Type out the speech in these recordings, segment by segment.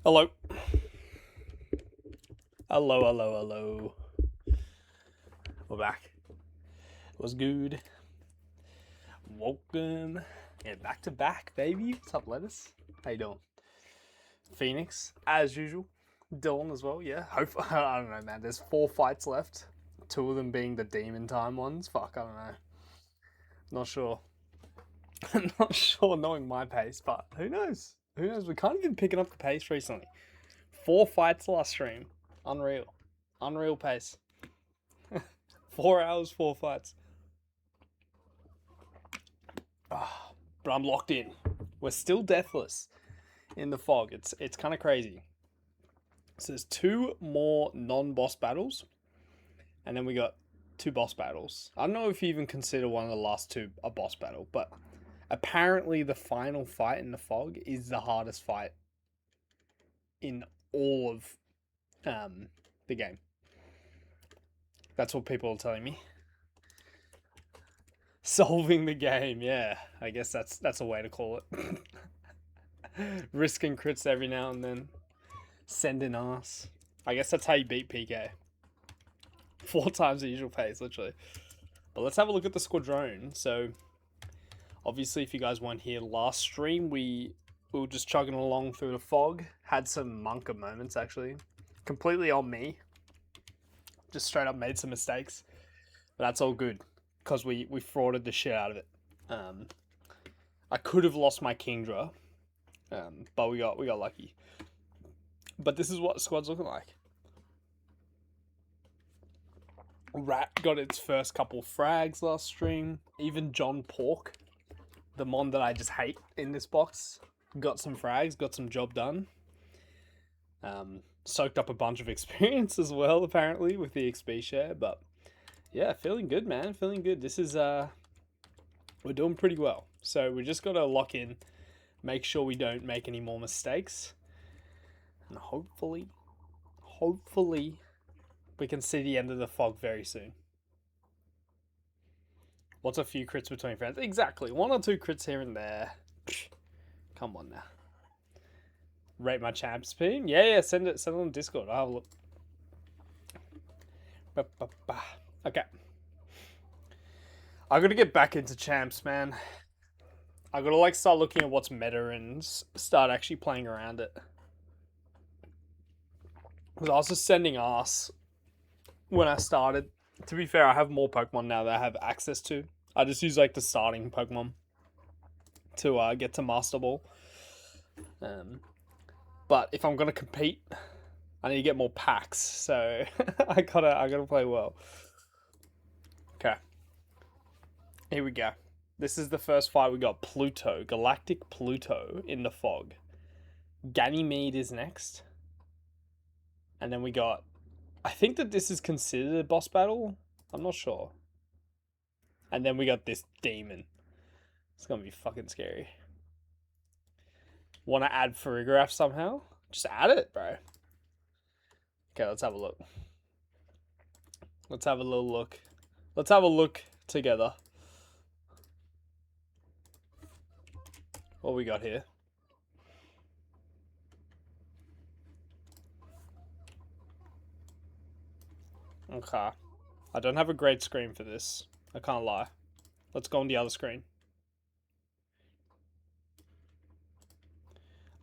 Hello. Hello. We're back. What's good? Welcome. And back to back, baby. What's up, lettuce? How you doing? Phoenix, as usual. Dylan as well, yeah. Hopefully, I don't know, man. There's 4 fights left. 2 of them being the demon time ones. Fuck, I don't know. Not sure. Not sure knowing my pace, but who knows? Who knows? We can't even picking up the pace recently. 4 fights last stream. Unreal. Unreal pace. 4 hours, 4 fights. But I'm locked in. We're still deathless in the fog. It's kind of crazy. So there's 2 more non-boss battles, and then we got 2 boss battles. I don't know if you even consider one of the last 2 a boss battle, but apparently the final fight in the fog is the hardest fight in all of the game. That's what people are telling me. Solving the game, yeah. I guess that's a way to call it. Risking crits every now and then. Sending ass. I guess that's how you beat PK. 4 times the usual pace, literally. But let's have a look at the squadron. So, obviously, if you guys weren't here last stream, we were just chugging along through the fog. Had some monka moments, actually. Completely on me. Just straight up made some mistakes. But that's all good, because we frauded the shit out of it. I could have lost my Kingdra, but we got lucky. But this is what the squad's looking like. Rat got its first couple frags last stream. Even John Pork, the mon that I just hate in this box, got some frags, got some job done. Soaked up a bunch of experience as well, apparently, with the XP share. But yeah, feeling good, man. Feeling good. This is, we're doing pretty well. So we just got to lock in, make sure we don't make any more mistakes. And hopefully, we can see the end of the fog very soon. What's a few crits between friends? Exactly. 1 or 2 crits here and there. Come on now. Rate my champ spin? Yeah, send it on Discord. I'll have a look. Okay. I gotta get back into champs, man. I gotta start looking at what's meta and start actually playing around it. Because I was just sending ass when I started. To be fair, I have more Pokemon now that I have access to. I just use the starting Pokemon to get to Master Ball. But if I'm gonna compete, I need to get more packs. So I gotta play well. Okay. Here we go. This is the first fight. We got Pluto, Galactic Pluto in the fog. Ganymede is next. And then we got, I think that this is considered a boss battle. I'm not sure. And then we got this demon. It's gonna be fucking scary. Want to add Farigiraf somehow? Just add it, bro. Okay, let's have a look. Let's have a little look. Let's have a look together. What we got here? Okay. I don't have a great screen for this. I can't lie. Let's go on the other screen.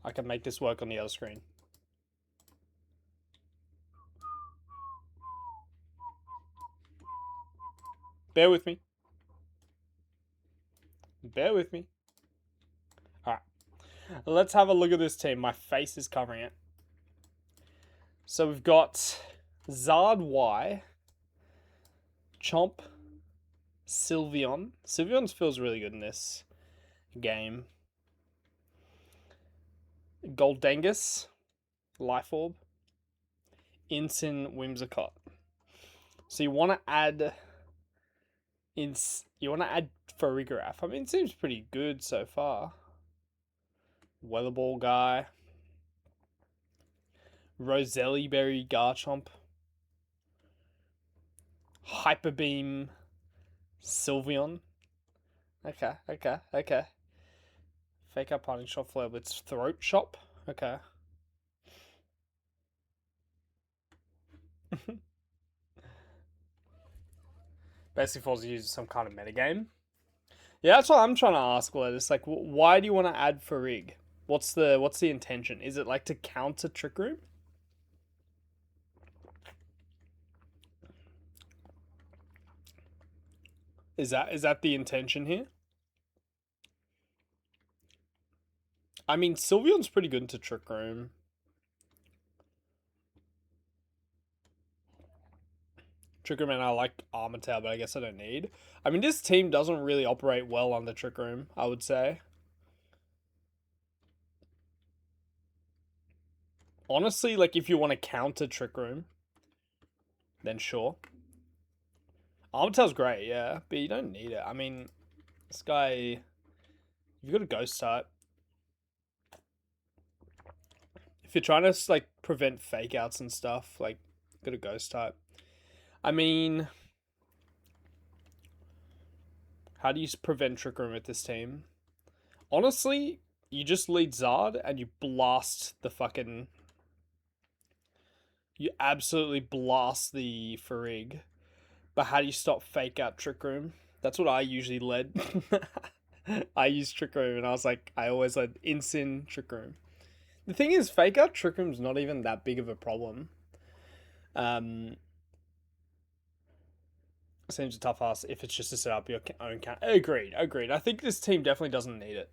I can make this work on the other screen. Bear with me. Bear with me. Alright. Let's have a look at this team. My face is covering it. So we've got Zard Y, Chomp, Sylveon. Sylveon feels really good in this game. Goldangus, Life Orb, Incin, Whimsicott. So you want to add Farigiraf. I mean, it seems pretty good so far. Weatherball guy. Roselli Berry Garchomp. Hyper Beam Sylveon. Okay. Fake out Punning Shot Flare with Throat Chop. Okay. Basically forces you to use some kind of metagame. Yeah, that's what I'm trying to ask. Well, it's like, why do you want to add Farig? What's the intention? Is it like to counter Trick Room? Is that the intention here? I mean, Sylveon's pretty good into Trick Room. Trick Room, and I like Armor Tail, but I guess I don't need. I mean, this team doesn't really operate well under Trick Room, I would say. Honestly, like, if you want to counter Trick Room, then sure. Armor Tail's great, yeah, but you don't need it. I mean, this guy, you've got a Ghost type. If you're trying to, like, prevent fake outs and stuff, like, got a Ghost type. I mean, how do you prevent Trick Room with this team? Honestly, you just lead Zard and you blast the fucking. You absolutely blast the Farig. But how do you stop fake out Trick Room? That's what I usually led. I used Trick Room and I always led Incin Trick Room. The thing is, fake out Trick Room's not even that big of a problem. Seems a tough ask if it's just to set up your own count. Agreed. I think this team definitely doesn't need it.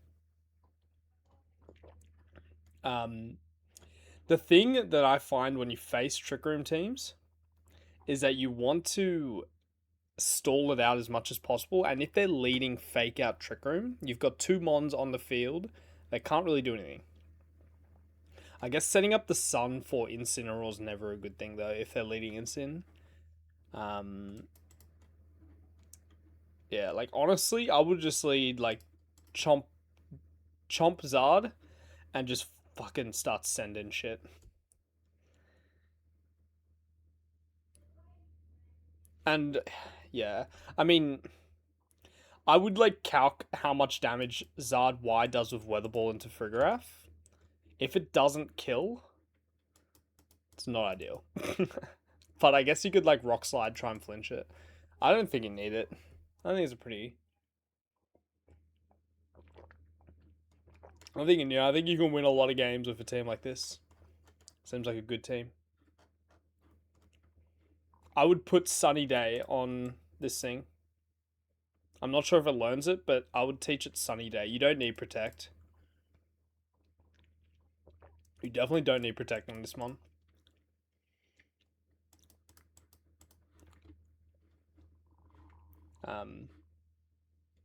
The thing that I find when you face Trick Room teams is that you want to stall it out as much as possible, and if they're leading fake out Trick Room, you've got two Mons on the field that can't really do anything. I guess setting up the Sun for Incineroar is never a good thing, though, if they're leading Incin. Yeah, like, honestly, I would just lead, like, Chomp Zard and just fucking start sending shit. And, yeah, I mean, I would, like, calc how much damage Zard Y does with Weather Ball into Frigoraph. If it doesn't kill, it's not ideal. But I guess you could, like, Rock Slide, try and flinch it. I don't think you need it. I think it's a pretty... I think you can win a lot of games with a team like this. Seems like a good team. I would put Sunny Day on this thing. I'm not sure if it learns it, but I would teach it Sunny Day. You don't need Protect. You definitely don't need Protect on this one.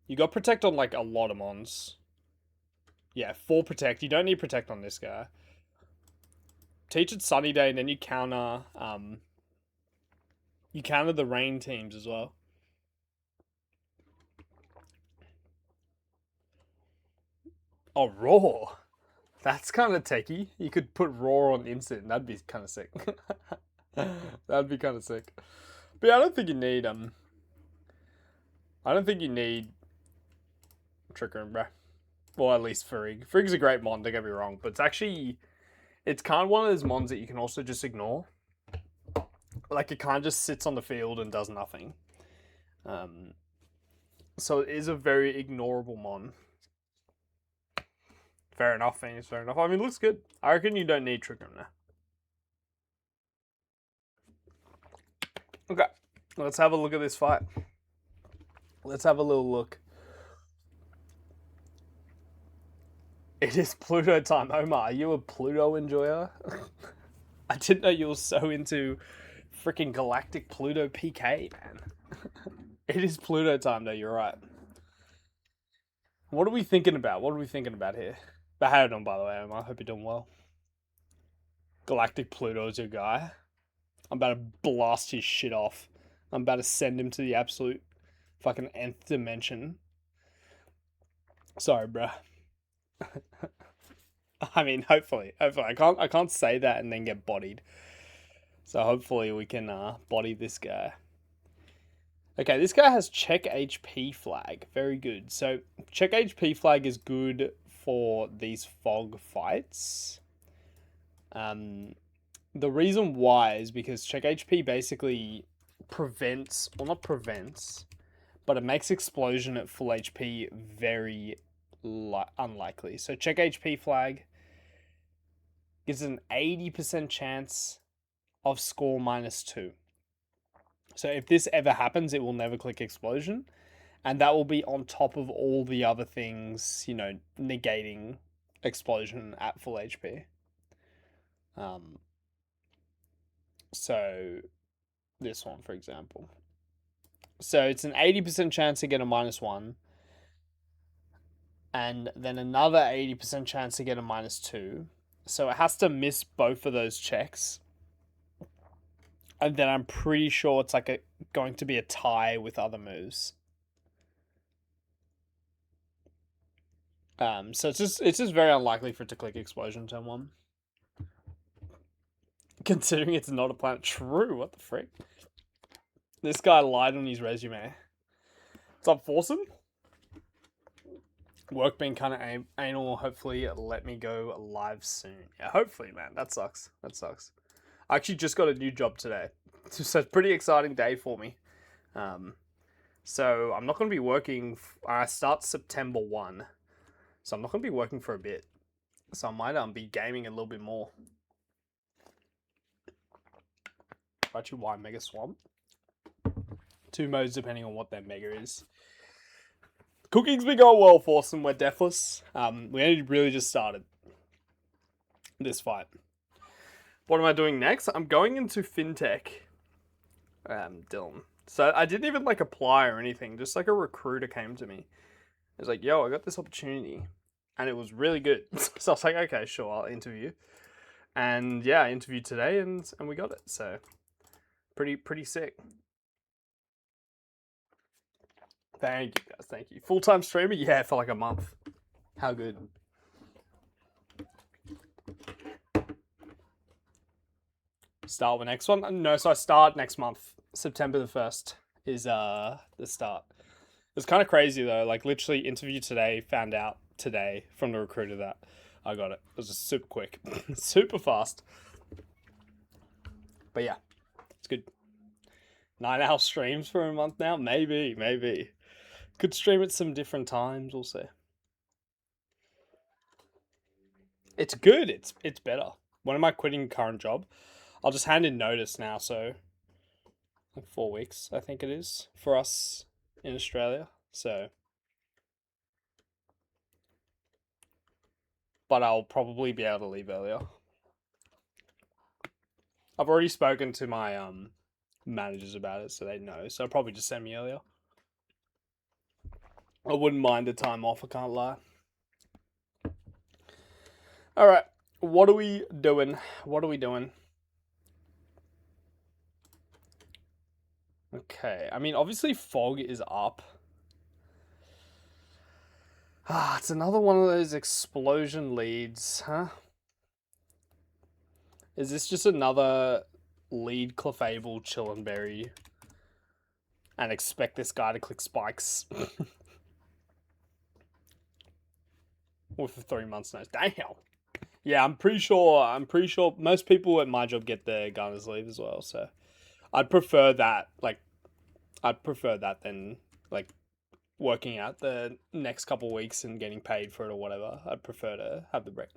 You got Protect on, like, a lot of Mons. Yeah, 4 Protect. You don't need Protect on this guy. Teach it Sunny Day, and then you counter the rain teams as well. Oh, Roar. That's kind of techie. You could put Roar on Instant. That'd be kind of sick. That'd be kind of sick. But yeah, I don't think you need Trick Room, bro. Well, at least Frigg. Frigg's a great mon, don't get me wrong, but it's kind of one of those mons that you can also just ignore. Like, it kind of just sits on the field and does nothing. So it is a very ignorable mon. Fair enough, Phoenix, fair enough. I mean, it looks good. I reckon you don't need Trick Room now. Okay, let's have a look at this fight. Let's have a little look. It is Pluto time. Omar, are you a Pluto enjoyer? I didn't know you were so into freaking Galactic Pluto PK, man. It is Pluto time, though, you're right. What are we thinking about? Here? But how you doing, by the way, Omar? I hope you're doing well. Galactic Pluto's your guy. I'm about to blast his shit off. I'm about to send him to the absolute fucking nth dimension. Sorry, bruh. I mean, hopefully, I can't say that and then get bodied. So hopefully we can body this guy. Okay, this guy has check HP flag. Very good. So check HP flag is good for these fog fights. The reason why is because check HP basically prevents, or not prevents, but it makes explosion at full HP very unlikely. So check HP flag gives an 80% chance of score -2. So if this ever happens, it will never click explosion. And that will be on top of all the other things, you know, negating explosion at full HP. So this one, for example. So it's an 80% chance to get a -1. And then another 80% chance to get a -2. So it has to miss both of those checks. And then I'm pretty sure it's like going to be a tie with other moves. So it's just very unlikely for it to click explosion turn 1. Considering it's not a planet. True, what the frick? This guy lied on his resume. What's up, Foursome? Work being kind of anal. Hopefully, let me go live soon. Yeah, hopefully, man. That sucks. That sucks. I actually just got a new job today. So it's a pretty exciting day for me. So I'm not going to be working. I start September 1. So I'm not going to be working for a bit. So I might be gaming a little bit more. Actually, why Mega Swamp? 2 modes depending on what their mega is. Cooking's been going well for some. We're deathless. We only really just started this fight. What am I doing next? I'm going into fintech. Dylan. So I didn't even like apply or anything. Just like a recruiter came to me. It was like, yo, I got this opportunity. And it was really good. So I was like, okay, sure, I'll interview. And yeah, I interviewed today and we got it. So pretty sick. Thank you guys, thank you. Full-time streamer? Yeah, for like a month. How good. Start the next one? No, so I start next month. September the 1st is the start. It's kind of crazy though. Like literally interview today, found out today from the recruiter that I got it. It was just super quick. Super fast. But yeah, it's good. 9-hour streams for a month now? Maybe. Could stream at some different times, we'll see. It's good. It's better. When am I quitting current job? I'll just hand in notice now, so like 4 weeks, I think it is, for us in Australia. So, but I'll probably be able to leave earlier. I've already spoken to my managers about it, so they know. So I'll probably just send me earlier. I wouldn't mind the time off, I can't lie. Alright, what are we doing? Okay, I mean, obviously fog is up. It's another one of those explosion leads, huh? Is this just another lead Clefable Chillenberry and expect this guy to click spikes? With a 3 months notice. Damn. Yeah, I'm pretty sure most people at my job get the gunner's leave as well, so I'd prefer that. I'd prefer that than like working out the next couple of weeks and getting paid for it or whatever. I'd prefer to have the break.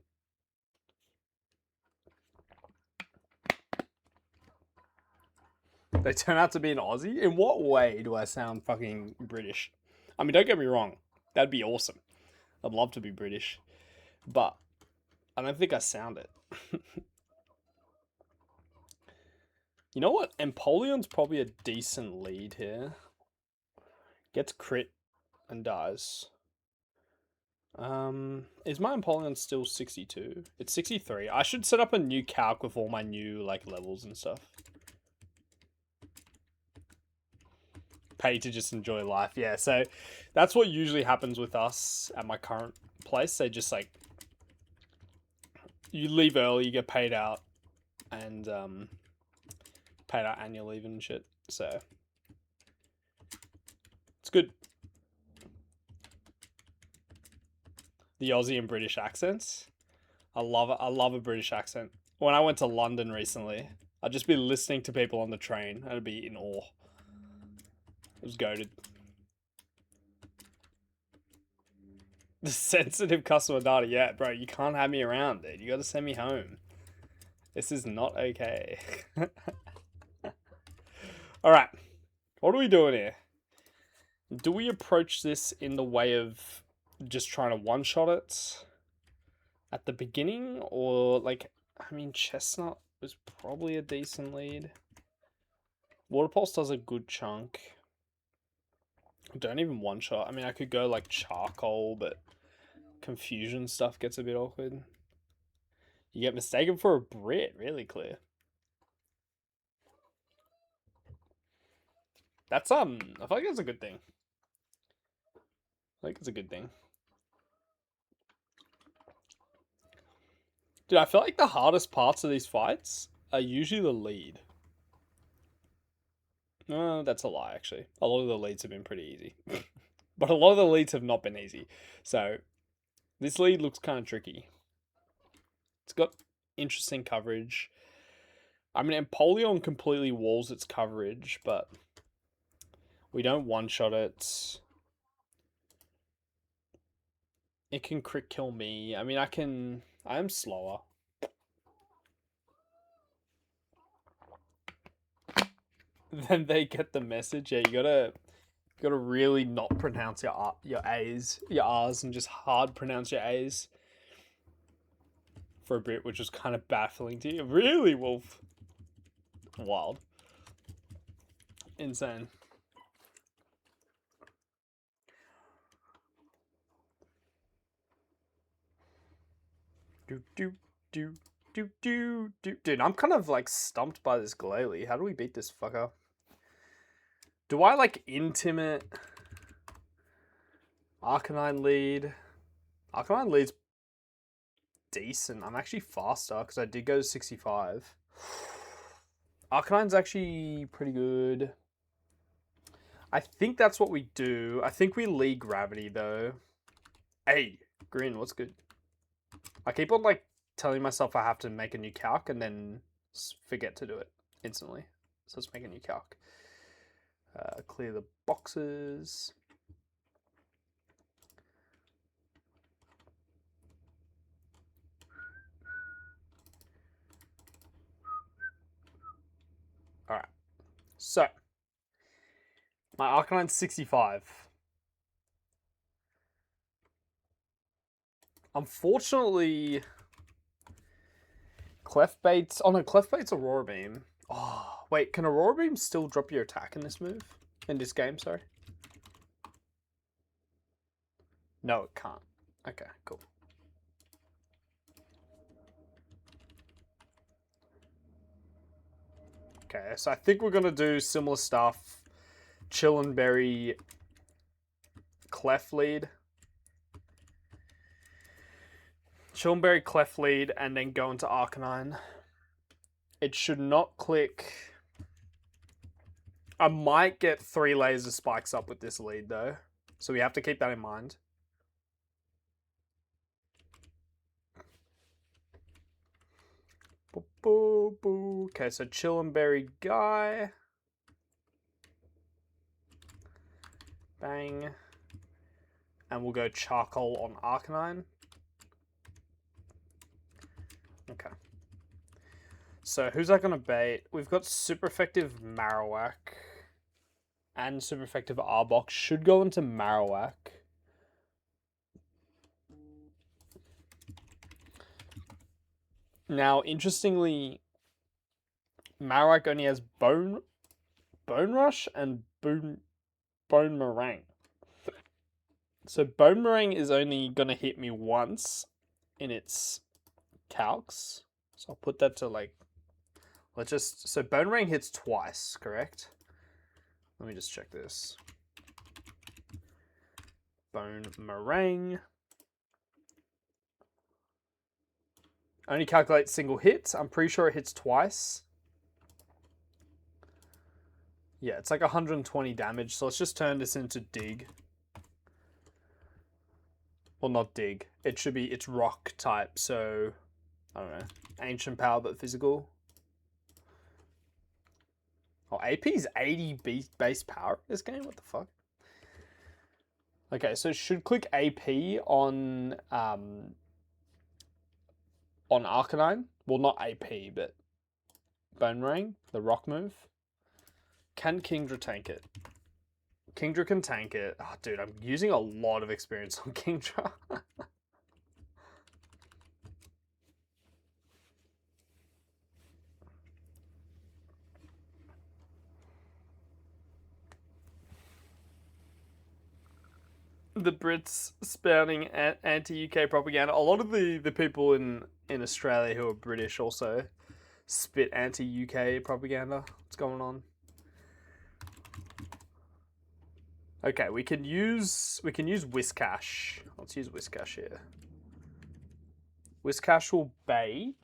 They turn out to be an Aussie? In what way do I sound fucking British? I mean, don't get me wrong. That'd be awesome. I'd love to be British. But I don't think I sound it. You know what? Empoleon's probably a decent lead here. Gets crit and dies. Is my Empoleon still 62? It's 63. I should set up a new calc with all my new like levels and stuff. Pay to just enjoy life. Yeah, so that's what usually happens with us at my current place. They just like, you leave early, you get paid out, and paid out annual leave and shit. So it's good. The Aussie and British accents. I love it. I love a British accent. when I went to London recently, I'd just be listening to people on the train. I'd be in awe. It was goated. The sensitive customer data. Yeah, bro, you can't have me around, dude. You gotta send me home. This is not okay. Alright. What are we doing here? Do we approach this in the way of just trying to one-shot it at the beginning? Or, like, I mean, Chestnut was probably a decent lead. Water Pulse does a good chunk. Don't even one-shot. I mean, I could go, like, Charcoal, but Confusion stuff gets a bit awkward. You get mistaken for a Brit, really clear. That's, I feel like that's a good thing. I think it's a good thing. Dude, I feel like the hardest parts of these fights are usually the lead. No, that's a lie, actually. A lot of the leads have been pretty easy. But a lot of the leads have not been easy. So, this lead looks kind of tricky. It's got interesting coverage. I mean, Empoleon completely walls its coverage, but we don't one-shot it. It can crit kill me. I mean, I am slower. Then they get the message. Yeah, you gotta really not pronounce your A's, your R's, and just hard pronounce your A's for a bit, which was kind of baffling to you. Really, Wolf? Wild. Insane. Dude, I'm kind of like stumped by this Glalie. How do we beat this fucker? Do I like intimate Arcanine lead? Arcanine lead's decent. I'm actually faster because I did go to 65. Arcanine's actually pretty good. I think that's what we do. I think we lead Gravity though. Hey, Green, what's good? I keep on like telling myself I have to make a new calc and then forget to do it instantly. So let's make a new calc. Clear the boxes. Alright. So, my Arcanine's 65. Unfortunately, Clefbait's... Oh no, Clefbait's Aurora Beam. Oh, wait, can Aurora Beam still drop your attack in this move? In this game, sorry? No, it can't. Okay, cool. Okay, so I think we're gonna do similar stuff. Chill and Berry Clef lead. Chill and Berry Clef lead and then go into Arcanine. It should not click. I might get 3 laser spikes up with this lead though. So we have to keep that in mind. Okay, so Chill and Berry Guy. Bang. And we'll go Charcoal on Arcanine. Okay. So who's that going to bait? We've got super effective Marowak. And super effective Arbok. Should go into Marowak. Now, interestingly, Marowak only has Bone Rush and Bone Meringue. So Bone Meringue is only going to hit me once in its calcs. So I'll put that to like... So Bone Meringue hits twice, correct? Let me just check this. Bone Meringue. Only calculate single hit. I'm pretty sure it hits twice. Yeah, it's like 120 damage. So let's just turn this into Dig. Well, not Dig. It should be, it's Rock type. So I don't know, ancient power but physical. Oh, AP's 80 base power in this game? What the fuck? Okay, so should click AP on Arcanine. Well, not AP, but Boomerang, the rock move. Can Kingdra tank it? Kingdra can tank it. Oh, dude, I'm using a lot of experience on Kingdra. The Brits spouting anti-UK propaganda. A lot of the people in Australia who are British also spit anti-UK propaganda. What's going on? Okay, we can use Whiscash. Let's use Whiscash here. Whiscash will bait.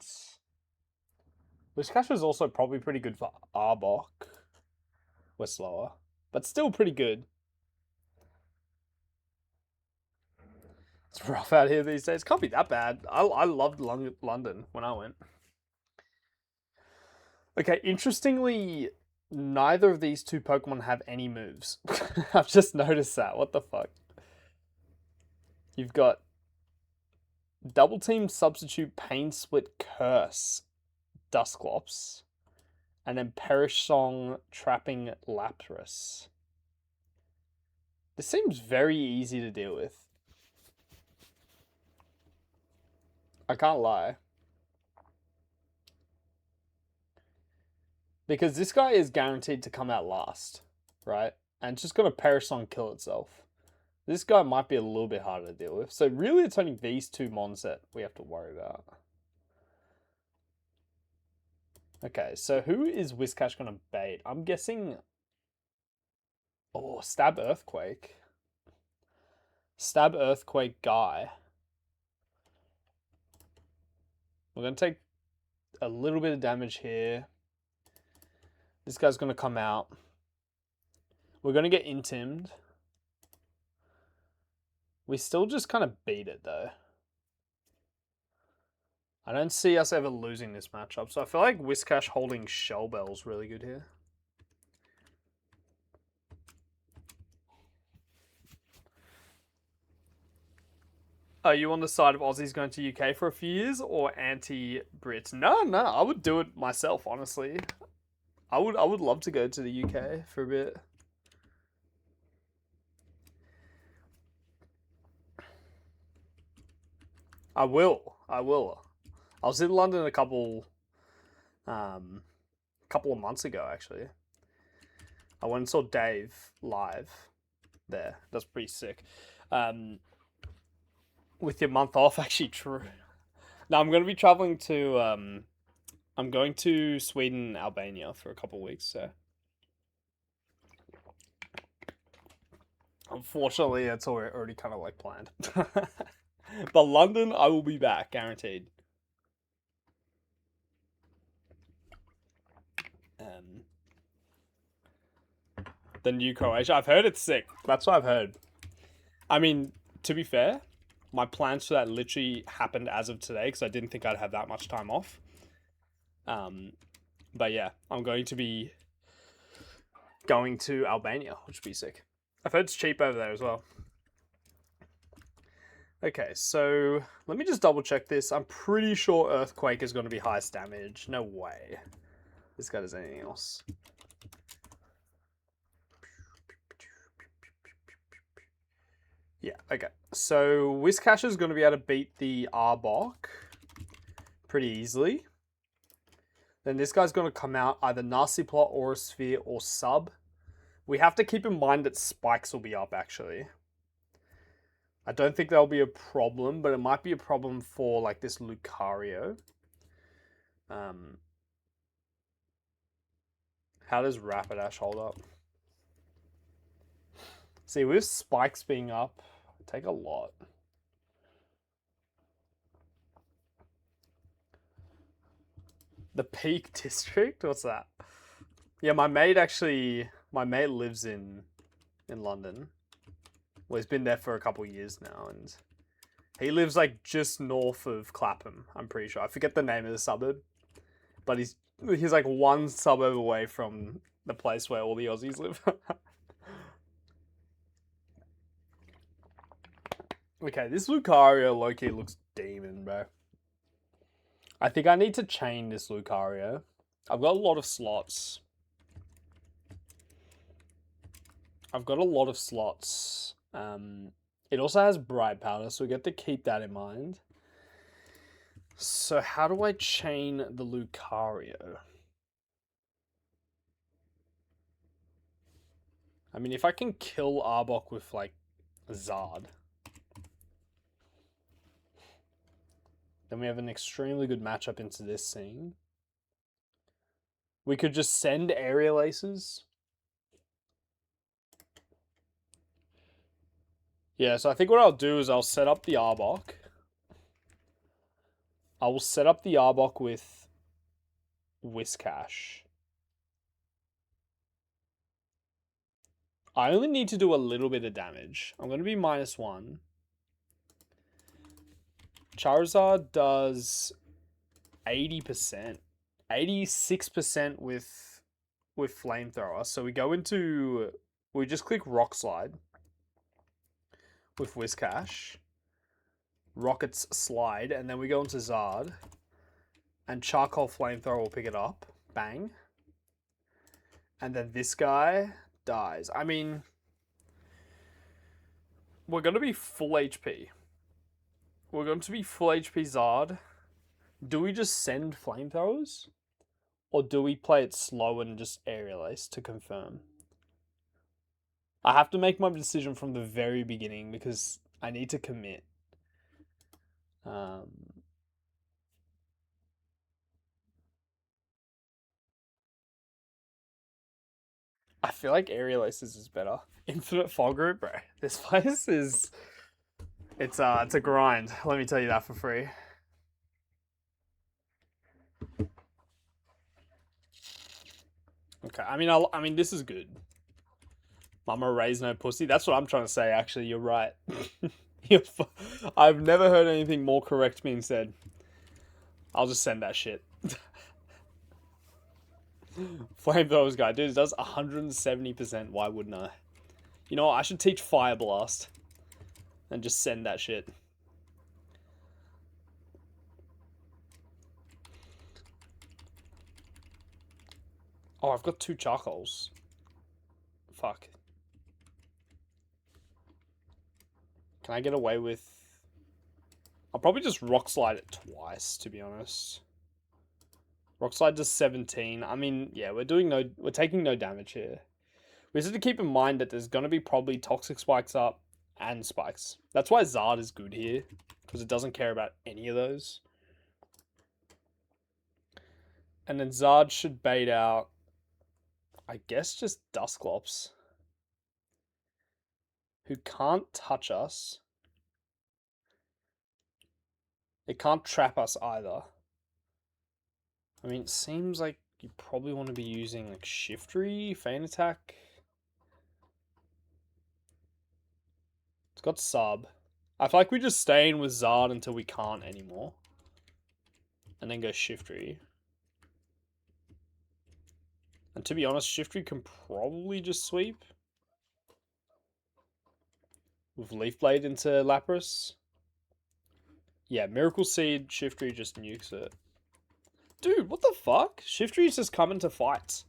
Whiscash is also probably pretty good for Arbok. We're slower, but still pretty good. It's rough out here these days. Can't be that bad. I loved London when I went. Okay, interestingly, neither of these two Pokemon have any moves. I've just noticed that. What the fuck? You've got Double Team Substitute Pain Split Curse Dusclops, and then Perish Song Trapping Lapras. This seems very easy to deal with. I can't lie. Because this guy is guaranteed to come out last, right? And it's just going to Perish Song kill itself. This guy might be a little bit harder to deal with. So really it's only these two mons that we have to worry about. Okay, so who is Whiscash going to bait? I'm guessing... Oh, Stab Earthquake. Stab Earthquake guy. We're going to take a little bit of damage here. This guy's going to come out. We're going to get intimed. We still just kind of beat it, though. I don't see us ever losing this matchup, so I feel like Whiscash holding Shell Bell's really good here. Are you on the side of Aussies going to UK for a few years or anti-Brits? No, I would do it myself, honestly. I would love to go to the UK for a bit. I will. I was in London a couple of months ago, actually. I went and saw Dave live there. That's pretty sick. With your month off, actually, true. Now I'm going to be traveling to I'm going to Sweden, Albania for a couple of weeks. So unfortunately, it's already kind of like planned. But London, I will be back, guaranteed. The new Croatia. I've heard it's sick. That's what I've heard. I mean, to be fair, my plans for that literally happened as of today because I didn't think I'd have that much time off. But yeah, I'm going to be going to Albania, which would be sick. I've heard it's cheap over there as well. Okay, so let me just double check this. I'm pretty sure Earthquake is going to be highest damage. No way. This guy does anything else. Yeah, okay. So Whiscash is going to be able to beat the Arbok pretty easily. Then this guy's going to come out either Nasty Plot, Aura Sphere, or Sub. We have to keep in mind that Spikes will be up, actually. I don't think that'll be a problem, but it might be a problem for, like, this Lucario. How does Rapidash hold up? See, with Spikes being up, take a lot. The Peak District? What's that? Yeah, my mate lives in London. Well, he's been there for a couple of years now, and He lives like just north of Clapham, I'm pretty sure. I forget the name of the suburb. But he's like one suburb away from the place where all the Aussies live. Okay, this Lucario low-key looks demon, bro. I think I need to chain this Lucario. I've got a lot of slots. It also has Bright Powder, so we get to keep that in mind. So how do I chain the Lucario? I mean, if I can kill Arbok with, like, Zard, then we have an extremely good matchup into this scene. We could just send Aerial Aces. Yeah, so I think what I'll do is I'll set up the Arbok. I will set up the Arbok with Whiscash. I only need to do a little bit of damage. I'm going to be -1. Charizard does 80%. 86% with Flamethrower. So we go into... We just click Rock Slide with Whiscash. Rockets Slide. And then we go into Zard. And Charcoal Flamethrower will pick it up. Bang. And then this guy dies. I mean, we're going to be full HP. We're going to be full HP Zard. Do we just send Flamethrowers? Or do we play it slow and just Aerial Ace to confirm? I have to make my decision from the very beginning because I need to commit. I feel like Aerial Aces is better. Infinite Fog Root, bro. This place is... It's a grind. Let me tell you that for free. Okay, I mean, this is good. Mama raised no pussy. That's what I'm trying to say. Actually, you're right. I've never heard anything more correct being said. I'll just send that shit. Flamethrowers guy, dude, it does 170%. Why wouldn't I? You know what? I should teach Fire Blast and just send that shit. Oh, I've got 2 charcoals. Fuck. Can I get away with... I'll probably just Rock Slide it twice, to be honest. Rock Slide does 17. I mean, yeah, we're taking no damage here. We just have to keep in mind that there's going to be probably Toxic Spikes up and Spikes. That's why Zard is good here, because it doesn't care about any of those. And then Zard should bait out, I guess, just Dusclops, who can't touch us. It can't trap us either. I mean, it seems like you probably want to be using like Shiftry, Feint Attack. It's got Sub. I feel like we just stay in with Zard until we can't anymore. And then go Shiftry. And to be honest, Shiftry can probably just sweep. With Leaf Blade into Lapras. Yeah, Miracle Seed, Shiftry just nukes it. Dude, what the fuck? Shiftry's just coming to fights.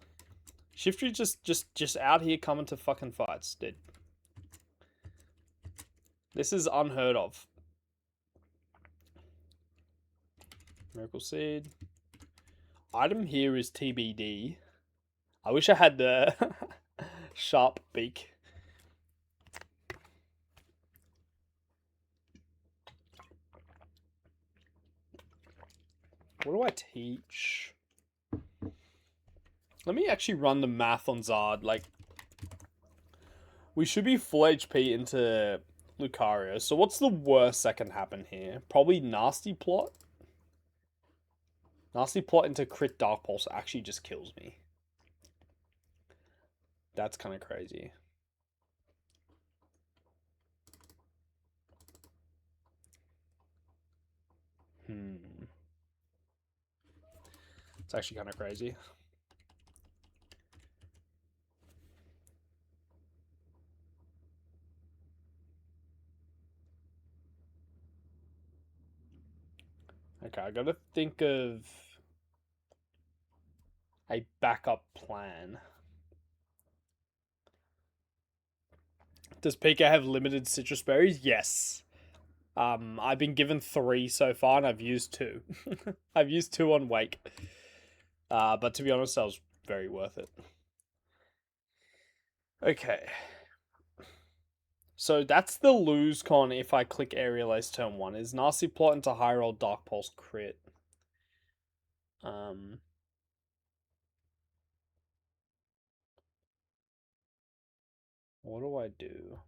Shiftry's just out here coming to fucking fights, dude. This is unheard of. Miracle Seed. Item here is TBD. I wish I had the sharp beak. What do I teach? Let me actually run the math on Zard. Like, we should be full HP into Lucario. So what's the worst that can happen here? Probably Nasty Plot. Nasty Plot into crit Dark Pulse actually just kills me. That's kind of crazy. It's actually kind of crazy. Okay, I gotta think of a backup plan. Does PK have limited citrus berries? Yes. I've been given 3 so far, and I've used 2. I've used 2 on Wake. But to be honest, that was very worth it. Okay. So that's the lose con if I click Aerial Ace turn 1. Is Nasty Plot into High Roll Dark Pulse crit. What do I do?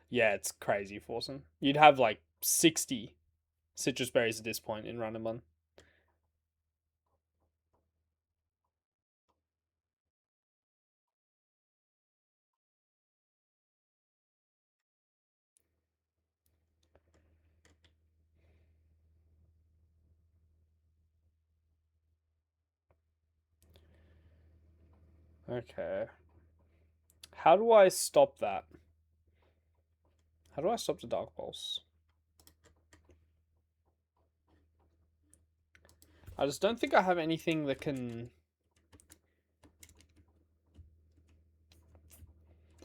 Yeah, it's crazy, Forsen. You'd have like 60 citrus berries at this point in random one. Okay. How do I stop that? How do I stop the Dark Pulse? I just don't think I have anything that can...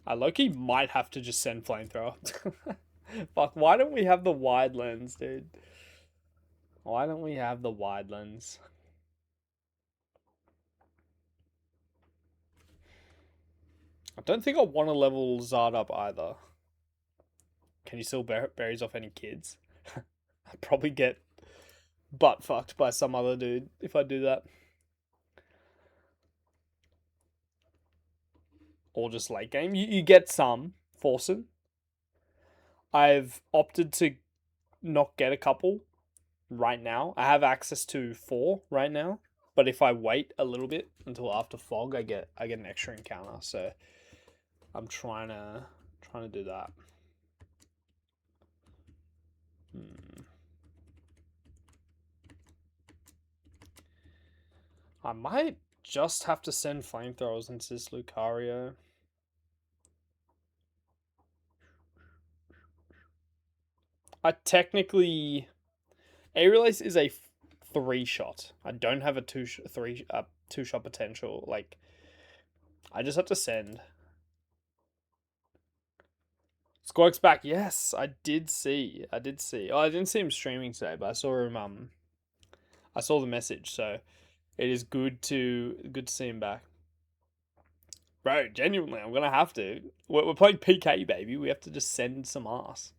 I low-key might have to just send Flamethrower. Fuck, why don't we have the wide lens, dude? Why don't we have the wide lens? I don't think I want to level Zard up either. Can you still berries off any kids? I'd probably get butt fucked by some other dude if I do that. Or just late game. You get some, Forsen. I've opted to not get a couple right now. I have access to 4 right now. But if I wait a little bit until after fog, I get an extra encounter. So I'm trying to do that. I might just have to send flamethrowers into this Lucario. I technically... Aerial Ace is a 3-shot. I don't have a 2-shot potential. Like, I just have to send. Squawk's back. Yes, I did see. I did see. Oh, I didn't see him streaming today, but I saw him. I saw the message, so it is good to see him back. Bro, genuinely, I'm gonna have to. We're playing PK, baby. We have to just send some ass.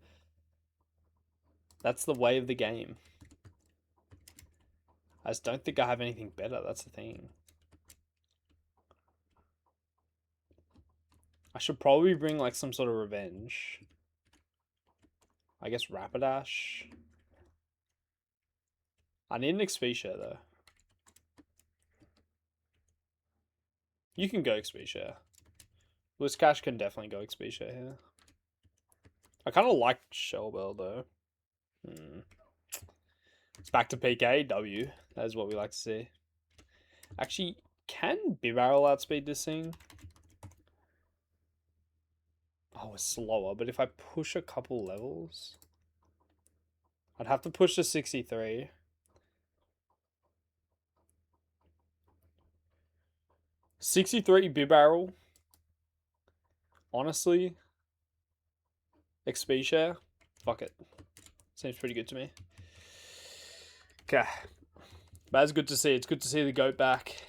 That's the way of the game. I just don't think I have anything better. That's the thing. I should probably bring like some sort of revenge. I guess Rapidash. I need an Expedia though. You can go Expedia. Whiscash can definitely go Expedia here. I kind of like Shellbell though. It's back to PK, W. That is what we like to see. Actually, can Bibarrel outspeed this thing? Oh, it's slower, but if I push a couple levels... I'd have to push to 63. 63 Bibarrel. Honestly. Expedia. Fuck it. Seems pretty good to me. Okay. But it's good to see. It's good to see the goat back.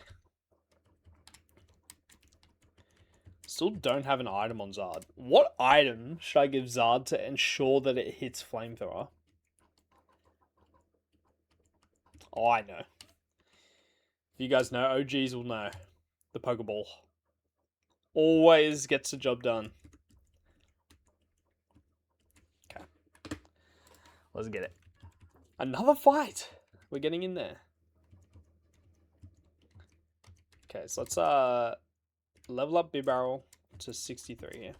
Still don't have an item on Zard. What item should I give Zard to ensure that it hits Flamethrower? Oh, I know. If you guys know, OGs will know. The Pokeball. Always gets the job done. Okay. Let's get it. Another fight. We're getting in there. Okay, so let's level up Bibarrel to 63 here.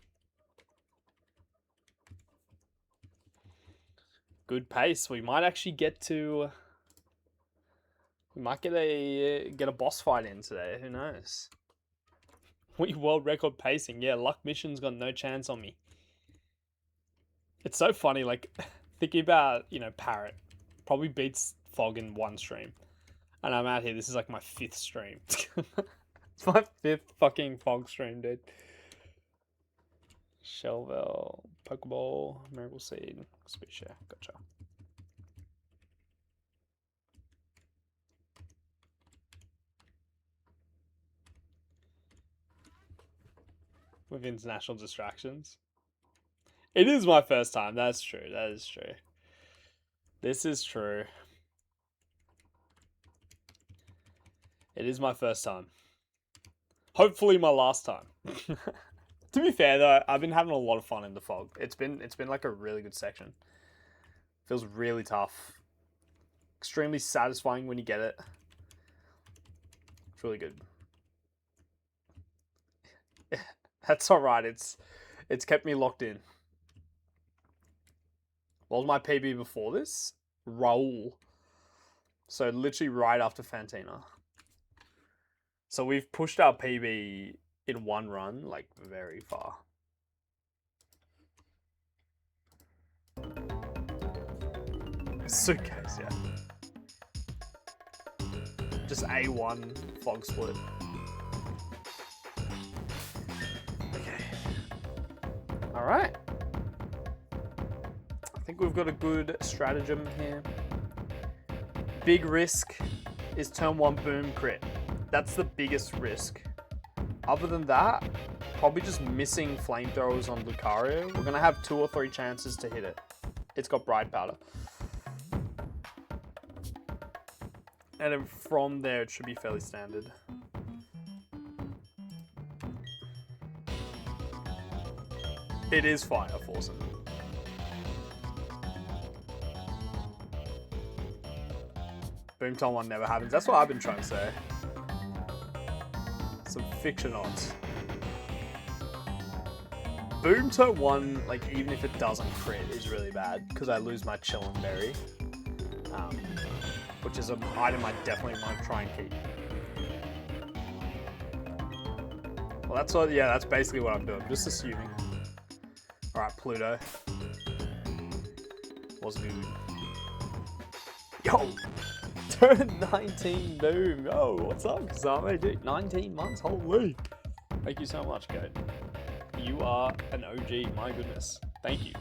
Good pace. We might actually get to We might get a boss fight in today. Who knows? We world record pacing. Yeah, luck mission's got no chance on me. It's so funny, like thinking about, Parrot probably beats Fog in one stream, and I'm out here. This is like my 5th stream. It's my 5th fucking Fog stream, dude. Shelvel, Pokeball, Miracle Seed, Speed Share. Gotcha. With international distractions. It is my first time. That's true. That is true. This is true. It is my first time. Hopefully my last time. To be fair though, I've been having a lot of fun in the Fog. It's been like a really good section. Feels really tough. Extremely satisfying when you get it. It's really good. That's alright. It's kept me locked in. What was my PB before this? Raul. So literally right after Fantina. So we've pushed our PB in one run, like, very far. Suitcase, yeah. Just A1 Fog split. Okay. Alright. I think we've got a good stratagem here. Big risk is turn 1 boom crit. That's the biggest risk. Other than that, probably just missing flamethrowers on Lucario. We're going to have 2 or 3 chances to hit it. It's got Bright Powder. And then from there, it should be fairly standard. It is Fire Forcing. Boomtown 1 never happens. That's what I've been trying to say. Some fiction odds. Boomtown 1, like, even if it doesn't crit, is really bad because I lose my Chillin' Berry, which is an item I definitely want to try and keep. Well, that's what. Yeah, that's basically what I'm doing. Just assuming. All right, Pluto. Was good. Yo. Turn 19 boom. Oh, what's up, Kazame? Dude, 19 months? Holy. Thank you so much, Goat. You are an OG. My goodness. Thank you.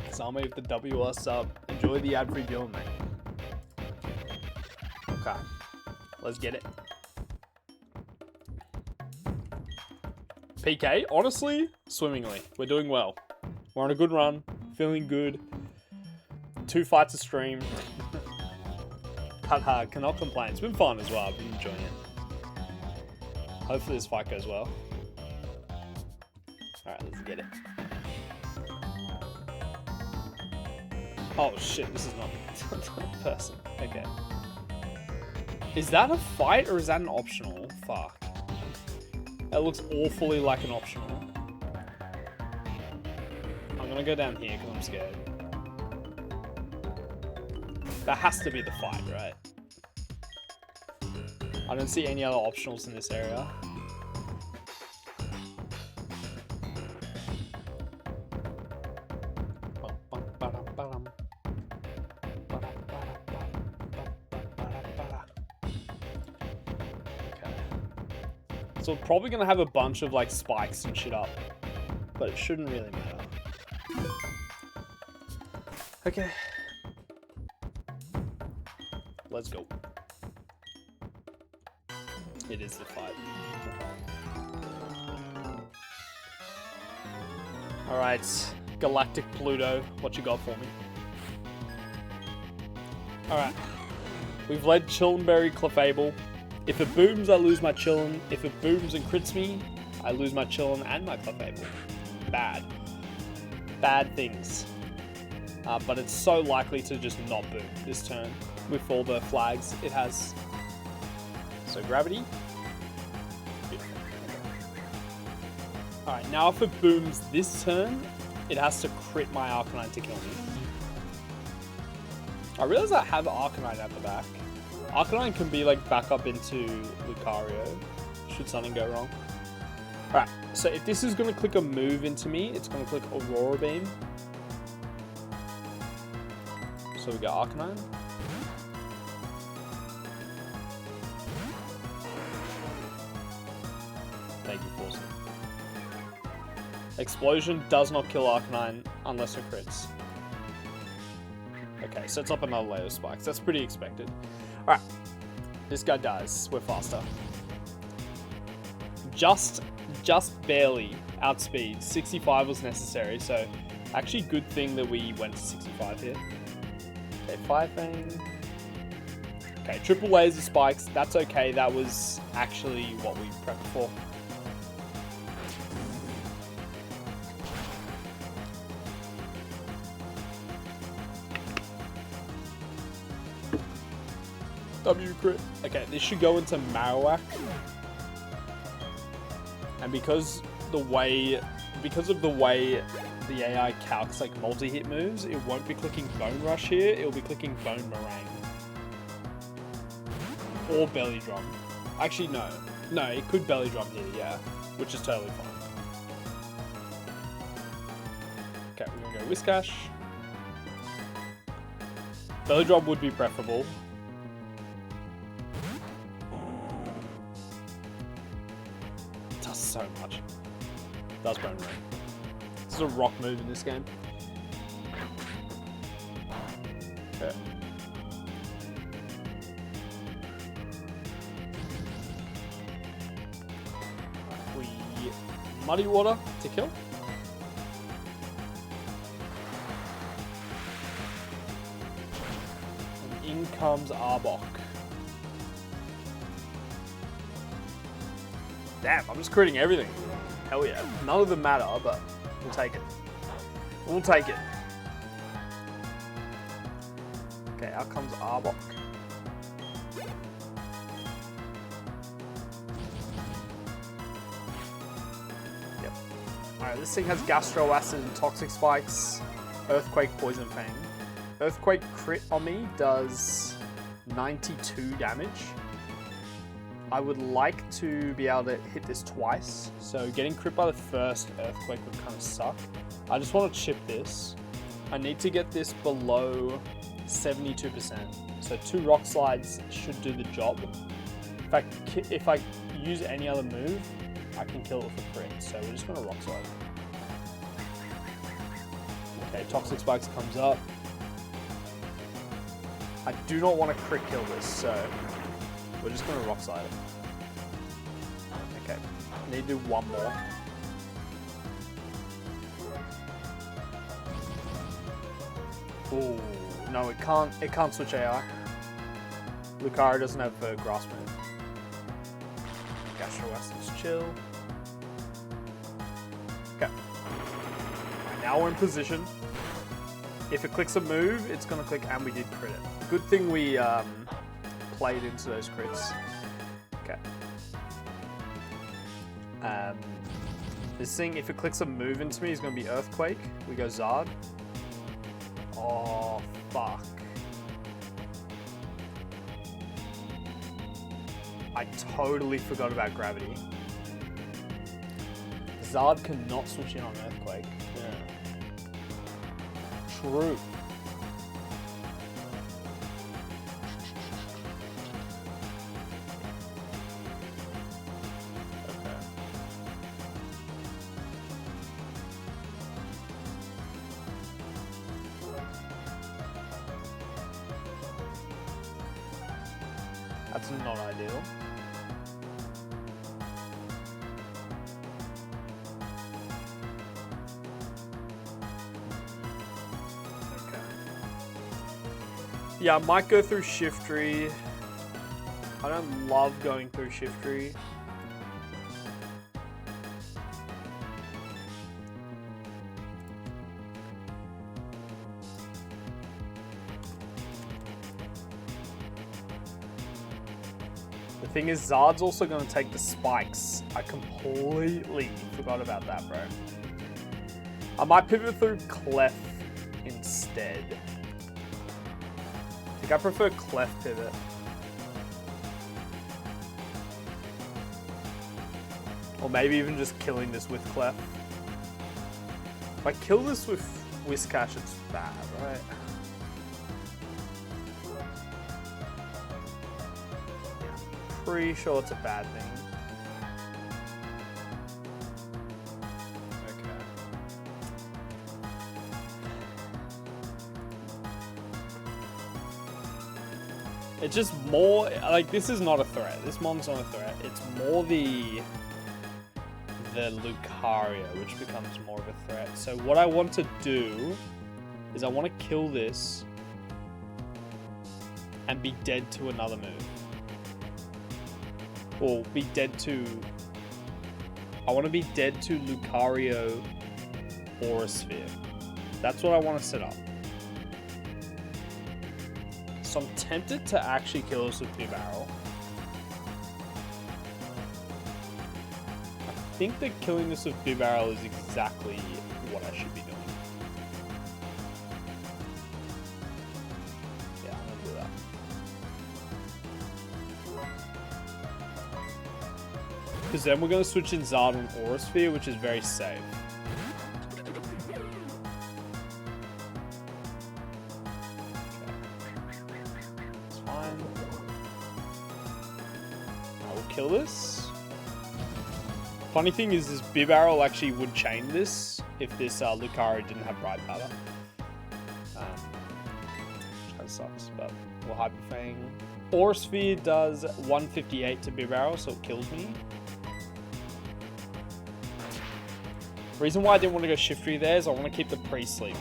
Kazame with the WR sub. Enjoy the ad-free build, mate. Okay. Let's get it. PK, honestly, swimmingly. We're doing well. We're on a good run. Feeling good. 2 fights a stream. But cannot complain. It's been fun as well. I've been enjoying it. Hopefully this fight goes well. Alright, let's get it. Oh shit, this is not a person. Okay. Is that a fight or is that an optional? Fuck. That looks awfully like an optional. I'm gonna go down here because I'm scared. That has to be the fight, right? I don't see any other optionals in this area. Okay. So we're probably gonna have a bunch of like spikes and shit up, but it shouldn't really matter. Okay. Let's go. It is the fight. Alright, Galactic Pluto, what you got for me? Alright. We've led Chillonberry, Clefable. If it booms, I lose my Chillon. If it booms and crits me, I lose my Chillon and my Clefable. Bad. Bad things. But it's so likely to just not boom this turn with all the flags it has. So Gravity. Alright, now if it booms this turn, it has to crit my Arcanine to kill me. I realize I have Arcanine at the back. Arcanine can be like back up into Lucario, should something go wrong. Alright, so if this is going to click a move into me, it's going to click Aurora Beam. So we got Arcanine. Thank you, Forsen. Explosion does not kill Arcanine unless it crits. Okay, sets up another layer of spikes. That's pretty expected. Alright, this guy dies. We're faster. Just barely outspeed. 65 was necessary, so actually good thing that we went to 65 here. Okay, Fire Fang. Okay, triple layers of spikes. That's okay. That was actually what we prepped for. W crit. Okay, this should go into Marowak. And because of the way the AI calcs like multi-hit moves, it won't be clicking Bone Rush here, it'll be clicking Bone Meringue. Or Belly Drum. Actually, no. No, it could Belly Drum here, yeah. Which is totally fine. Okay, we're gonna go Whiscash. Belly Drum would be preferable. Does so much. Does Bone Ring. This is a rock move in this game. Okay. We Muddy Water to kill. And in comes Arbok. Damn, I'm just critting everything. Hell yeah. None of them matter, but we'll take it. We'll take it. Okay, out comes Arbok. Yep. Alright, this thing has Gastro Acid and Toxic Spikes. Earthquake, Poison Fang. Earthquake crit on me does 92 damage. I would like to be able to hit this twice, so getting crit by the first Earthquake would kind of suck. I just want to chip this. I need to get this below 72%, so 2 Rock Slides should do the job. If I use any other move, I can kill it with a crit, so we're just going to Rock Slide. Okay, Toxic Spikes comes up. I do not want to crit kill this, so we're just going to Rock Slide it. Okay, need to do one more. Ooh, no, it can't switch AI. Lucario doesn't have a grass move. Gastro Acid's chill. Okay. Right, now we're in position. If it clicks a move, it's gonna click, and we did crit it. Good thing we played into those crits. Okay. This thing, if it clicks a move into me, is gonna be Earthquake. We go Zard. Oh, fuck. I totally forgot about Gravity. Zard cannot switch in on Earthquake. Yeah. True. Okay. That's not ideal. Yeah, I might go through Shiftry. I don't love going through Shiftry. The thing is, Zard's also going to take the spikes. I completely forgot about that, bro. I might pivot through Clef instead. think I prefer Clef Pivot. Or maybe even just killing this with Clef. If I kill this with Whiscash, it's bad, right? Pretty sure it's a bad thing. Okay. It's just more, like, this is not a threat. This mon's not a threat. It's more the Lucario, which becomes more of a threat. So what I want to do is I want to kill this and be dead to another move. Or be dead to... I want to be dead to Lucario or a Sphere. That's what I want to set up. So I'm tempted to actually kill this with Bibarel. I think that killing this with Bibarel is exactly what I should be doing. Yeah, I'm gonna do that. Because then we're going to switch in Zard on Aura Sphere, which is very safe. Okay. It's fine. I will kill this. Funny thing is, this Bibarel actually would chain this if this Lucario didn't have Bright Powder. Which kind of sucks, but we'll Hyper Fang. Aura Sphere does 158 to Bibarel, so it kills me. Reason why I didn't want to go Shiftry there is I want to keep the pre-sleep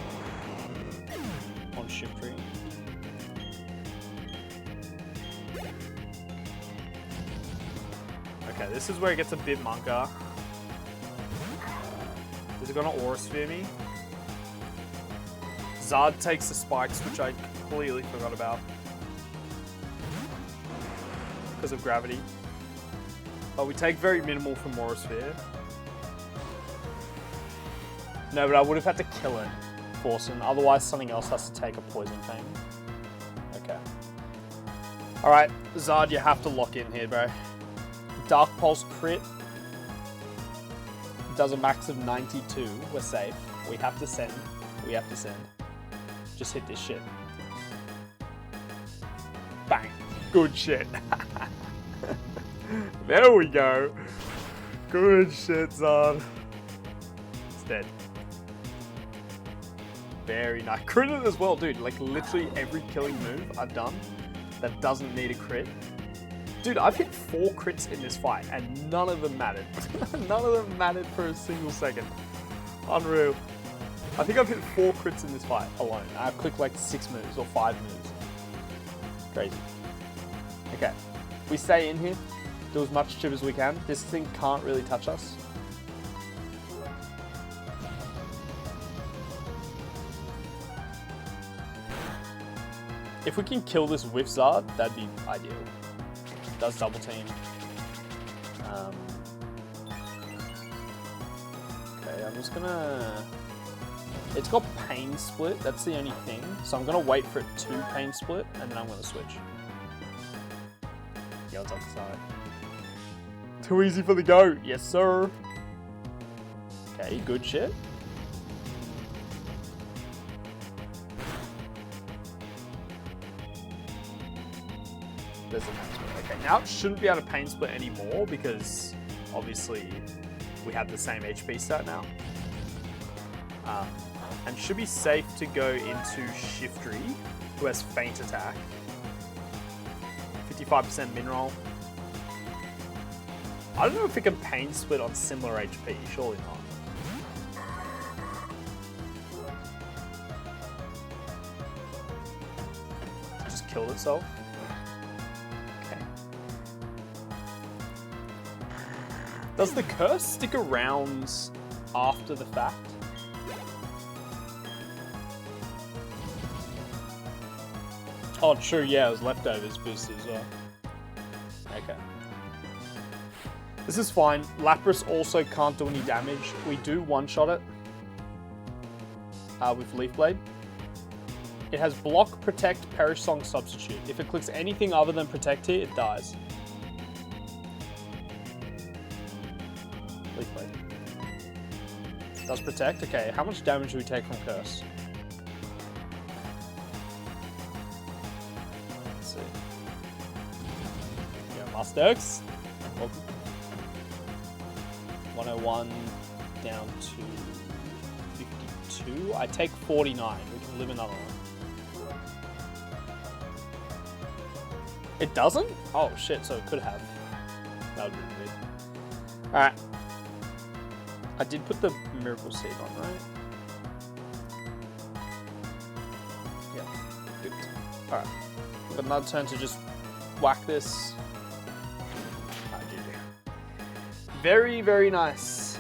on Shiftry. Okay, this is where it gets a bit monka. Is it gonna Aura Sphere me? Zard takes the spikes, which I completely forgot about. Because of gravity. But we take very minimal from Aura Sphere. No, but I would have had to kill it, Forsen. Otherwise, something else has to take a Poison Fang. Okay. Alright, Zard, you have to lock in here, bro. Dark Pulse crit. Does a max of 92. We're safe. We have to send. We have to send. Just hit this shit. Bang. Good shit. There we go. Good shit, Zard. It's dead. Very nice. Crit it as well, dude. Like, literally every killing move I've done that doesn't need a crit. Dude, I've hit 4 crits in this fight, and none of them mattered. None of them mattered for a single second. Unreal. I think I've hit 4 crits in this fight alone. I've clicked like 6 moves or 5 moves. Crazy. Okay. We stay in here. Do as much chip as we can. This thing can't really touch us. If we can kill this with Zard, that'd be ideal. Does double team. Okay, I'm just gonna... It's got Pain Split, that's the only thing. So I'm gonna wait for it to Pain Split, and then I'm gonna switch. Yeah, it's on the side. Too easy for the go. Yes, sir. Okay, good shit. There's a Pain Split. Okay, now it shouldn't be able to Pain Split anymore because obviously we have the same HP stat now. And should be safe to go into Shiftry, who has Feint Attack. 55% Mineral. I don't know if it can Pain Split on similar HP, surely not. Just killed itself. Okay. Does the curse stick around after the fact? Oh, true, yeah, it was leftovers boosted as well. Okay. This is fine. Lapras also can't do any damage. We do one-shot it with Leaf Blade. It has block, protect, perish song, substitute. If it clicks anything other than protect here, it dies. Please play. Does protect? Okay, how much damage do we take from curse? Let's see. Yeah, Mustex. Welcome. 101 down to 52. I take 49. We can live another one. It doesn't? Oh shit, so it could have. That would be weird. Alright. I did put the Miracle Seed on, right? Yeah, good. Alright. We've got another turn to just whack this. Alright, GG. Very, very nice.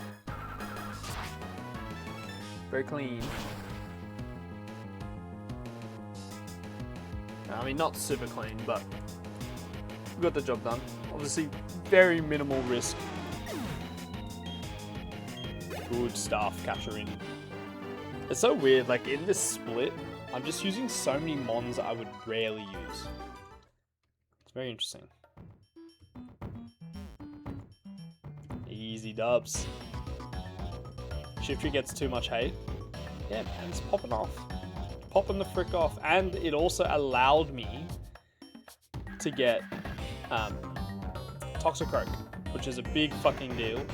Very clean. I mean, not super clean, but we got the job done. Obviously, very minimal risk. Good stuff, capture in. It's so weird, like in this split, I'm just using so many mons that I would rarely use. It's very interesting. Easy dubs. Shiftry gets too much hate. Yeah, man, it's popping off. Popping the frick off. And it also allowed me to get Toxicroak, which is a big fucking deal.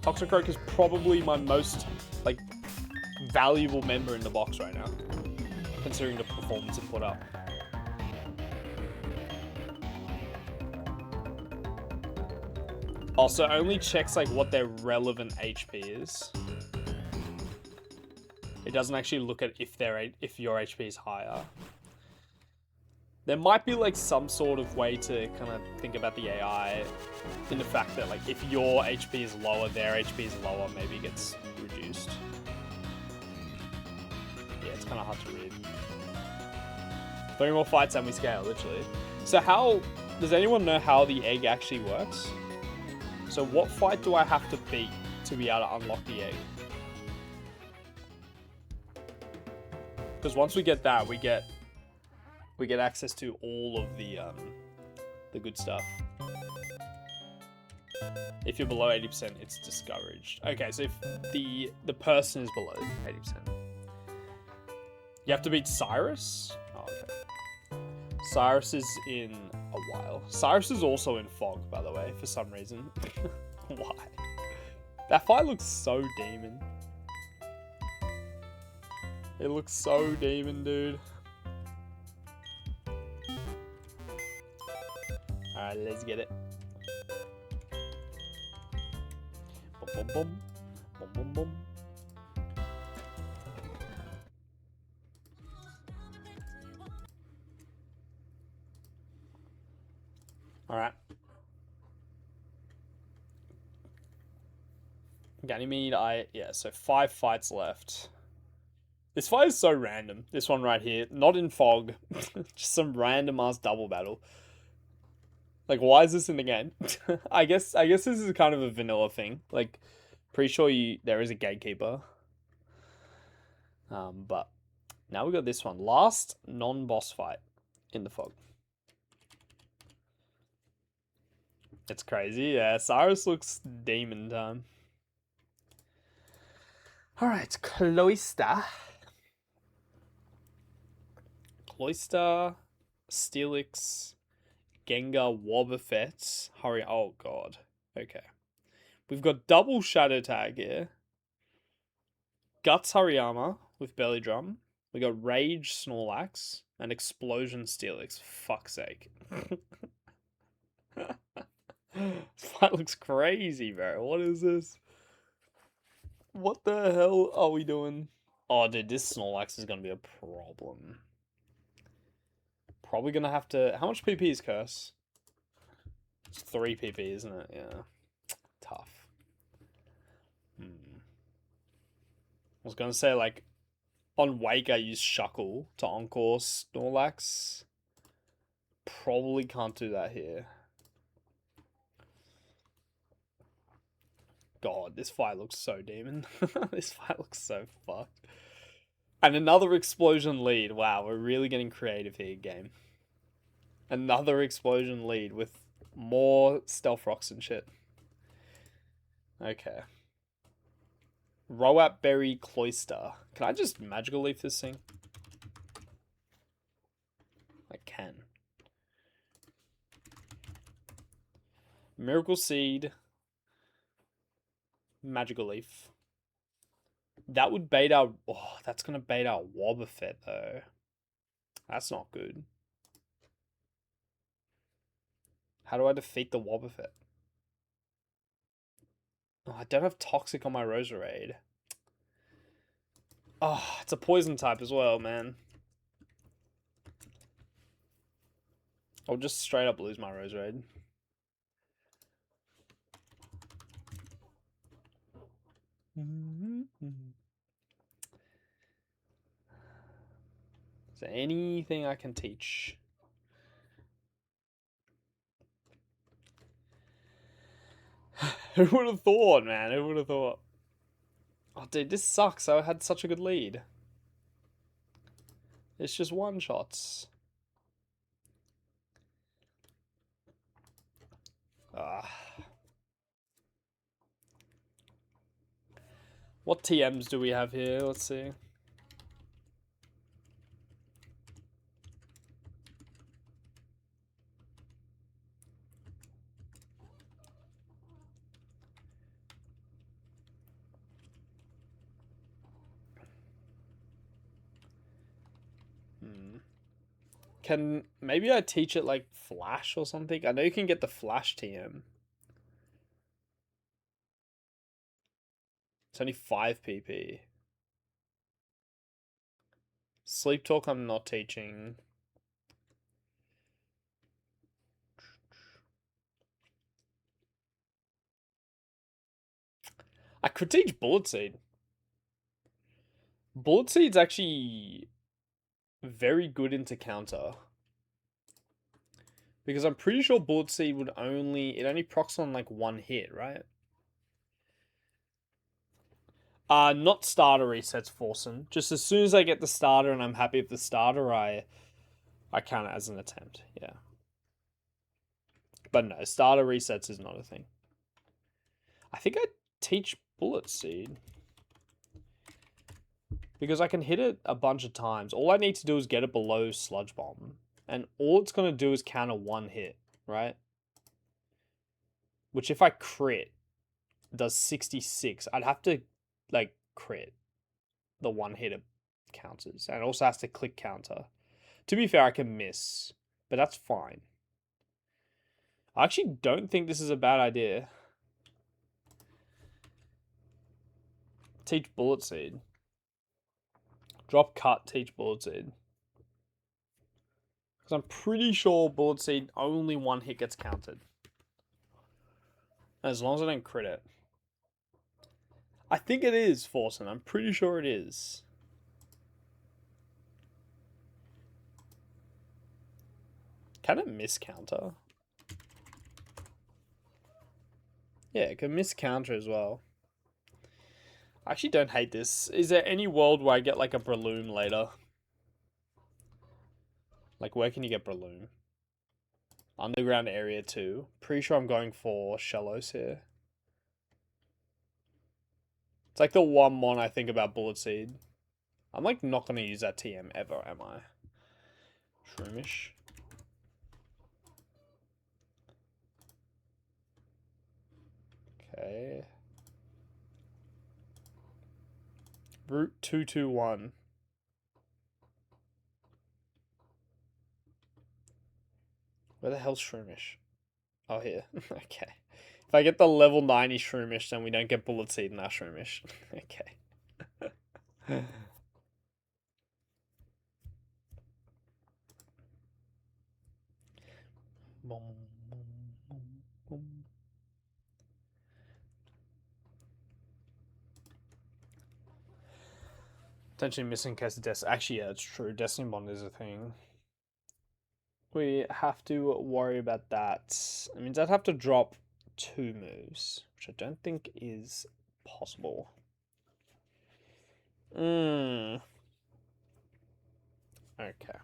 Toxicroak is probably my most like valuable member in the box right now, considering the performance it put up. Also, only checks like what their relevant HP is. It doesn't actually look at if your HP is higher. There might be like some sort of way to kind of think about the AI in the fact that like if your HP is lower, their HP is lower, maybe it gets reduced. Yeah, it's kind of hard to read. 3 more fights and we scale, literally. So how, does anyone know how the egg actually works? So what fight do I have to beat to be able to unlock the egg? Because once we get that, we get access to all of the good stuff. If you're below 80%, it's discouraged. Okay, so if the person is below 80%. You have to beat Cyrus? Oh, okay. Cyrus is in a while. Cyrus is also in Fog, by the way, for some reason. Why? That fight looks so demon. It looks so demon, dude. Alright, let's get it. Boom, boom, boom. Boom, boom, boom. Alright. Ganymede, yeah, so 5 fights left. This fight is so random. This one right here. Not in Fog. Just some random ass double battle. Like, why is this in the game? I guess this is kind of a vanilla thing. Like, pretty sure there is a gatekeeper. But now we got this one. Last non-boss fight in the Fog. It's crazy. Yeah, Cyrus looks demon time. Alright, Cloyster. Cloyster, Steelix, Gengar, Wobbuffet, Hurry. Oh, God. Okay. We've got double Shadow Tag here. Guts Hariyama with Belly Drum. We got Rage Snorlax and Explosion Steelix. Fuck's sake. This fight looks crazy, bro. What is this? What the hell are we doing? Oh, dude, this Snorlax is going to be a problem. Probably going to have to... How much PP is Curse? It's 3 PP, isn't it? Yeah. Tough. I was going to say, like, on Wake I use Shuckle to Encore Snorlax. Probably can't do that here. God, this fight looks so demon. This fight looks so fucked. And another explosion lead. Wow, we're really getting creative here, game. Another explosion lead with more stealth rocks and shit. Okay. Roat Berry Cloister. Can I just magical leaf this thing? I can. Miracle Seed. Magical Leaf. That would bait our... Oh, that's going to bait our Wobbuffet, though. That's not good. How do I defeat the Wobbuffet? Oh, I don't have Toxic on my Roserade. Oh, it's a poison type as well, man. I'll just straight up lose my Roserade. Is there anything I can teach? Who would have thought, man? Who would have thought? Oh, dude, this sucks. I had such a good lead. It's just one shots. Ah. What TMs do we have here? Let's see. Can maybe I teach it like Flash or something? I know you can get the Flash TM. It's only 5 PP. Sleep Talk I'm not teaching. I could teach Bullet Seed. Bullet Seed's actually very good into counter. Because I'm pretty sure Bullet Seed would only... It only procs on like one hit, right? Not starter resets Forsen. Just as soon as I get the starter and I'm happy with the starter, I count it as an attempt. Yeah. But no, starter resets is not a thing. I think I teach Bullet Seed. Because I can hit it a bunch of times. All I need to do is get it below Sludge Bomb. And all it's going to do is counter one hit, right? Which if I crit, does 66. I'd have to, like, crit the one hit it counters. And it also has to click counter. To be fair, I can miss. But that's fine. I actually don't think this is a bad idea. Teach Bullet Seed. Drop cut, teach Bullet Seed. Because I'm pretty sure Bullet Seed only one hit gets counted. As long as I don't crit it. I think it is Forsen. I'm pretty sure it is. Can it miss counter? Yeah, it can miss counter as well. I actually don't hate this. Is there any world where I get like a Breloom later? Like, where can you get Breloom? Underground area 2. Pretty sure I'm going for Shellos here. It's like the one mon I think about Bullet Seed. I'm like not going to use that TM ever, am I? Shroomish. Okay. Route 221. Where the hell's Shroomish? Oh, here. Okay. If I get the level 90 Shroomish, then we don't get Bullet Seed in our Shroomish. Okay. Potentially missing case of Destiny. Actually, yeah, it's true. Destiny Bond is a thing. We have to worry about that. It means I'd have to drop 2 moves, which I don't think is possible. Okay.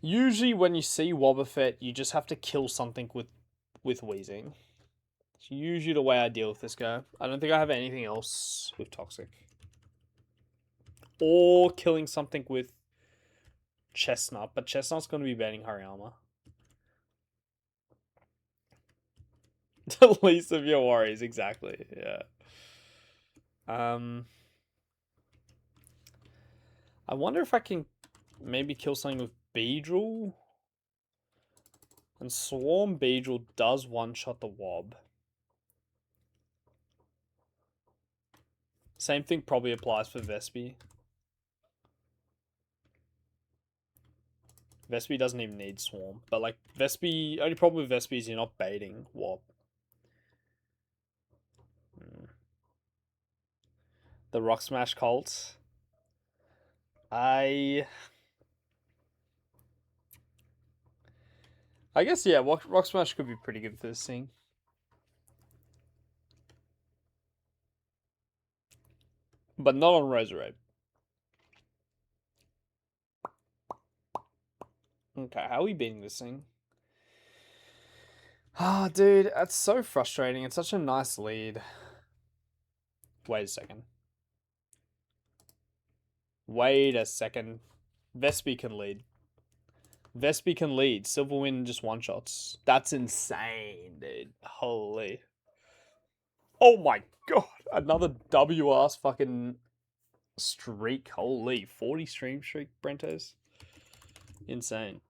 Usually when you see Wobbuffet, you just have to kill something with Wheezing. It's usually the way I deal with this guy. I don't think I have anything else with Toxic. Or killing something with Chestnut, but Chestnut's going to be banning Hariyama. The least of your worries, exactly. Yeah. I wonder if I can maybe kill something with Beedrill. And Swarm Beedrill does one-shot the Wob. Same thing probably applies for Vespi. Vespi doesn't even need Swarm. But like Vespi, only problem with Vespi is you're not baiting Wob. The Rock Smash Colts. I guess, yeah, Rock Smash could be pretty good for this thing. But not on Roserade. Okay, how are we beating this thing? Ah, oh, dude, that's so frustrating. It's such a nice lead. Wait a second. Wait a second. Vespi can lead. Vespi can lead. Silverwind just one-shots. That's insane, dude. Holy. Oh my god. Another W-ass fucking streak. Holy. 40 stream streak, Brentos. Insane.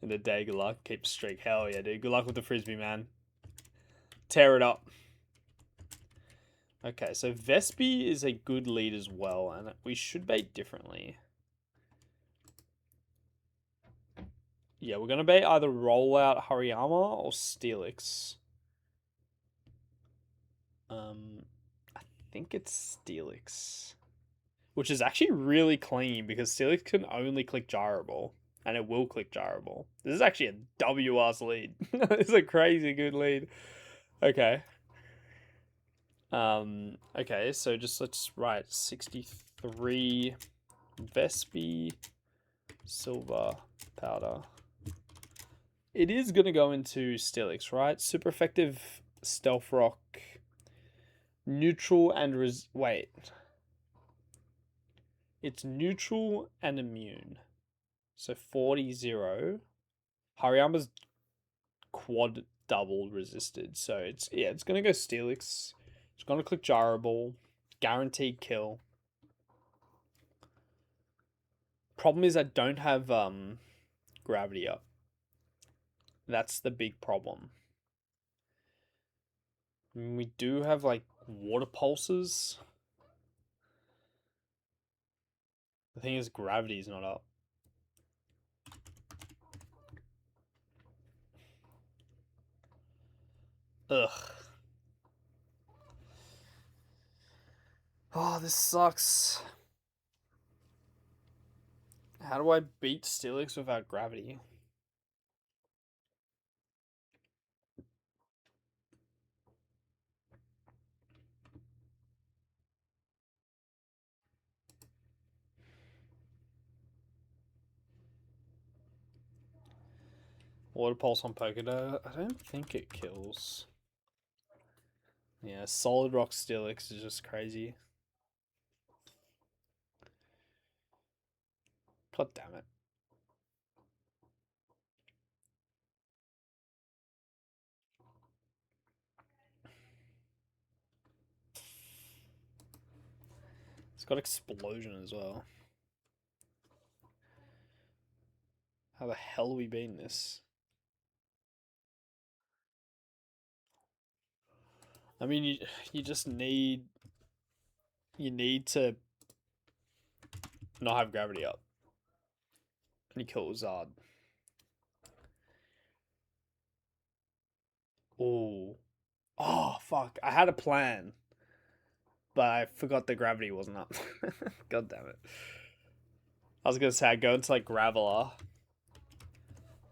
In the day, good luck. Keep streak. Hell yeah, dude. Good luck with the Frisbee, man. Tear it up. Okay, so Vespi is a good lead as well, and we should bait differently. Yeah, we're going to bait either Rollout Hariyama or Steelix. I think it's Steelix. Which is actually really clean because Steelix can only click Gyroball. And it will click Gyroball. This is actually a WR's lead. This is a crazy good lead. Okay. Okay, so just let's write 63 Vespi Silver Powder. It is going to go into Steelix, right? Super effective Stealth Rock. Neutral and wait. It's neutral and immune. So 40-0. Hariyama's quad double resisted. So it's gonna go Steelix. It's gonna click Gyro Ball. Guaranteed kill. Problem is I don't have gravity up. That's the big problem. We do have like water pulses. The thing is gravity's not up. Ugh. Oh, this sucks. How do I beat Steelix without gravity? Water Pulse on Pokédex? I don't think it kills. Yeah, Solid Rock Steelix is just crazy. God damn it. It's got Explosion as well. How the hell are we beating this? I mean, you just need... You need to not have gravity up. And you kill Zard. Oh. Oh, fuck. I had a plan. But I forgot the gravity wasn't up. God damn it. I was going to say, I'd go into like Graveler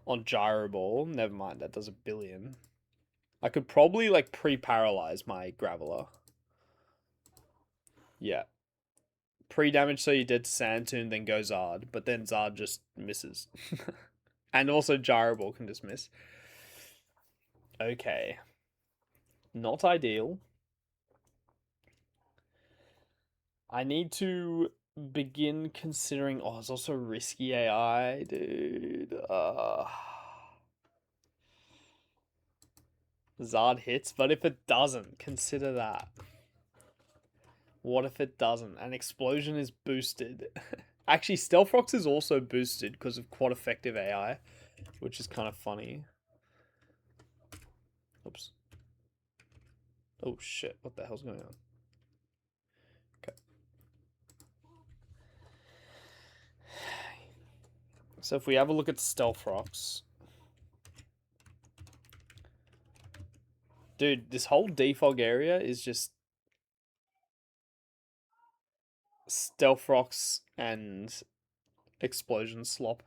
on Gyro Ball. Never mind, that does a billion. I could probably like pre-paralyze my Graveler. Yeah. Pre-damage, so you're dead to Sand Tomb, then go Zard. But then Zard just misses. And also Gyro Ball can just miss. Okay. Not ideal. I need to begin considering... Oh, it's also risky AI, dude. Zard hits, but if it doesn't, consider that. What if it doesn't? An explosion is boosted. Actually, Stealth Rocks is also boosted because of quad effective AI, which is kind of funny. Oops. Oh shit, what the hell's going on? Okay. So if we have a look at Stealth Rocks. Dude, this whole defog area is just Stealth Rocks and Explosion slop.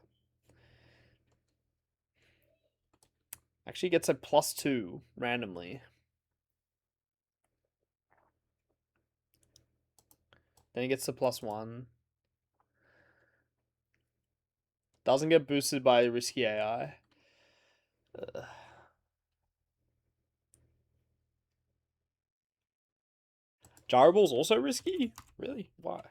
Actually gets a +2 randomly. Then he gets the +1. Doesn't get boosted by risky AI. Gyro Ball's also risky? Really? Why?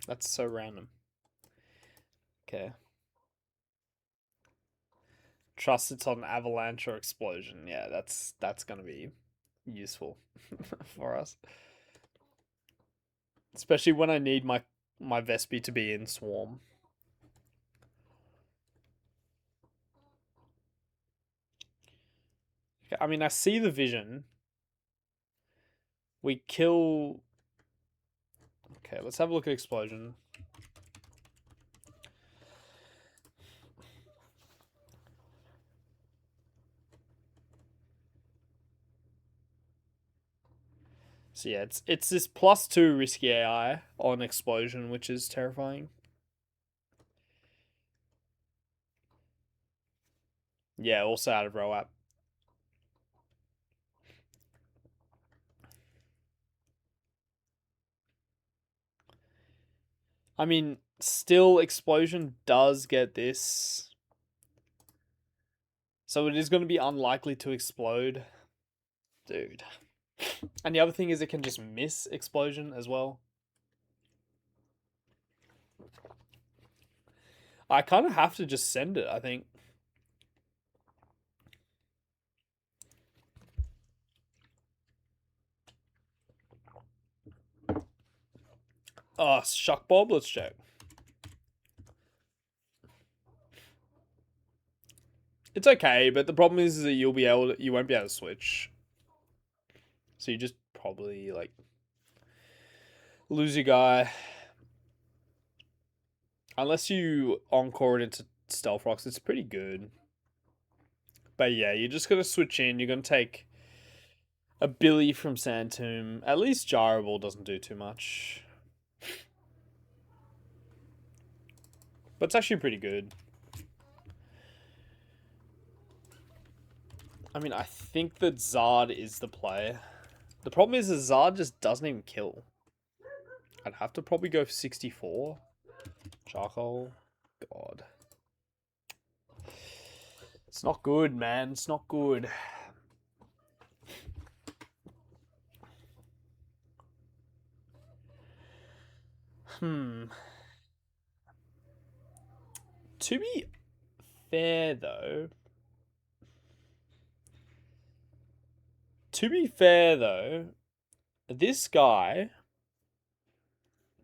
That's so random. Okay. Trust it's on Avalanche or Explosion. Yeah, that's gonna be useful for us. Especially when I need my Vespi to be in Swarm. Okay, I mean, I see the vision. We kill... Okay, let's have a look at Explosion. So yeah, it's this +2 risky AI on Explosion, which is terrifying. Yeah, also out of row app. I mean, still Explosion does get this. So it is going to be unlikely to explode. Dude. And the other thing is it can just miss Explosion as well. I kind of have to just send it, I think. Oh, Shock Bob, let's check. It's okay, but the problem is that you won't be able to switch. So you just probably like lose your guy. Unless you encore it into Stealth Rocks, it's pretty good. But yeah, you're just gonna switch in. You're gonna take a Billy from Sand Tomb. At least Gyro Ball doesn't do too much. But it's actually pretty good. I mean, I think that Zard is the play. The problem is that Zard just doesn't even kill. I'd have to probably go for 64. Charcoal. God. It's not good, man. It's not good. To be fair, though... this guy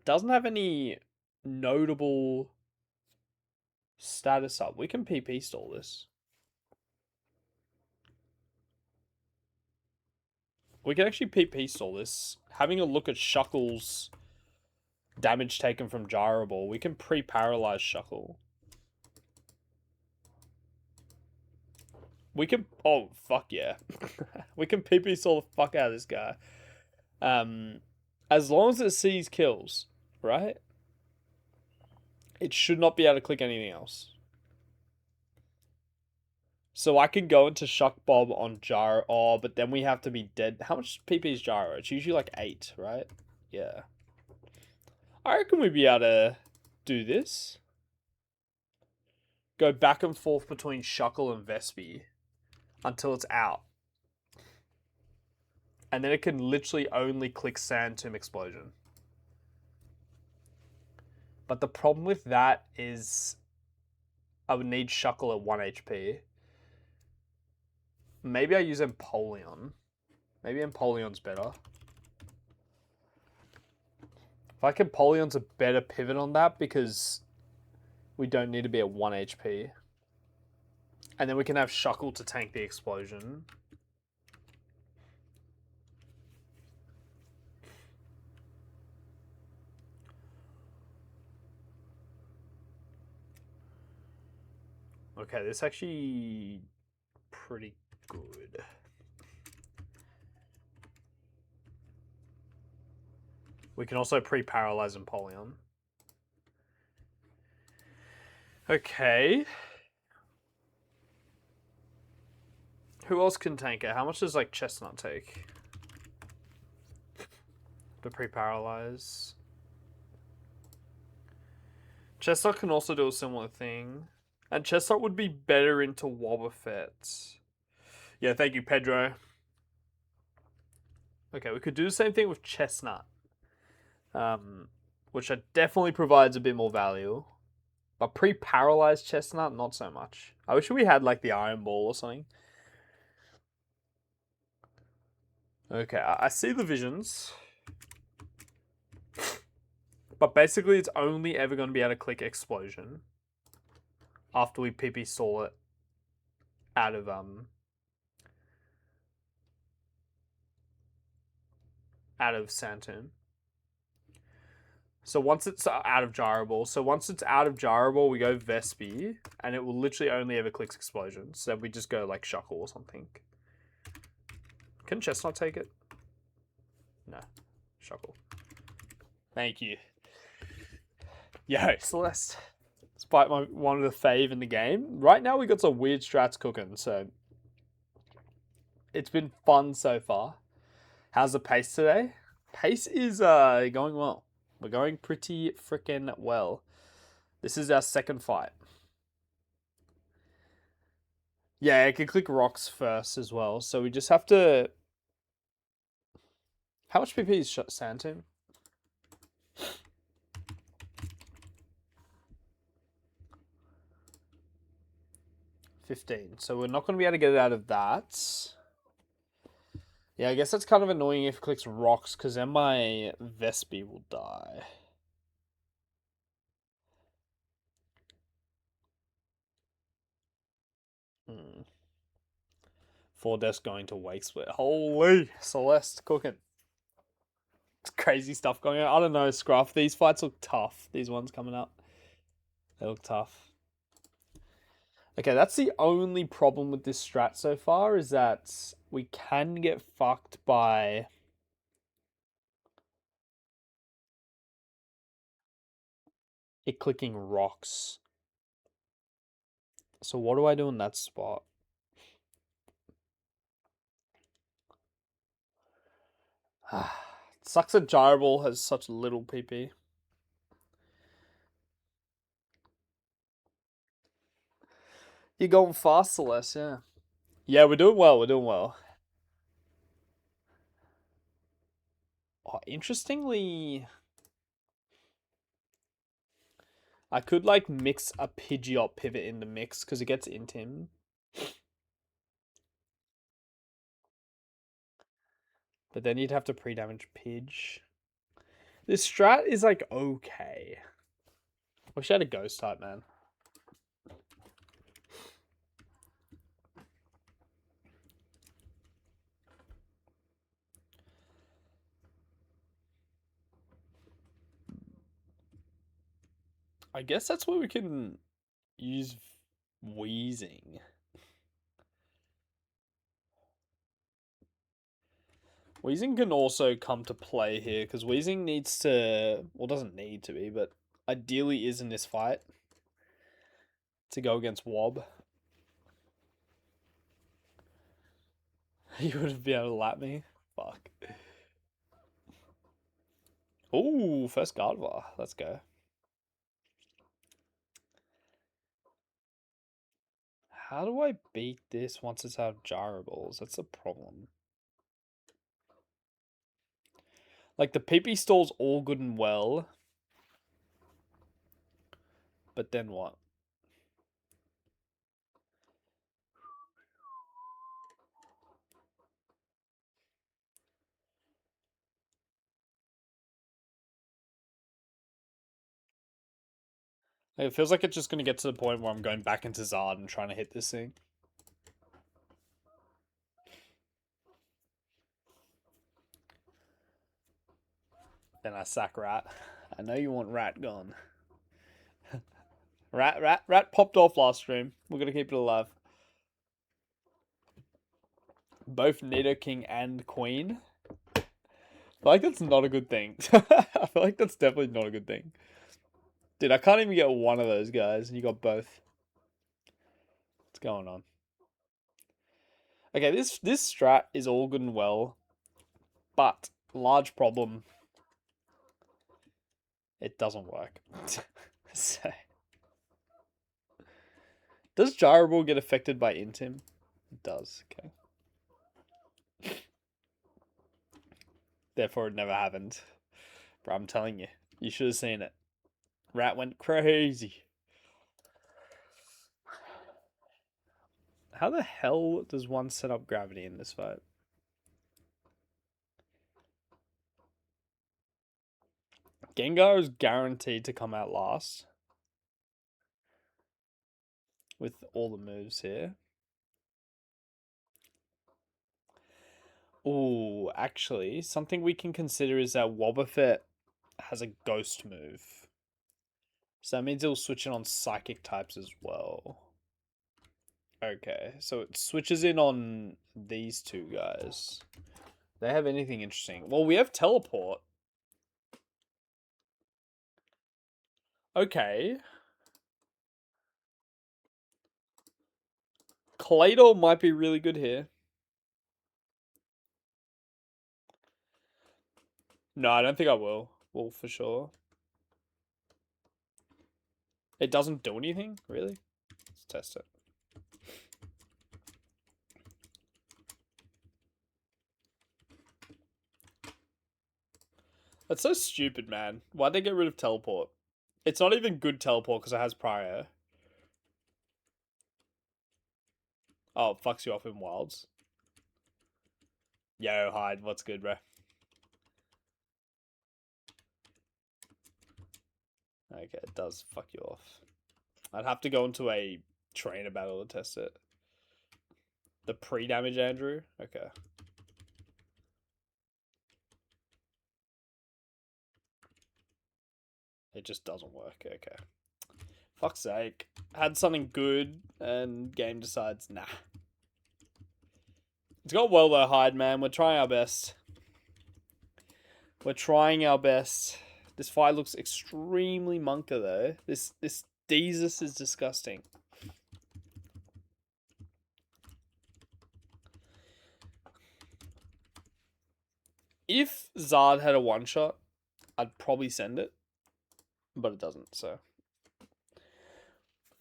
doesn't have any notable status up. We can PP stall this. We can actually PP stall this. Having a look at Shuckle's damage taken from Gyro Ball, we can pre-paralyze Shuckle. We can... Oh, fuck yeah. We can PP stall the fuck out of this guy. As long as it sees kills, right? It should not be able to click anything else. So I can go into Shuck Bob on Gyro. Oh, but then we have to be dead. How much PP is Gyro? It's usually like 8, right? Yeah. I reckon we'd be able to do this. Go back and forth between Shuckle and Vespi until it's out. And then it can literally only click Sand Tomb Explosion. But the problem with that is I would need Shuckle at 1 HP. Maybe I use Empoleon. Maybe Empoleon's better. I like Empoleon's a better pivot on that because we don't need to be at 1 HP. And then we can have Shuckle to tank the explosion. Okay, this is actually pretty good. We can also pre-paralyze Empoleon. Okay. Who else can tank it? How much does like Chestnut take? To pre-paralyze. Chestnut can also do a similar thing. And Chestnut would be better into Wobbuffet. Yeah, thank you, Pedro. Okay, we could do the same thing with Chestnut. Which definitely provides a bit more value. But pre-paralyzed Chestnut, not so much. I wish we had like the Iron Ball or something. Okay, I see the visions. But basically it's only ever going to be able to click Explosion. After we PP stall it out of Sand Tomb. So once it's out of Gyro Ball, we go Vespi, and it will literally only ever click Explosion. So we just go like Shuckle or something. Can Chestnut take it? No. Shuckle. Thank you. Yo, Celeste. Despite one of the fave in the game. Right now we got some weird strats cooking, so it's been fun so far. How's the pace today? Pace is going well. We're going pretty freaking well. This is our second fight. Yeah, I can click rocks first as well. So we just have to... How much PP is Sand Tomb? 15. So we're not going to be able to get it out of that. Yeah, I guess that's kind of annoying if it clicks rocks, because then my Vespi will die. Four deaths going to Wake Split. Holy Celeste cooking. It's crazy stuff going on. I don't know, Scruff. These fights look tough. These ones coming up. They look tough. Okay, that's the only problem with this strat so far, is that we can get fucked by it clicking rocks. So what do I do in that spot? It sucks that Gyro Ball has such little PP. You're going fast, Celeste, yeah. Yeah, we're doing well, we're doing well. Oh, interestingly, I could like mix a Pidgeot pivot in the mix because it gets Intim. But then you'd have to pre-damage Pidge. This strat is like okay. Wish I had a ghost type, man. I guess that's where we can use Wheezing. Wheezing can also come to play here, because Wheezing needs to... Well, doesn't need to be, but ideally is in this fight to go against Wob. You would have been able to lap me. Fuck. Ooh, first Gardevoir. Let's go. How do I beat this once it's out of gyrables? That's a problem. Like, the PP stall's all good and well. But then what? Like, it feels like it's just going to get to the point where I'm going back into Zard and trying to hit this thing. Then I sack Rat. I know you want Rat gone. Rat popped off last stream. We're going to keep it alive. Both Nidoking and Queen. I feel like that's not a good thing. I feel like that's definitely not a good thing. Dude, I can't even get one of those guys, and you got both. What's going on? Okay, this strat is all good and well, but large problem. It doesn't work. So, does Gyroball get affected by Intim? It does. Okay. Therefore, it never happened. Bro, I'm telling you, you should have seen it. Rat went crazy. How the hell does one set up gravity in this fight? Gengar is guaranteed to come out last with all the moves here. Ooh, actually, something we can consider is that Wobbuffet has a ghost move. So that means it'll switch in on psychic types as well. Okay, so it switches in on these two guys. They have anything interesting? Well, we have teleport. Okay. Claydol might be really good here. No, I don't think I will. Well, for sure. It doesn't do anything, really? Let's test it. That's so stupid, man. Why'd they get rid of teleport? It's not even good teleport because it has prior. Oh, it fucks you off in wilds. Yo, Hyde, what's good, bro? Okay, it does fuck you off. I'd have to go into a trainer battle to test it. The pre-damage Andrew? Okay. It just doesn't work. Okay. Fuck's sake. Had something good and game decides, nah. It's got well though, Hyde, man. We're trying our best. We're trying our best. This fight looks extremely monka though. This Deezus is disgusting. If Zard had a one-shot, I'd probably send it. But it doesn't, so.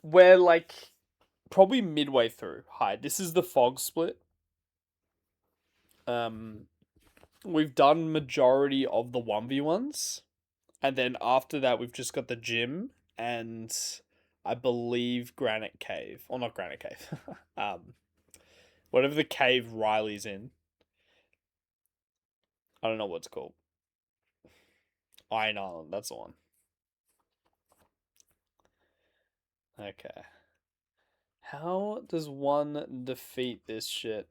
We're like probably midway through. Hyde. This is the fog split. We've done majority of the 1v1s. And then after that, we've just got the gym and I believe Granite Cave. Or not Granite Cave. Whatever the cave Riley's in. I don't know what it's called. Iron Island, that's the one. Okay. How does one defeat this shit?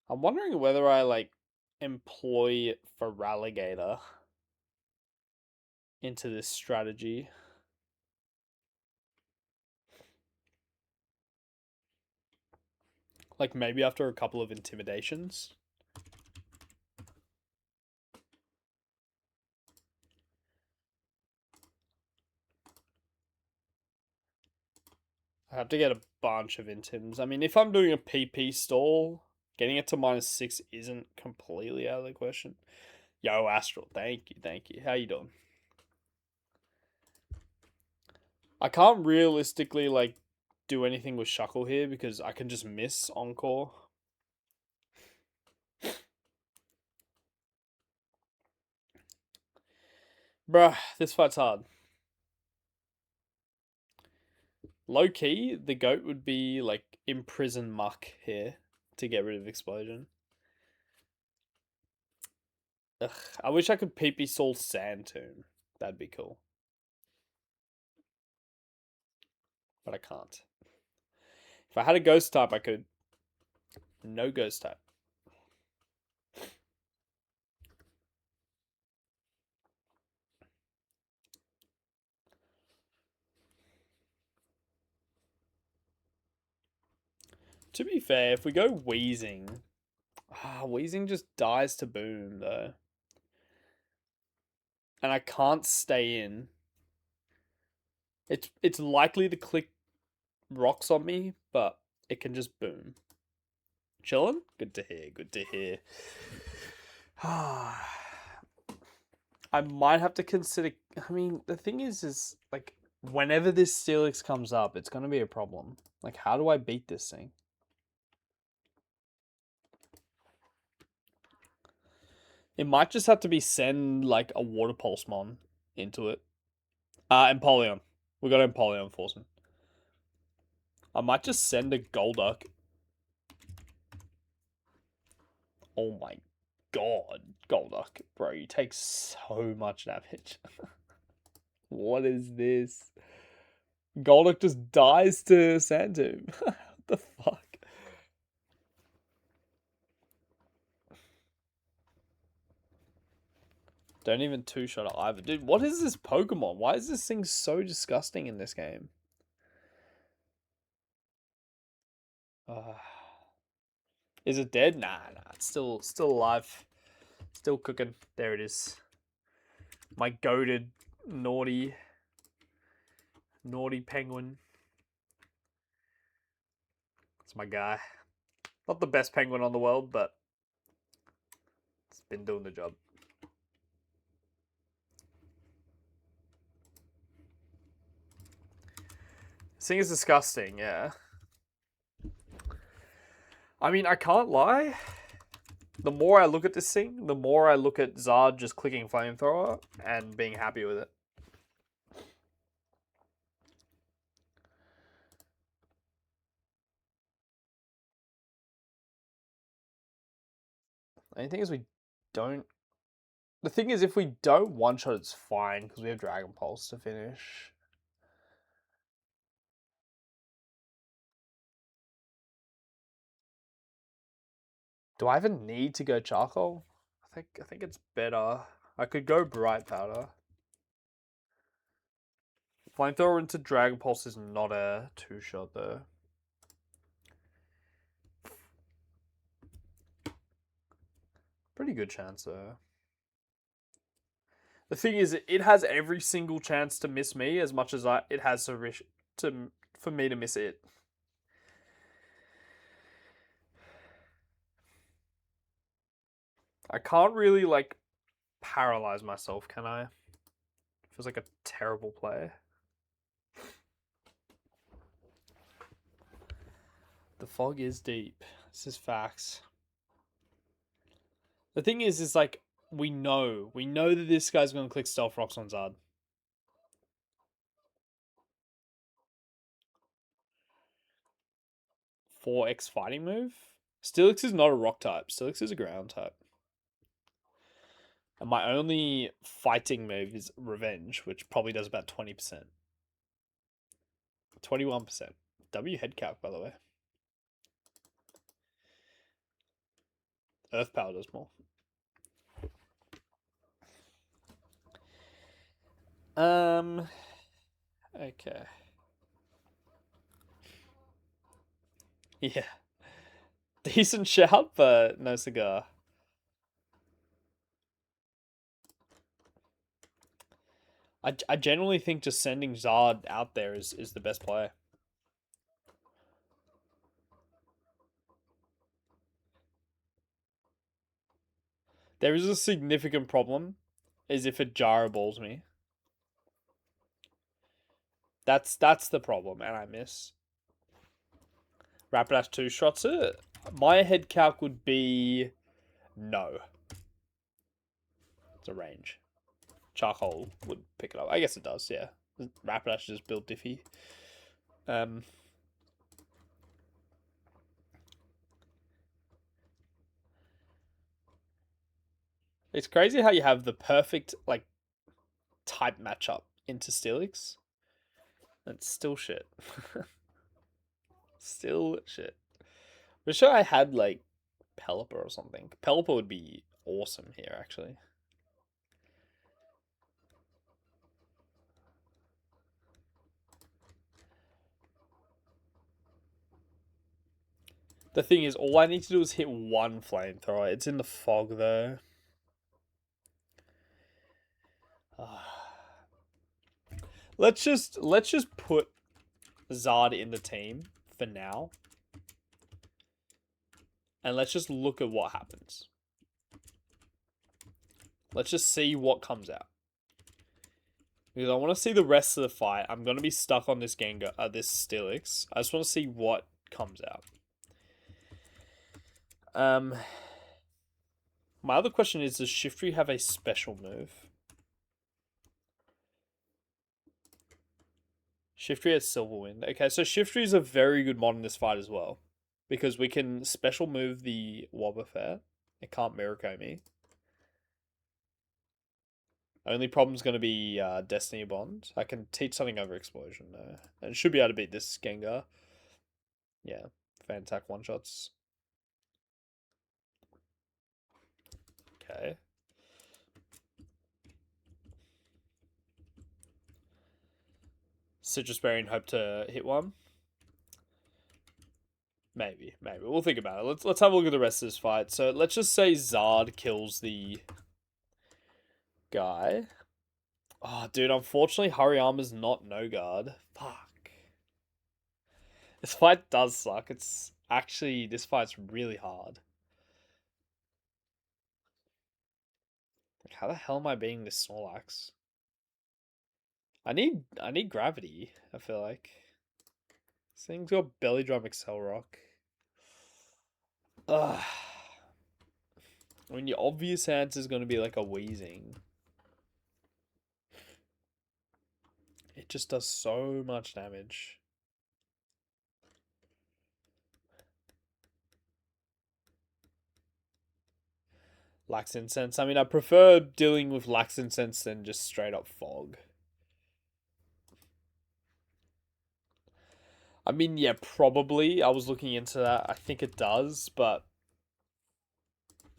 I'm wondering whether I, like, employ Feraligatr into this strategy. Like, maybe after a couple of intimidations. I have to get a bunch of intims. I mean, if I'm doing a PP stall, getting it to -6 isn't completely out of the question. Yo, Astral, thank you, thank you. How you doing? I can't realistically like do anything with Shuckle here because I can just miss Encore. Bruh, this fight's hard. Low key, the goat would be like imprison Muck here to get rid of Explosion. Ugh, I wish I could PP Soul Sand Tomb. That'd be cool. But I can't. If I had a ghost type, I could. No ghost type. To be fair, if we go Wheezing, Wheezing just dies to Boom though, and I can't stay in. It's likely to click rocks on me, but it can just Boom. Chillin'? Good to hear. Good to hear. I might have to consider. I mean, the thing is like whenever this Steelix comes up, it's gonna be a problem. Like, how do I beat this thing? It might just have to be send like a Water Pulsemon into it. Empoleon. We got Empoleon Forceman. I might just send a Golduck. Oh my god, Golduck. Bro, you take so much damage. What is this? Golduck just dies to Sandtomb. What the fuck? Don't even two-shot it either. Dude, what is this Pokemon? Why is this thing so disgusting in this game? Is it dead? Nah, it's still alive. Still cooking. There it is. My goated, naughty penguin. It's my guy. Not the best penguin on the world, but it's been doing the job. This thing is disgusting, yeah. I mean, I can't lie. The more I look at this thing, the more I look at Zard just clicking Flamethrower and being happy with it. The only thing is we don't... The thing is, if we don't one-shot, it's fine, because we have Dragon Pulse to finish. Do I even need to go Charcoal? I think it's better. I could go Bright Powder. Flamethrower into Dragon Pulse is not a two-shot, though. Pretty good chance, though. The thing is, it has every single chance to miss me as much as it has for me to miss it. I can't really, like, paralyze myself, can I? Feels like a terrible play. The fog is deep. This is facts. The thing is like, we know that this guy's going to click Stealth Rocks on Zard. X fighting move? Steelix is not a rock type. Steelix is a ground type. And my only fighting move is Revenge, which probably does about 20%. 21%. W head calc, by the way. Earth Power does more. Okay. Yeah. Decent shout, but no cigar. I generally think just sending Zard out there is the best play. There is a significant problem, is if it gyro balls me. That's the problem, and I miss. Rapidash 2 shots it. My head calc would be no. It's a range. Charcoal would pick it up. I guess it does, yeah. Rapidash just built Diffy. It's crazy how you have the perfect like type matchup into Steelix. It's still shit. Still shit. Wish I had like Pelipper or something. Pelipper would be awesome here, actually. The thing is, all I need to do is hit one flamethrower. It's in the fog though. Let's just put Zard in the team for now. And let's just look at what happens. Let's just see what comes out. Because I want to see the rest of the fight. I'm going to be stuck on this Gengar, this Steelix. I just want to see what comes out. My other question is, does Shiftry have a special move? Shiftry has Silver Wind. Okay, so Shiftry is a very good mod in this fight as well. Because we can special move the Wobbuffet. It can't Miracle me. Only problem's going to be Destiny Bond. I can teach something over Explosion though. And should be able to beat this Gengar. Yeah, Fantac one-shots. Okay. Citrus Berry and hope to hit one. Maybe. We'll think about it. Let's have a look at the rest of this fight. So let's just say Zard kills the guy. Oh, dude, unfortunately, Hariyama's not no guard. Fuck. This fight does suck. It's actually, this fight's really hard. Like, how the hell am I beating this Snorlax? I need gravity, I feel like. This thing's got Belly Drum Excel Rock. Ugh. I mean, your obvious answer is going to be like a Wheezing. It just does so much damage. Lax Incense. I mean, I prefer dealing with Lax Incense than just straight up Fog. I mean, yeah, probably. I was looking into that. I think it does, but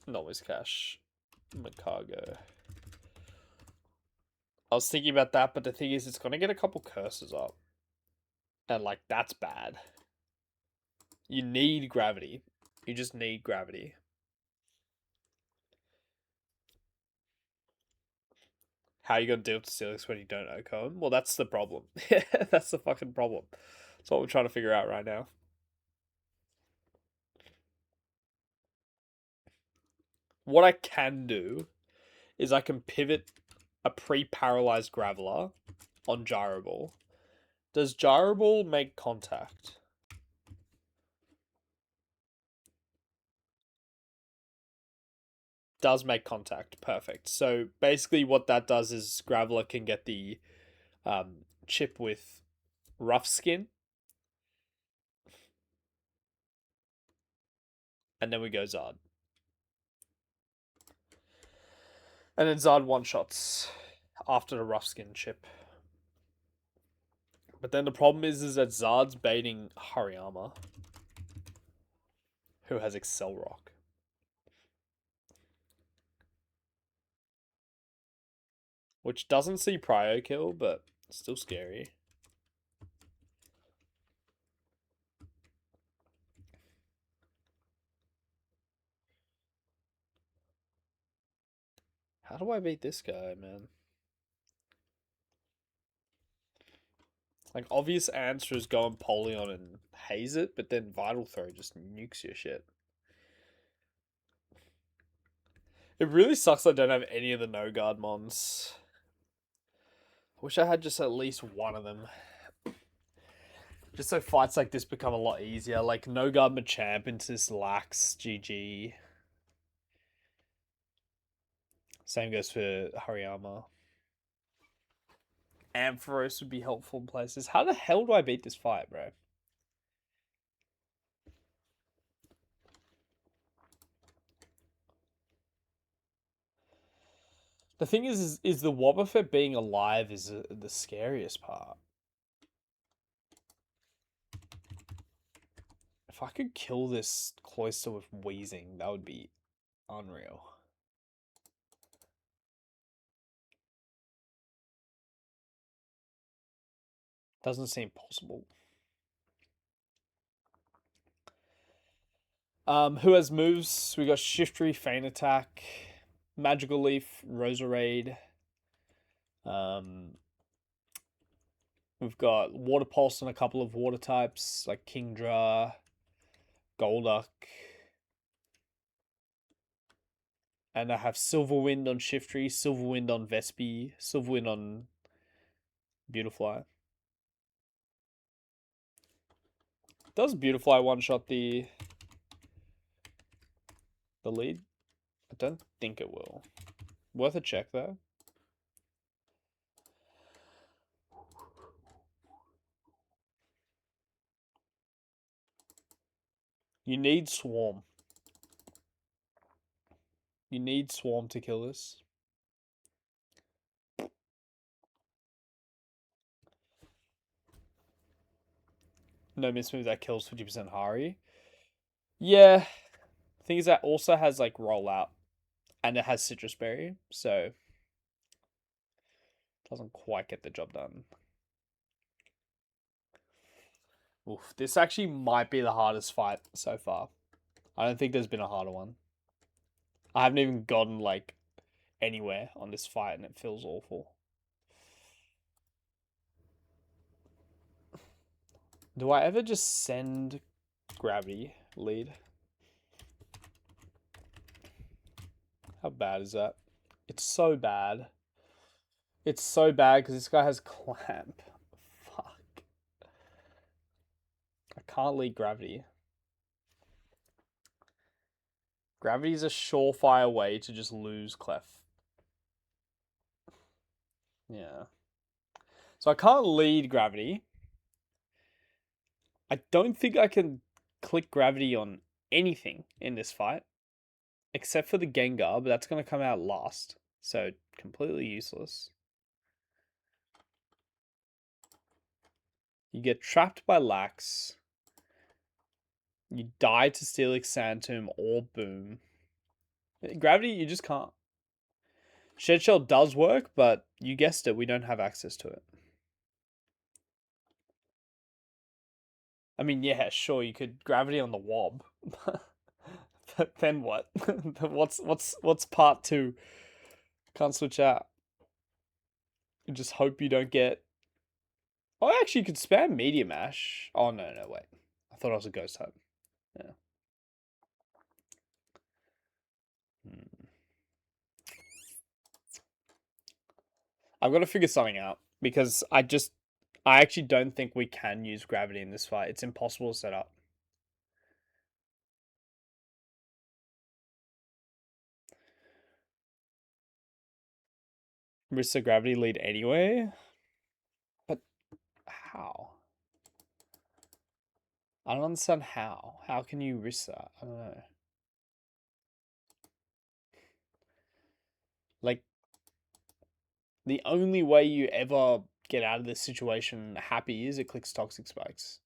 not with cash. Macargo. I was thinking about that, but the thing is, it's going to get a couple curses up. And, like, that's bad. You need gravity. You just need gravity. How are you going to deal with Steelix when you don't OHKO him? Well, that's the problem. That's the fucking problem. That's what we're trying to figure out right now. What I can do is I can pivot a pre-paralyzed Graveler on Gyro Ball. Does Gyro Ball make contact? Does make contact. Perfect. So basically what that does is Graveler can get the chip with Rough Skin. And then we go Zard. And then Zard one-shots after the Rough Skin chip. But then the problem is that Zard's baiting Hariyama, who has Excel Rock. Which doesn't see Prio kill, but still scary. How do I beat this guy, man? Like, obvious answer is go on Polion and haze it, but then Vital Throw just nukes your shit. It really sucks I don't have any of the no guard mons. Wish I had just at least one of them. Just so fights like this become a lot easier. Like no guard Machamp into this lax GG. Same goes for Hariyama. Ampharos would be helpful in places. How the hell do I beat this fight, bro? The thing is the Wobbuffet being alive is the scariest part. If I could kill this Cloyster with Wheezing, that would be unreal. Doesn't seem possible. Who has moves? We got Shiftry, Feint Attack, Magical Leaf, Roserade. We've got Water Pulse on a couple of water types, like Kingdra, Golduck. And I have Silver Wind on Shiftry, Silver Wind on Vespi, Silver Wind on Beautifly. Does Beautifly one-shot the lead? I don't think it will. Worth a check, though. You need Swarm. You need Swarm to kill this. No miss move that kills 50% Hari. Yeah. Thing is that also has like rollout. And it has Citrus Berry. So doesn't quite get the job done. Oof. This actually might be the hardest fight so far. I don't think there's been a harder one. I haven't even gotten like anywhere on this fight and it feels awful. Do I ever just send Gravity lead? How bad is that? It's so bad. It's so bad because this guy has Clamp. Fuck. I can't lead Gravity. Gravity is a surefire way to just lose Clef. Yeah. So I can't lead Gravity. I don't think I can click Gravity on anything in this fight. Except for the Gengar, but that's going to come out last. So completely useless. You get trapped by Lax. You die to Steelix Sandtomb or Boom. Gravity, you just can't. Shed Shell does work, but you guessed it, we don't have access to it. I mean, yeah, sure, you could Gravity on the Wob. But then what? what's part 2? Can't switch out. You just hope you don't get... Oh, actually, you could spam Media Mash. Oh, no, wait. I thought I was a Ghost type. Yeah. I've got to figure something out because I actually don't think we can use Gravity in this fight. It's impossible to set up. Risk the Gravity lead anyway? But how? I don't understand how. How can you risk that? I don't know. Like, the only way you ever get out of this situation happy is it clicks Toxic Spikes.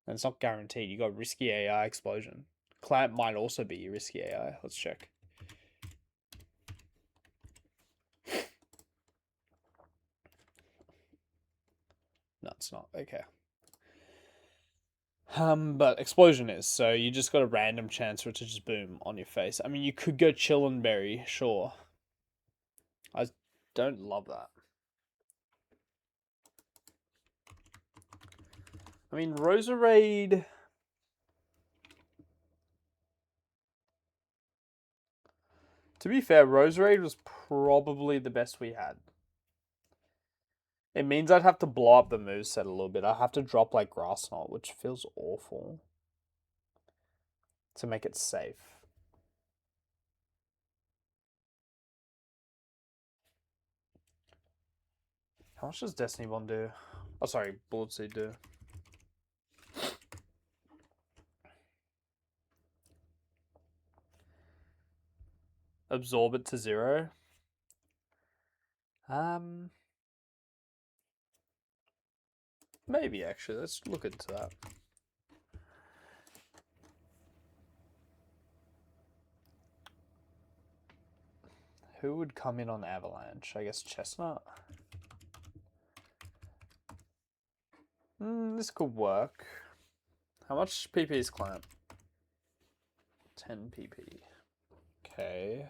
And it's not guaranteed. You got Risky AI Explosion. Clamp might also be your Risky AI. Let's check. No, it's not. Okay. But Explosion is, so you just got a random chance for it to just boom on your face. I mean, you could go Chill and Berry, sure. I don't love that. I mean, Roserade... To be fair, Roserade was probably the best we had. It means I'd have to blow up the moveset a little bit. I have to drop like Grass Knot, which feels awful. To make it safe. How much does Destiny Bond do? Oh, sorry, Bullet Seed do. Absorb it to 0. Maybe actually. Let's look into that. Who would come in on Avalanche? I guess Chestnut. This could work. How much PP is Clamp? 10 PP. Okay.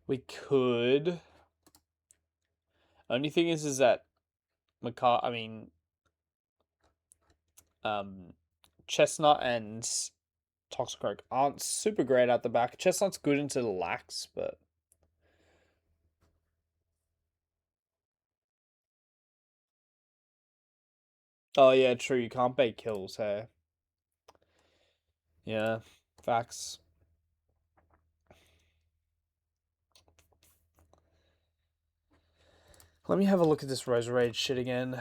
We could. Only thing is that Chestnut and Toxicroak aren't super great at the back. Chestnut's good into the lax, but oh yeah, true. You can't bait kills, hey. Yeah, facts. Let me have a look at this Roserade shit again.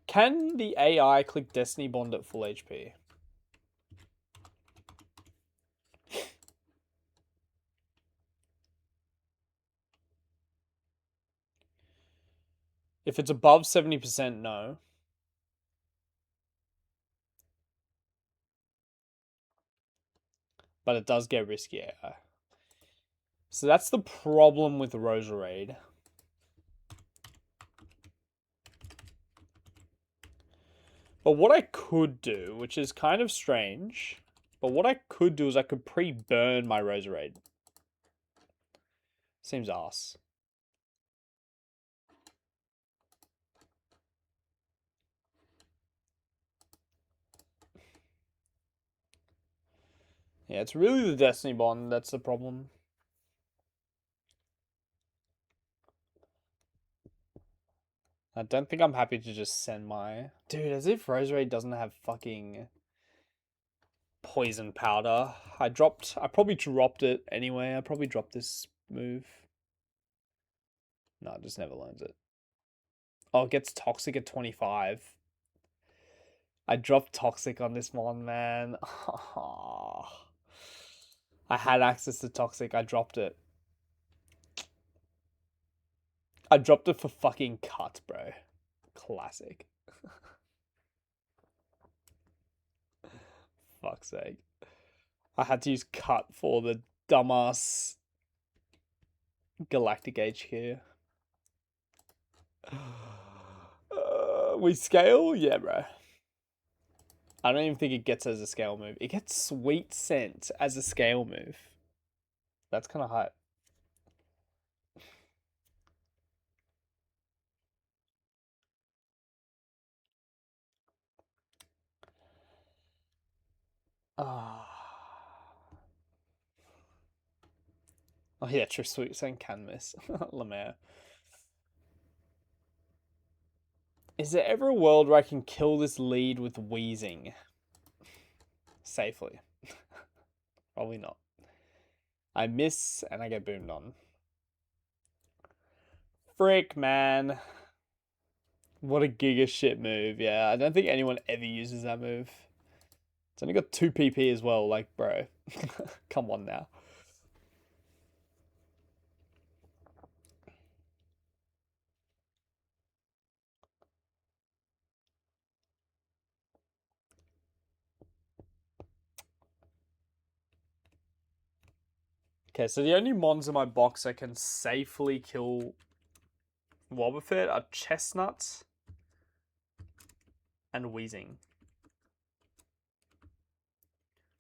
Can the AI click Destiny Bond at full HP? If it's above 70%, no. But it does get risky AI. So that's the problem with Roserade. But what I could do, which is kind of strange, but what I could do is I could pre-burn my Roserade. Seems ass. Yeah, it's really the Destiny Bond that's the problem. I don't think I'm happy to just send my... Dude, as if Roserade doesn't have fucking poison powder. I probably dropped it anyway. I probably dropped this move. No, it just never learns it. Oh, it gets Toxic at 25. I dropped Toxic on this one, man. I had access to Toxic. I dropped it. I dropped it for fucking cut, bro. Classic. Fuck's sake. I had to use cut for the dumbass Galactic HQ. We scale? Yeah, bro. I don't even think it gets as a scale move. It gets Sweet Scent as a scale move. That's kind of hype. Ah. Oh yeah, true. Sweet Scent can miss. Lemaire. Is there ever a world where I can kill this lead with wheezing? Safely. Probably not. I miss and I get boomed on. Frick, man. What a giga shit move. Yeah, I don't think anyone ever uses that move. It's only got 2 PP as well. Like, bro. Come on now. Okay, so the only mons in my box that can safely kill Wobbuffet are Chestnuts and Wheezing.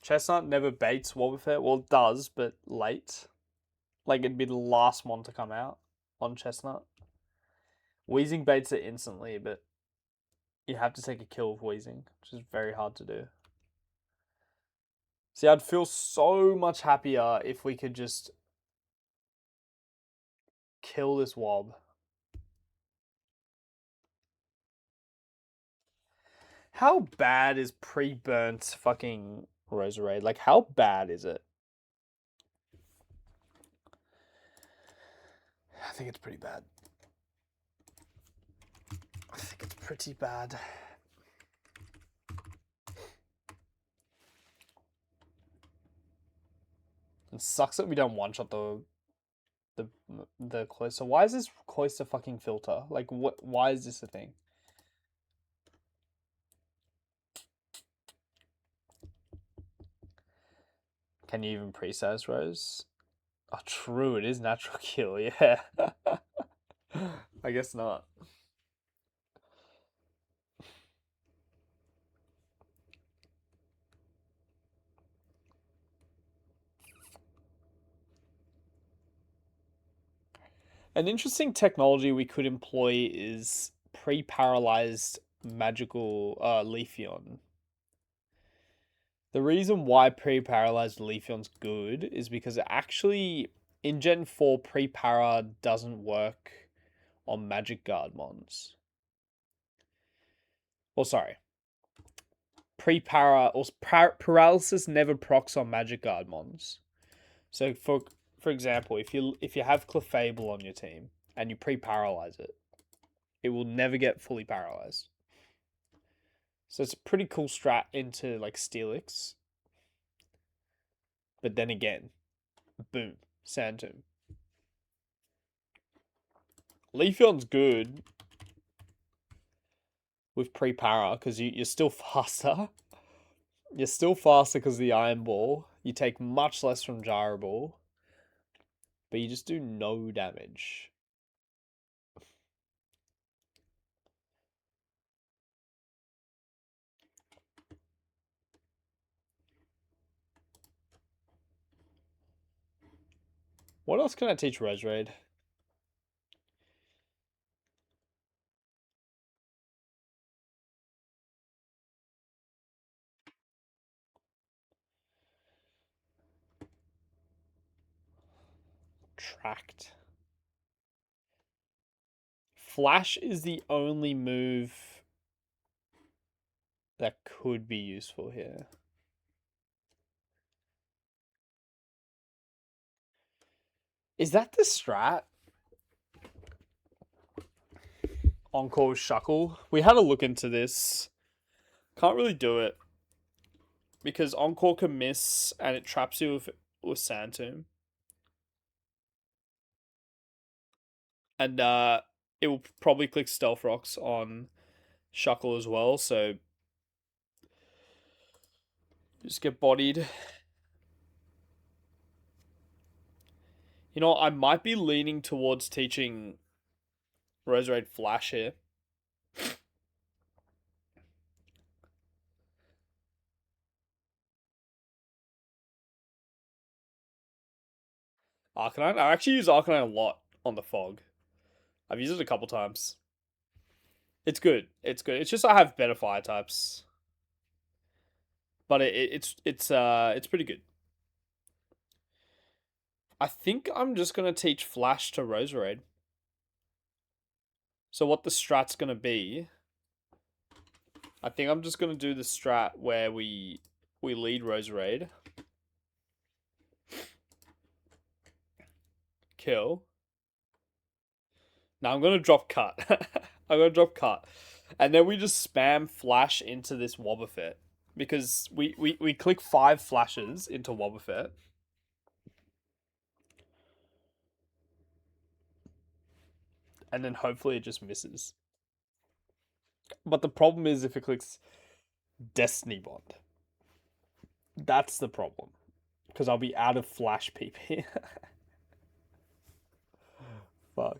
Chestnut never baits Wobbuffet. Well, it does, but late. Like, it'd be the last mon to come out on Chestnut. Wheezing baits it instantly, but you have to take a kill with Wheezing, which is very hard to do. See, I'd feel so much happier if we could just kill this wob. How bad is pre-burnt fucking Roserade? Like, how bad is it? I think it's pretty bad. I think it's pretty bad. It sucks that we don't one-shot the cloister. Why is this cloister fucking filter? Like, what? Why is this a thing? Can you even pre-size Rose? Oh, true. It is natural kill. Yeah. I guess not. An interesting technology we could employ is pre-paralyzed magical Leafeon. The reason why pre-paralyzed Leafeon's good is because it actually in Gen 4 pre-para doesn't work on Magic Guard mons. Or sorry. Pre-para or paralysis never procs on Magic Guard mons. So for example, if you have Clefable on your team and you pre-paralyze it, it will never get fully paralyzed. So it's a pretty cool strat into like Steelix. But then again, boom, Sand Tomb. Leafeon's good with pre-para because you're still faster. You're still faster because of the Iron Ball. You take much less from Gyro Ball. But you just do no damage. What else can I teach Roserade? Tracked. Flash is the only move that could be useful here. Is that the strat? Encore Shuckle. We had a look into this. Can't really do it. Because Encore can miss and it traps you with Sand Tomb. And it will probably click Stealth Rocks on Shuckle as well, so just get bodied. You know, I might be leaning towards teaching Roserade Flash here. Arcanine? I actually use Arcanine a lot on the Fog. I've used it a couple times. It's good. It's good. It's just I have better fire types. But it's pretty good. I think I'm just gonna teach Flash to Roserade. So what the strat's gonna be, I think I'm just gonna do the strat where we lead Roserade. Kill. Now I'm gonna drop cut. I'm gonna drop cut. And then we just spam flash into this Wobbuffet. Because we click 5 flashes into Wobbuffet. And then hopefully it just misses. But the problem is if it clicks Destiny Bond. That's the problem. Because I'll be out of flash PP. Fuck.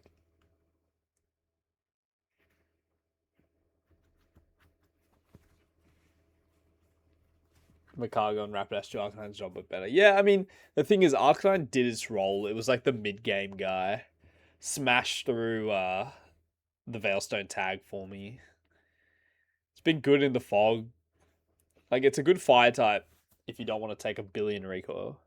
Macargo and Rapidash do Arcanine's job but better. Yeah, I mean, the thing is, Arcanine did its role. It was like the mid-game guy. Smashed through the Veilstone tag for me. It's been good in the Fog. Like, it's a good fire type if you don't want to take a billion recoil.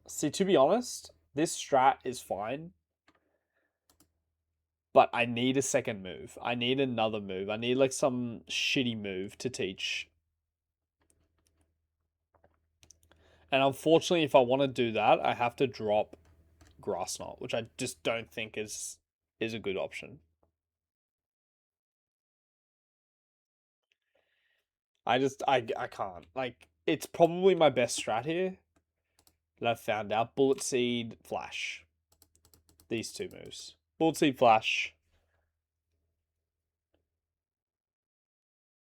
See, to be honest, this strat is fine, but I need a second move. I need another move. I need like some shitty move to teach. And unfortunately, if I want to do that, I have to drop Grass Knot, which I just don't think is a good option. I can't. Like, it's probably my best strat here that I've found out. Bullet Seed, Flash. These two moves. Bullet Seed, Flash.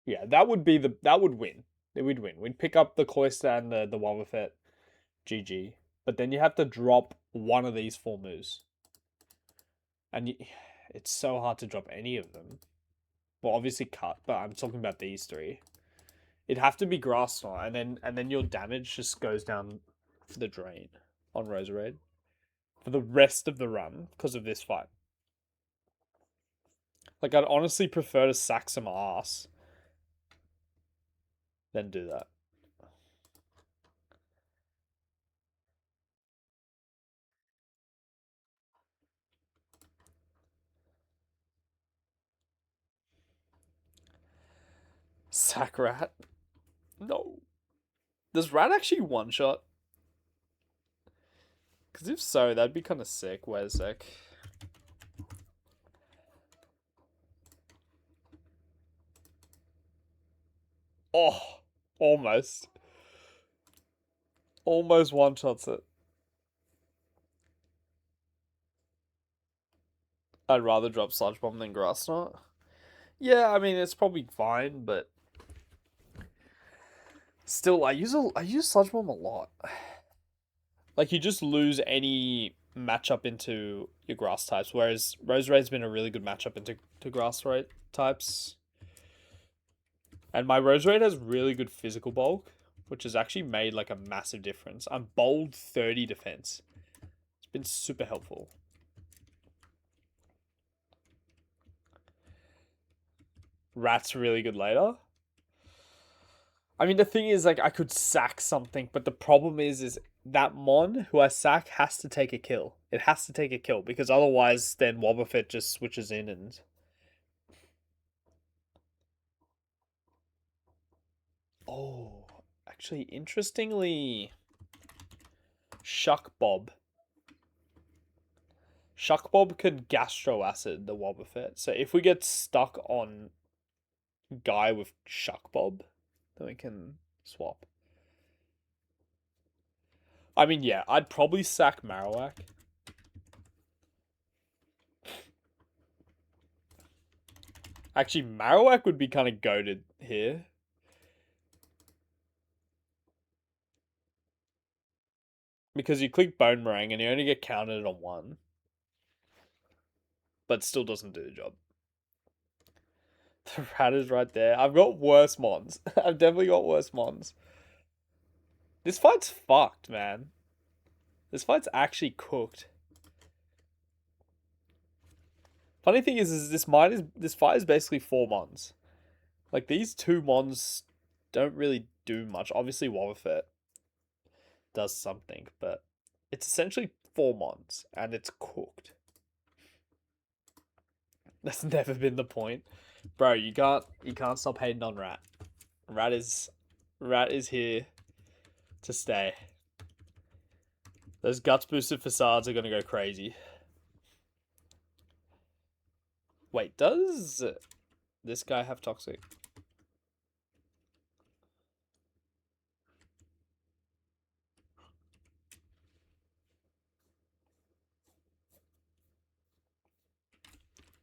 Yeah, that would win. It would win. We'd pick up the Cloister and the one with it. GG. But then you have to drop one of these four moves. And it's so hard to drop any of them. Well, obviously cut, but I'm talking about these three. It'd have to be Grass Knot, and then your damage just goes down for the drain on Roserade for the rest of the run because of this fight. Like, I'd honestly prefer to sack some ass than do that. Sack Rat? No. Does Rat actually one shot? Because if so, that'd be kind of sick. Wait a sec. Oh, almost. Almost one shots it. I'd rather drop Sludge Bomb than Grass Knot. Yeah, I mean, it's probably fine, but still, I use Sludge Bomb a lot. Like, you just lose any matchup into your grass types, whereas Roserade's been a really good matchup into grass types. And my Roserade has really good physical bulk, which has actually made like a massive difference. I'm bold 30 defense. It's been super helpful. Rat's really good later. I mean, the thing is, like, I could sack something, but the problem is that Mon who I sack has to take a kill. It has to take a kill because otherwise, then Wobbuffet just switches in and. Oh, actually, interestingly, Shuck Bob. Shuck Bob can Gastro Acid the Wobbuffet. So if we get stuck on Guy with Shuck Bob, then we can swap. I mean, yeah, I'd probably sack Marowak. Actually, Marowak would be kind of goated here. Because you click Bone Meringue and you only get counted on one. But still doesn't do the job. The rat is right there. I've got worse mons. I've definitely got worse mons. This fight's fucked, man. This fight's actually cooked. Funny thing is this fight is basically 4 mons. Like, these 2 mons don't really do much. Obviously, Wobbuffet does something, but it's essentially 4 mons, and it's cooked. That's never been the point. Bro, you can't stop hating on Rat. Rat is here to stay. Those guts boosted facades are gonna go crazy. Wait, does this guy have toxic?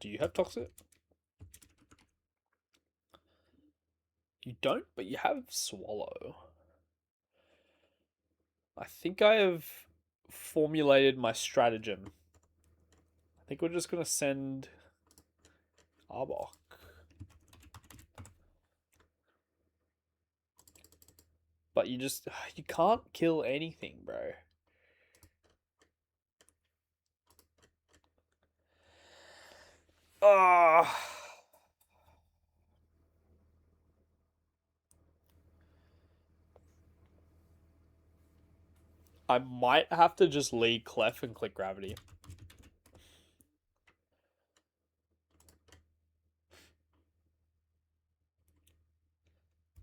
Do you have toxic? You don't, but you have swallow. I think I have formulated my stratagem. I think we're just gonna send Arbok. But you can't kill anything, bro. Ah. I might have to just lead Clef and click Gravity.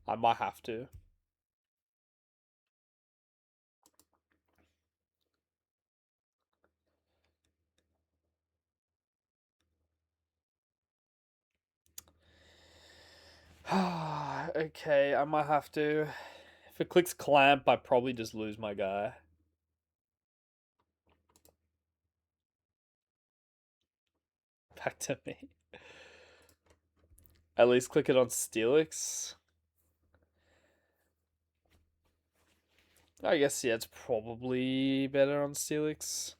I might have to. Okay, I might have to. If it clicks Clamp, I probably just lose my guy. Back to me. At least click it on Steelix. I guess, yeah, it's probably better on Steelix.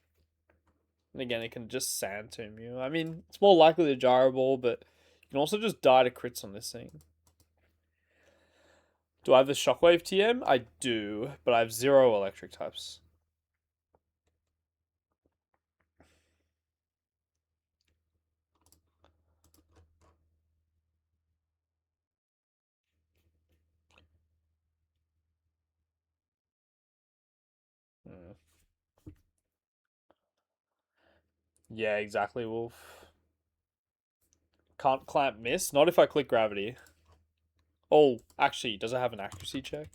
And again, it can just Sand Tomb you. I mean, it's more likely to Gyro Ball, but you can also just die to crits on this thing. Do I have the Shockwave TM? I do, but I have 0 electric types. Hmm. Yeah, exactly, Wolf. Can't Clamp miss? Not if I click Gravity. Oh, actually, does it have an accuracy check?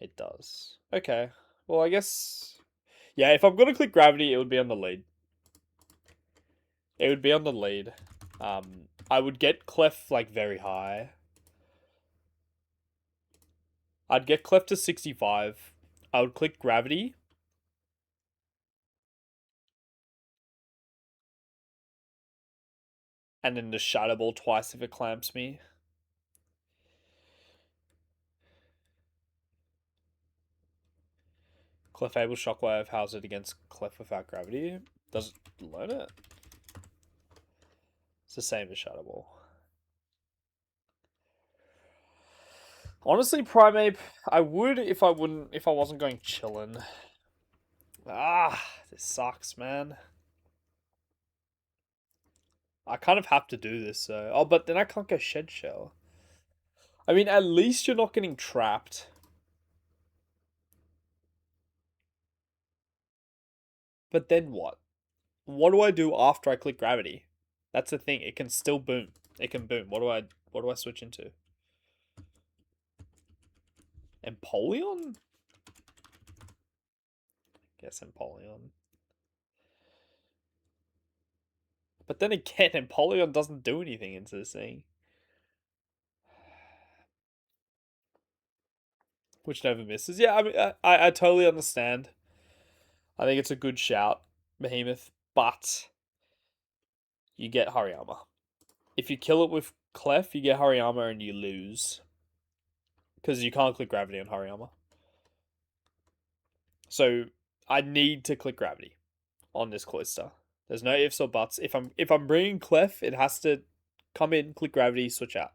It does. Okay. Well, I guess... Yeah, if I'm going to click Gravity, it would be on the lead. It would be on the lead. I would get Clef, like, very high. I'd get Clef to 65. I would click Gravity. And then the Shadow Ball twice if it clamps me. Clef able Shockwave, how's it against Clef without Gravity? Does it learn it? It's the same as Shadow Ball. Honestly, Primeape, I would if I wasn't going chillin'. Ah, this sucks, man. I kind of have to do this, so. Oh, but then I can't go Shed Shell. I mean, at least you're not getting trapped. But then what? What do I do after I click Gravity? That's the thing. It can still boom. It can boom. What do I switch into? Empoleon? Guess Empoleon. But then again, Empoleon doesn't do anything into this thing. Which never misses. Yeah, I mean, I totally understand. I think it's a good shout, Behemoth, but you get Hariyama. If you kill it with Clef, you get Hariyama and you lose. Because you can't click Gravity on Hariyama. So I need to click Gravity on this Cloyster. There's no ifs or buts. If I'm bringing Clef, it has to come in, click Gravity, switch out.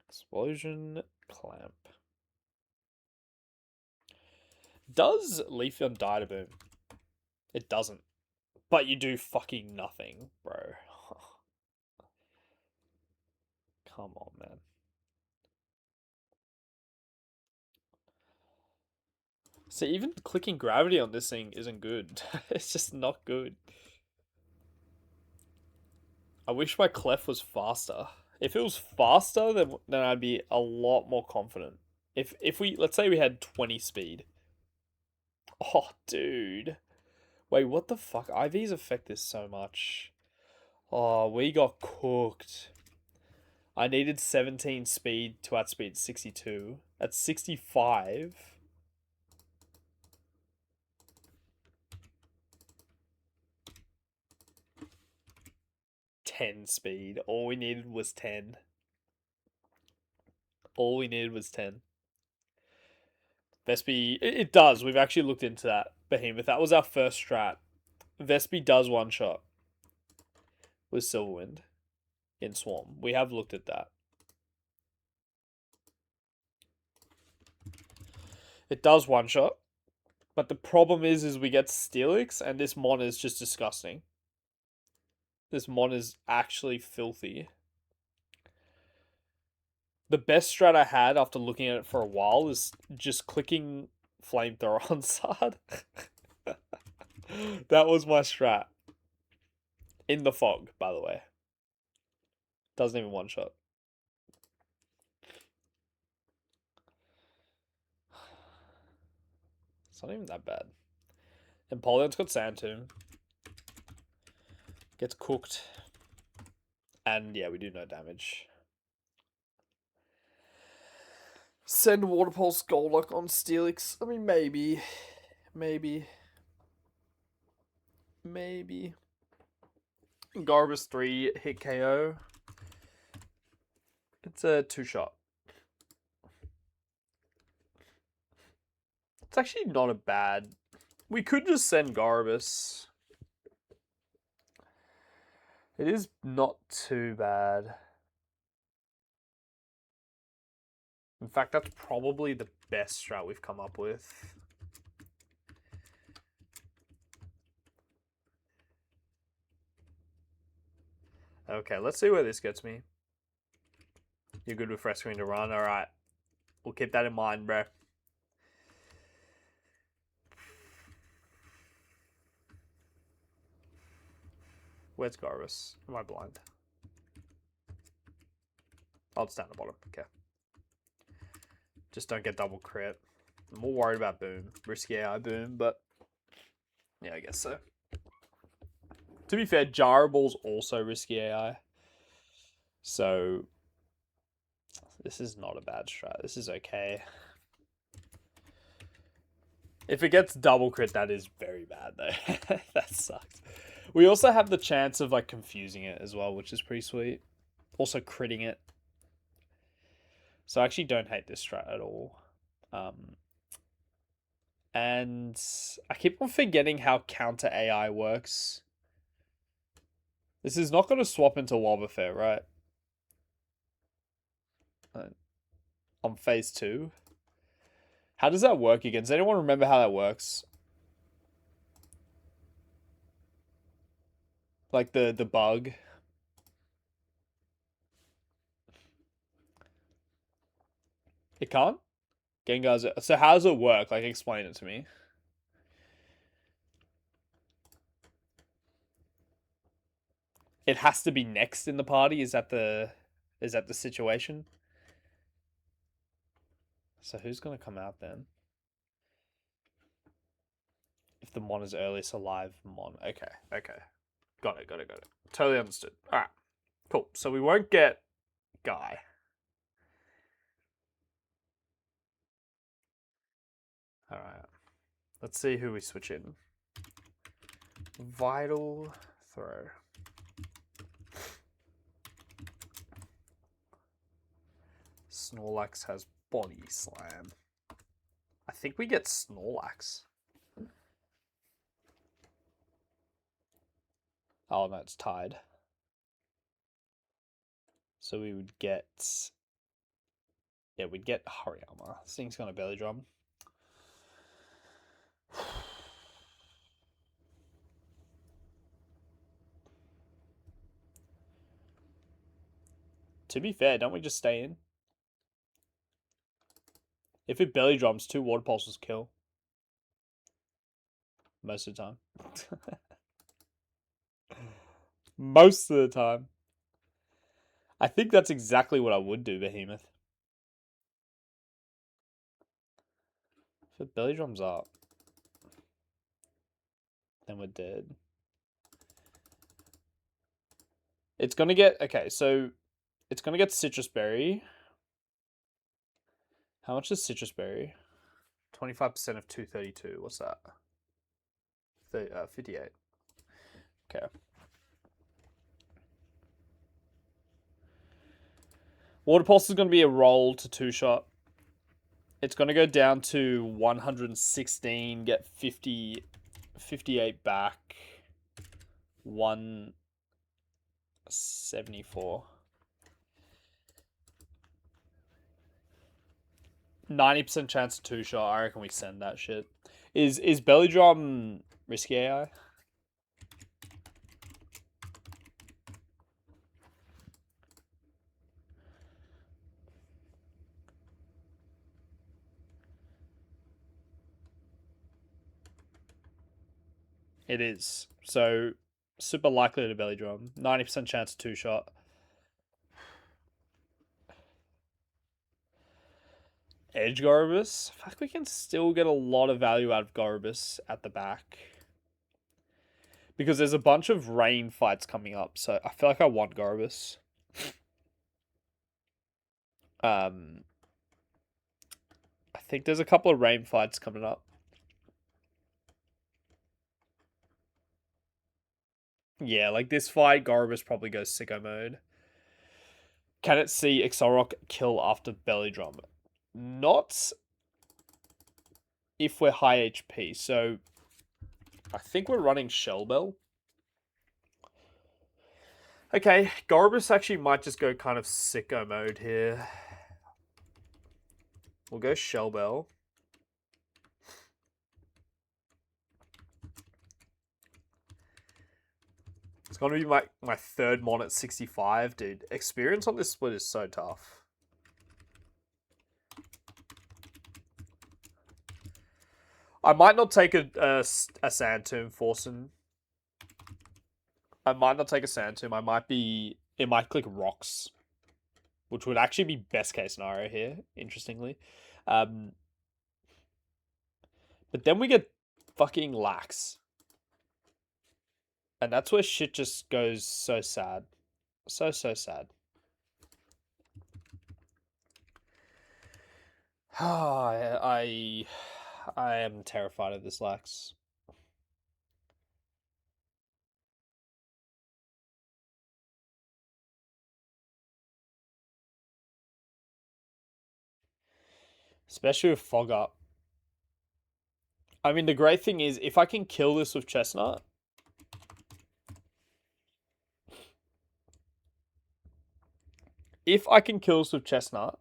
Explosion, Clamp. Does Leafeon die to boom? It doesn't. But you do fucking nothing, bro. Come on, man. See, even clicking Gravity on this thing isn't good. It's just not good. I wish my Clef was faster. If it was faster, then I'd be a lot more confident. If we let's say we had 20 speed. Oh, dude. Wait, what the fuck? IVs affect this so much. Oh, we got cooked. I needed 17 speed to outspeed 62. At 65. 10 speed. All we needed was 10. All we needed was 10. Vespi, it does. We've actually looked into that. Behemoth. That was our first strat. Vespi does one shot with Silverwind in Swarm. We have looked at that. It does one shot. But the problem is we get Steelix, and this mon is just disgusting. This mon is actually filthy. The best strat I had after looking at it for a while is just clicking flamethrower on Sard. That was my strat. In the fog, by the way. Doesn't even one shot. It's not even that bad. Empoleon's got Sand Tomb. Gets cooked. And yeah, we do no damage. Send Water Pulse Golduck on Steelix. I mean, maybe. Garbus 3 hit KO. It's a 2-shot. It's actually not a bad... We could just send Garbus. It is not too bad. In fact, that's probably the best strat we've come up with. Okay, let's see where this gets me. You're good with rescuing to run? Alright. We'll keep that in mind, bro. Where's Garbus? Am I blind? I'll stand the bottom. Okay. Just don't get double crit. I'm more worried about Boom. Risky AI Boom, but... yeah, I guess so. To be fair, Jarable's also risky AI. So... this is not a bad strat. This is okay. If it gets double crit, that is very bad, though. That sucks. We also have the chance of, like, confusing it as well, which is pretty sweet. Also critting it. So I actually don't hate this strat at all. And I keep on forgetting how counter AI works. This is not going to swap into Wobbuffet, right? On phase 2. How does that work again? Does anyone remember how that works? Like the bug. It can't? Gengar's... so how does it work? Like, explain it to me. It has to be next in the party? Is that the situation? So who's going to come out then? If the Mon is earliest alive, Mon. Okay. Got it. Totally understood. Alright. Cool. So we won't get Guy. Alright. Let's see who we switch in. Vital Throw. Snorlax has Body Slam. I think we get Snorlax. Oh, no, it's tied. So we would get... yeah, we'd get Hariyama. This thing's gonna belly drum. To be fair, don't we just stay in? If it belly drums, 2 Water Pulses kill. Most of the time. Most of the time. I think that's exactly what I would do, Behemoth. If it belly drums up, then we're dead. It's gonna get... okay, so... it's gonna get Citrus Berry. How much is Citrus Berry? 25% of 232. What's that? 58. Okay. Water Pulse is going to be a roll to 2-shot. It's going to go down to 116, get 50, 58 back. 174. 90% chance of 2-shot. I reckon we send that shit. Is Belly Drum risky AI? It is. So, super likely to belly drum. 90% chance 2-shot. Edge Gorobus. I feel like we can still get a lot of value out of Gorobus at the back. Because there's a bunch of rain fights coming up, so I feel like I want Gorobus. I think there's a couple of rain fights coming up. Yeah, like this fight, Gorobus probably goes sicko mode. Can it see Exorok kill after belly drum? Not if we're high HP. So I think we're running Shell Bell. Okay, Gorobus actually might just go kind of sicko mode here. We'll go Shell Bell. It's going to be my third mon at 65, dude. Experience on this split is so tough. I might not take a Sand Tomb, Forsen. I might not take a Sand Tomb. It might click Rocks, which would actually be best case scenario here, interestingly. But then we get fucking Lax. And that's where shit just goes so sad. So sad. I am terrified of this Lax. Especially with Fog Up. I mean, the great thing is, if I can kill this with Chestnut... If I can kill this with Chestnut...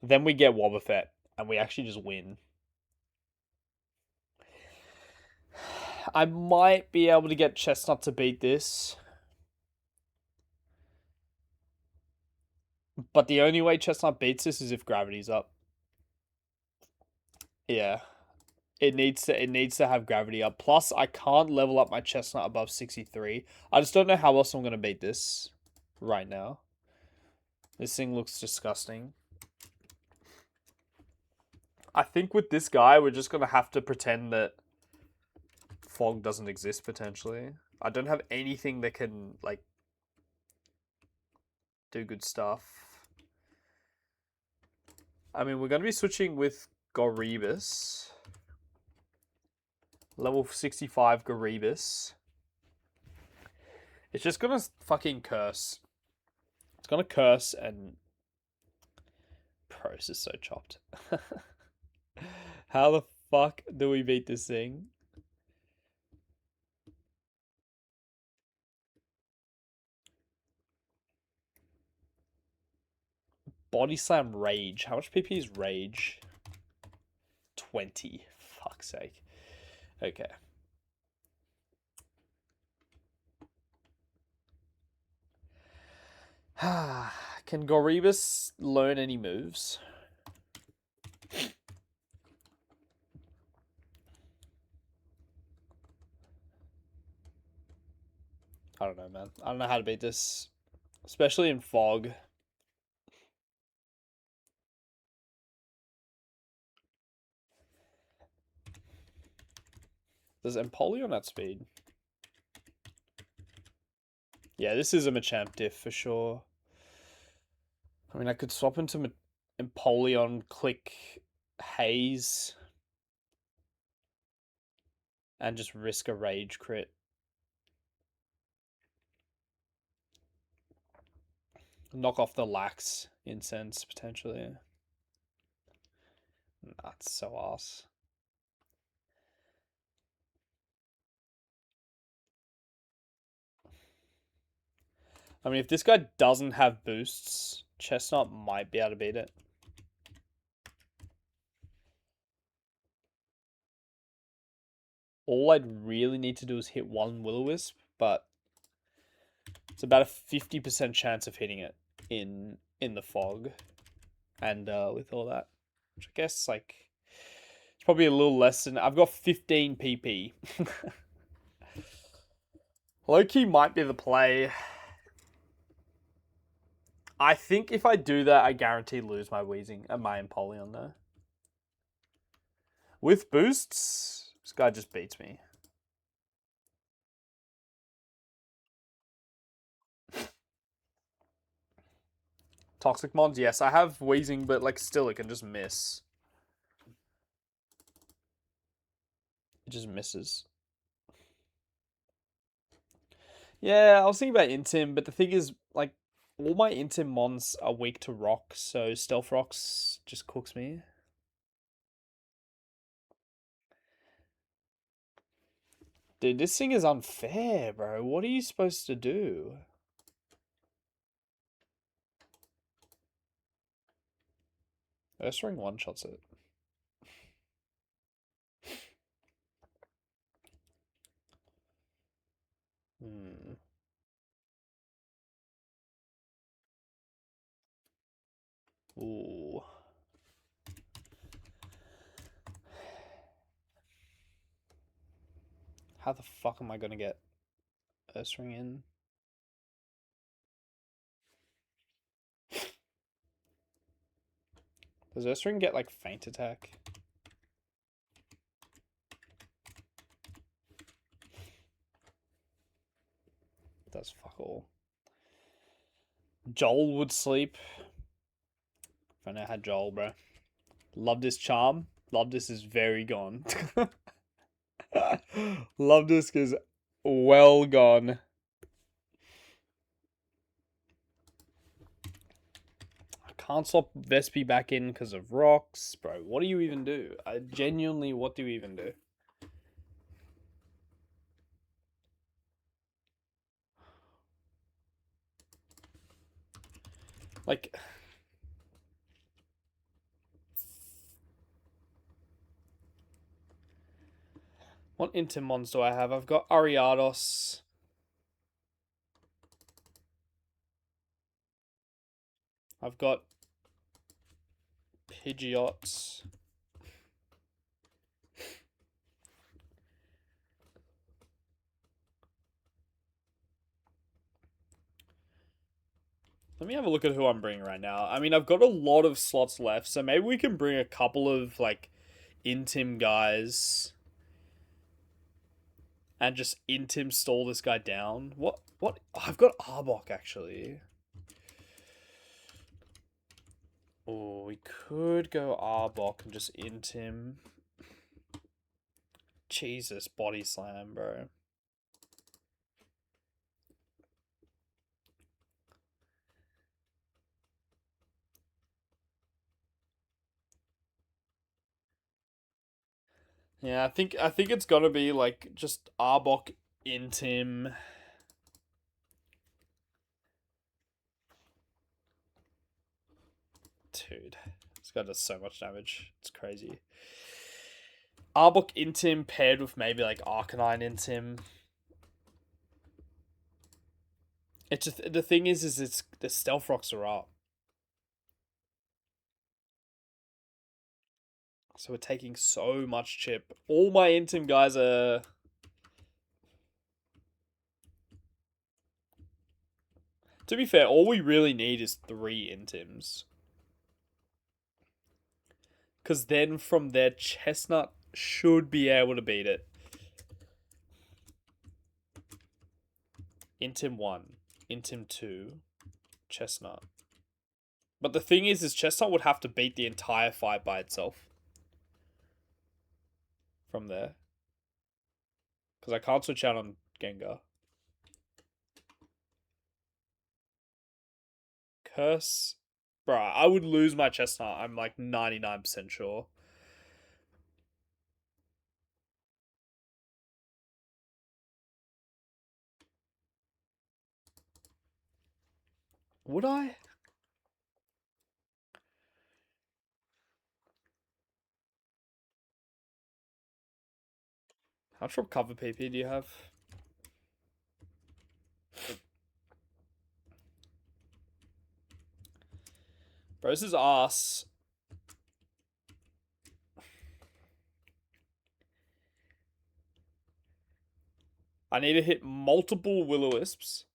Then we get Wobbuffet, and we actually just win. I might be able to get Chestnut to beat this. But the only way Chestnut beats this is if gravity's up. Yeah. It needs to have gravity up. Plus, I can't level up my Chestnut above 63. I just don't know how else I'm going to beat this right now. This thing looks disgusting. I think with this guy, we're just going to have to pretend that Fog doesn't exist, potentially. I don't have anything that can, like, do good stuff. I mean, we're going to be switching with Gorebus. Level 65 Gorebus. It's just going to fucking curse. It's going to curse and... Pros is so chopped. How the fuck do we beat this thing? Body Slam Rage. How much PP is Rage? 20. Fuck's sake. Okay. Can Gorebus learn any moves? I don't know, man. I don't know how to beat this. Especially in Fog. Does Empoleon at speed? Yeah, this is a Machamp diff for sure. I mean, I could swap into Empoleon, click Haze, and just risk a Rage crit. Knock off the Lax Incense, potentially. That's so ass. I mean, if this guy doesn't have boosts, Chestnut might be able to beat it. All I'd really need to do is hit one Will-O-Wisp, but it's about a 50% chance of hitting it in the fog and with all that. Which I guess, like, it's probably a little less than... I've got 15 PP. Low-key might be the play. I think if I do that, I guarantee lose my Wheezing and my Empoleon, though. With boosts, this guy just beats me. Toxic Mons, yes. I have Wheezing, but, like, still, it can just miss. It just misses. Yeah, I was thinking about Intim, but the thing is, like, all my Intim Mons are weak to rocks, so Stealth Rocks just cooks me. Dude, this thing is unfair, bro. What are you supposed to do? Ursaring one-shots it. Hmm. Ooh. How the fuck am I gonna get Ursaring in? Does Ursaring get, like, Feint Attack? That's fuck all. Joel would sleep. If I know had Joel, bro. Love this charm. Love this is very gone. Love this is well gone. I can't swap Vespi back in because of rocks. Bro, what do you even do? I genuinely, what do you even do? Like... What Intermons do I have? I've got Ariados. I've got Pidgeots. Let me have a look at who I'm bringing right now. I mean, I've got a lot of slots left, so maybe we can bring a couple of, like, Intim guys and just Intim stall this guy down. What? Oh, I've got Arbok, actually. Oh, we could go Arbok and just Intim. Jesus, body slam, bro. Yeah, I think it's gonna be like just Arbok Intim. Dude, this guy does so much damage. It's crazy. Arbok Intim paired with maybe like Arcanine Intim. It's just, the thing is it's the Stealth Rocks are up. So we're taking so much chip. All my Intim guys are... To be fair, all we really need is 3 Intims. Because then from there, Chestnut should be able to beat it. Intim 1, Intim 2, Chestnut. But the thing is Chestnut would have to beat the entire fight by itself. From there. Because I can't switch out on Gengar. Curse. Bruh, I would lose my Chestnut. I'm like 99% sure. Would I? How much cover PP do you have? Bro, this is ass. I need to hit multiple Will-O-Wisps.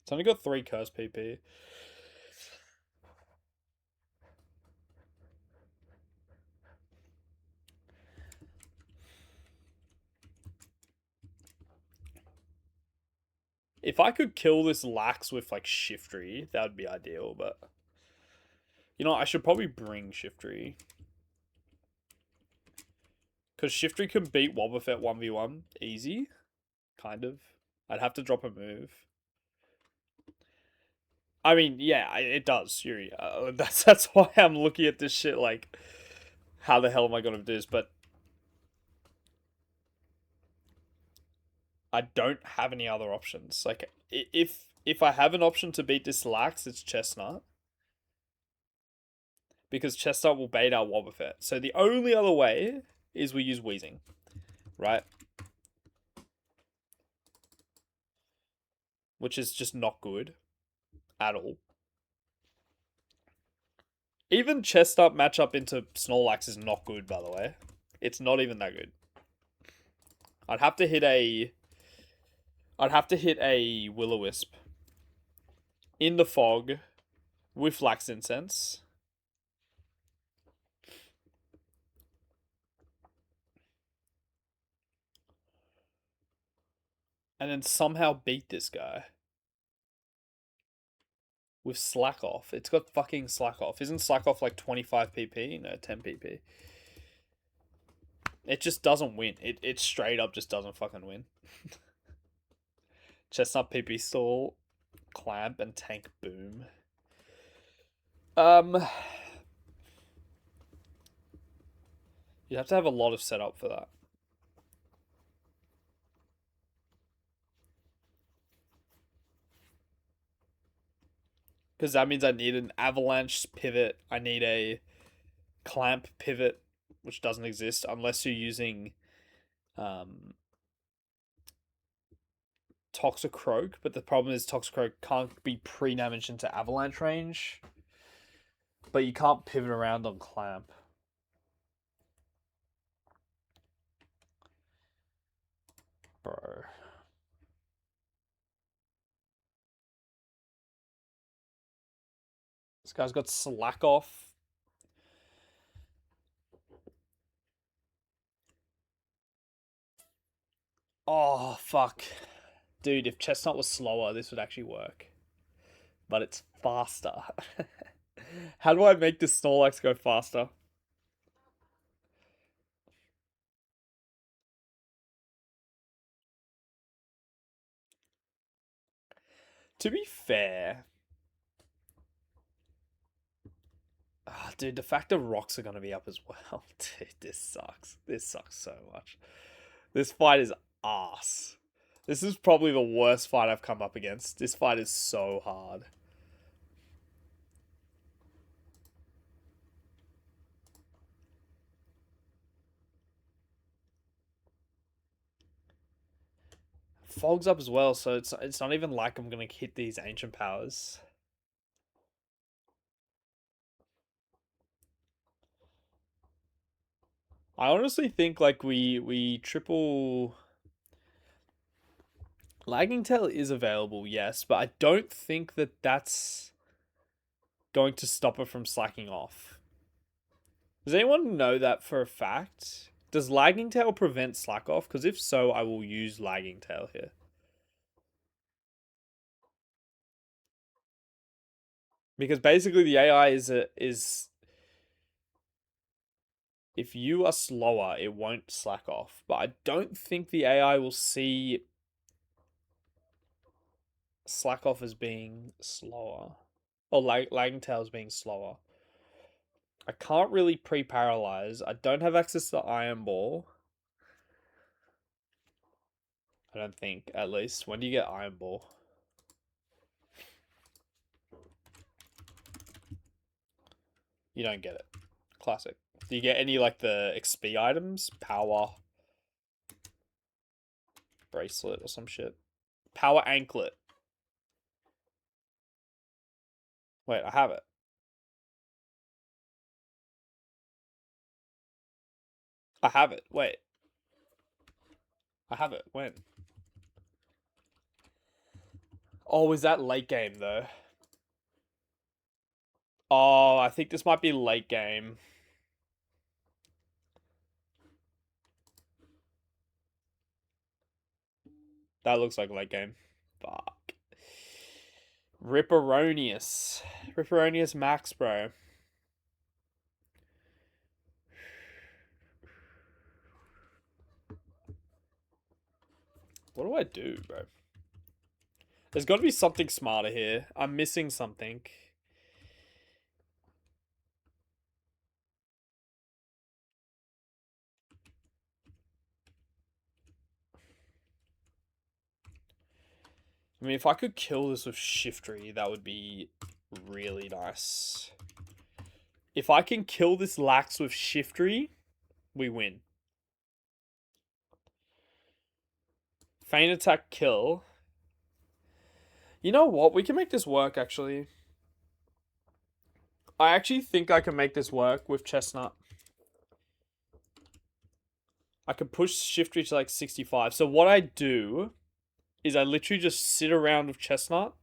It's only got 3 curse PP. If I could kill this Lax with like Shiftry, that would be ideal, but you know, I should probably bring Shiftry. Because Shiftry can beat Wobbuffet 1v1 easy. Kind of. I'd have to drop a move. I mean, yeah, it does, Yuri. That's why I'm looking at this shit like, how the hell am I going to do this? But I don't have any other options. Like, if I have an option to beat this Lax, it's Chestnut. Because Chestnut will bait our Wobbuffet. So the only other way is we use Wheezing. Right? Which is just not good. At all. Even Chestnut matchup into Snorlax is not good, by the way. It's not even that good. I'd have to hit a Will-O-Wisp in the fog with Lax Incense. And then somehow beat this guy. With Slack Off. It's got fucking Slack Off. Isn't Slack Off like 25 PP? No, 10 PP. It just doesn't win. It straight up just doesn't fucking win. Chestnut PP Stall, Clamp, and Tank Boom. You'd have to have a lot of setup for that. Because that means I need an Avalanche pivot. I need a Clamp pivot, which doesn't exist unless you're using Toxicroak. But the problem is Toxicroak can't be pre-damaged into Avalanche range. But you can't pivot around on Clamp. Bro. This guy's got Slack Off. Oh, fuck. Dude, if Chestnut was slower, this would actually work. But it's faster. How do I make this Snorlax go faster? To be fair... Oh, dude, the fact that rocks are going to be up as well. Dude, this sucks. This sucks so much. This fight is ass. This is probably the worst fight I've come up against. This fight is so hard. Fog's up as well, so it's not even like I'm going to hit these ancient powers. I honestly think like we triple Lagging Tail is available, yes, but I don't think that that's going to stop it from slacking off. Does anyone know that for a fact? Does Lagging Tail prevent slack off? Because if so, I will use Lagging Tail here. Because basically the AI is if you are slower, it won't slack off. But I don't think the AI will see slack off as being slower. Or Lagging Tail as being slower. I can't really pre-paralyze. I don't have access to Iron Ball. I don't think, at least. When do you get Iron Ball? You don't get it. Classic. Do you get any, like, the XP items? Power. bracelet or some shit. Power anklet. Wait, I have it. I have it. Wait. I have it. When? Oh, is that late game though? Oh, I think this might be late game. That looks like late game. Fuck. Ripperonius. Ripperonius Max, bro. What do I do, bro? There's got to be something smarter here. I'm missing something. I mean, if I could kill this with Shiftry, that would be really nice. If I can kill this Lax with Shiftry, we win. Feint attack kill. You know what? We can make this work, actually. I actually think I can make this work with Chestnut. I could push Shiftry to like 65. So what I do is I literally just sit around with Chestnut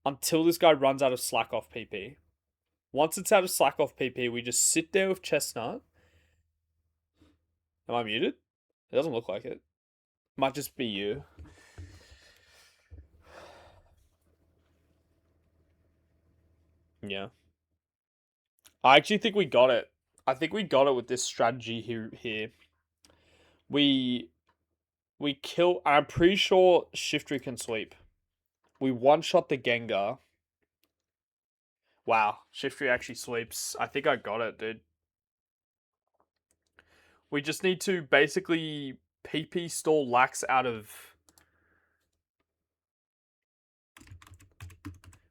until this guy runs out of slack off PP. Once it's out of slack off PP, we just sit there with Chestnut. Am I muted? It doesn't look like it. Might just be you. Yeah. I actually think we got it. I think we got it with this strategy here. We kill. I'm pretty sure Shiftry can sweep. We one-shot the Gengar. Wow, Shiftry actually sweeps. I think I got it, dude. We just need to basically PP stall Lax out of...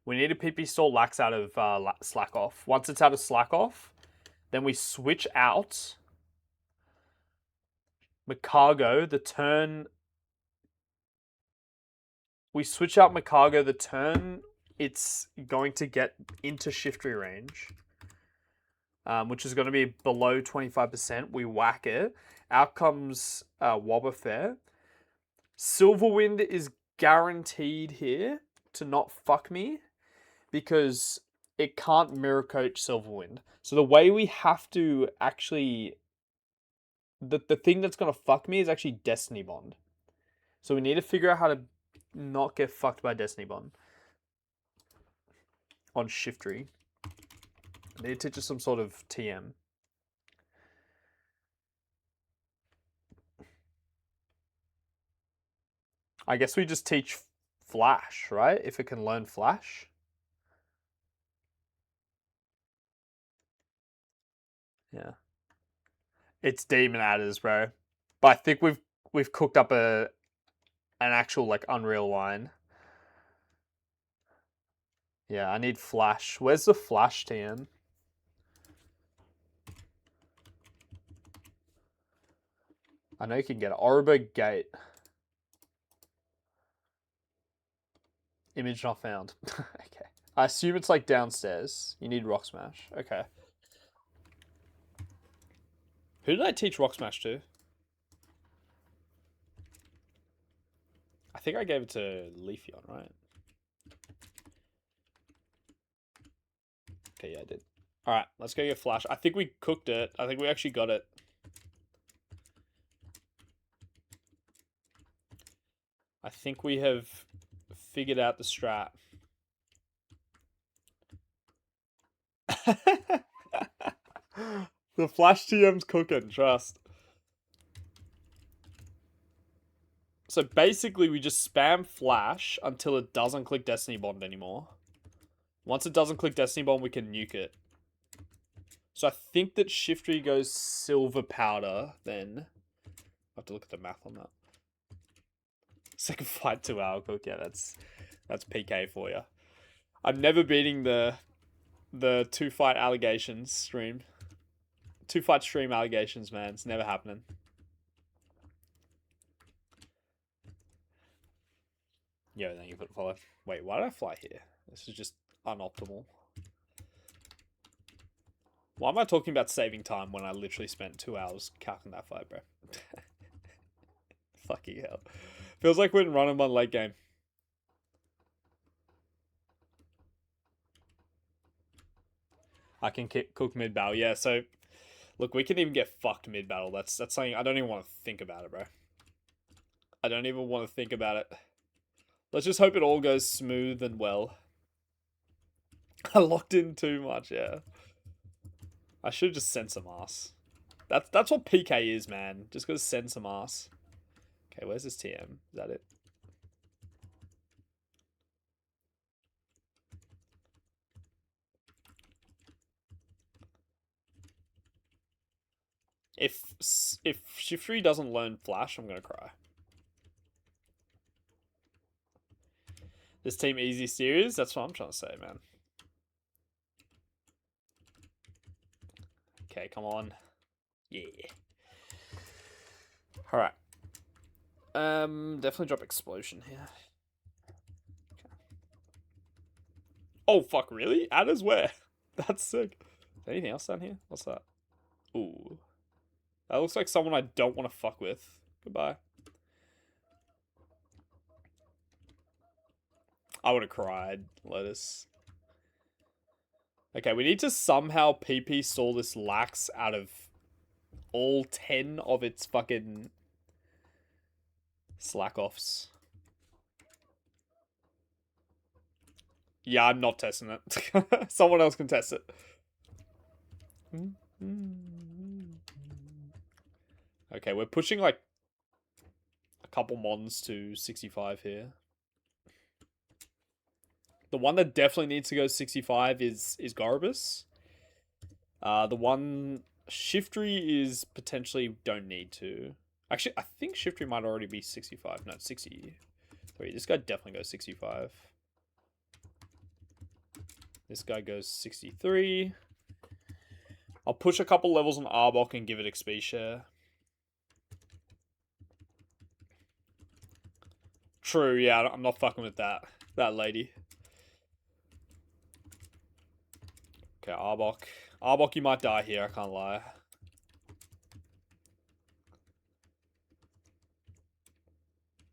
We need to PP stall Lax out of slack off. Once it's out of slack off, then we switch out Macargo the turn... We switch out Macargo the turn it's going to get into Shiftry range. Which is going to be below 25%. We whack it. Out comes Wobbuffet. Silverwind is guaranteed here to not fuck me because it can't Mirror Coach Silverwind. So the way we have to actually... The thing that's going to fuck me is actually Destiny Bond. So we need to figure out how to not get fucked by Destiny Bond on Shiftry. I need to teach us some sort of TM. I guess we just teach Flash, right? If it can learn Flash. Yeah. It's Demon Adders, bro. But I think we've cooked up an actual like Unreal line. Yeah, I need Flash. Where's the Flash TM? I know you can get it. Oriba Gate. Image not found. Okay. I assume it's like downstairs. You need Rock Smash. Okay. Who did I teach Rock Smash to? I think I gave it to Leafeon, right? Okay, yeah, I did. Alright, let's go get Flash. I think we cooked it. I think we actually got it. I think we have figured out the strat. The Flash TM's cooking, trust. So basically we just spam Flash until it doesn't click Destiny Bond anymore. Once it doesn't click Destiny Bond, we can nuke it. So I think that Shiftry goes Silver Powder then. I have to look at the math on that. Second fight 2 hour cook. Yeah, that's PK for you. I'm never beating the 2 fight allegations stream. 2 fight stream allegations, man. It's never happening. Yo, thank you for the follow. Wait, why did I fly here? This is just unoptimal. Why am I talking about saving time when I literally spent 2 hours calculating that fight, bro? Fucking hell. Feels like we're running one late game. I can cook mid battle. Yeah, so look, we can even get fucked mid battle. That's something I don't even want to think about it, bro. I don't even want to think about it. Let's just hope it all goes smooth and well. I locked in too much, yeah. I should just send some ass. That's what PK is, man. Just gotta send some ass. Okay, where's this TM? Is that it? If Shiftry doesn't learn Flash, I'm gonna cry. This team easy series? That's what I'm trying to say, man. Okay, come on. Yeah. Alright. Definitely drop explosion here. Okay. Oh fuck, really? Adder's where? That's sick. Anything else down here? What's that? Ooh. That looks like someone I don't want to fuck with. Goodbye. I would have cried, Lotus. Okay, we need to somehow PP stall this Lax out of all 10 of its fucking slack-offs. Yeah, I'm not testing it. Someone else can test it. Okay, we're pushing like a couple mons to 65 here. The one that definitely needs to go 65 is Goribus. The one Shiftry is potentially don't need to. Actually, I think Shiftry might already be 65. No, 60. Wait, this guy definitely goes 65. This guy goes 63. I'll push a couple levels on Arbok and give it XP share. True, yeah, I'm not fucking with that lady. Okay, Arbok. Arbok, you might die here, I can't lie.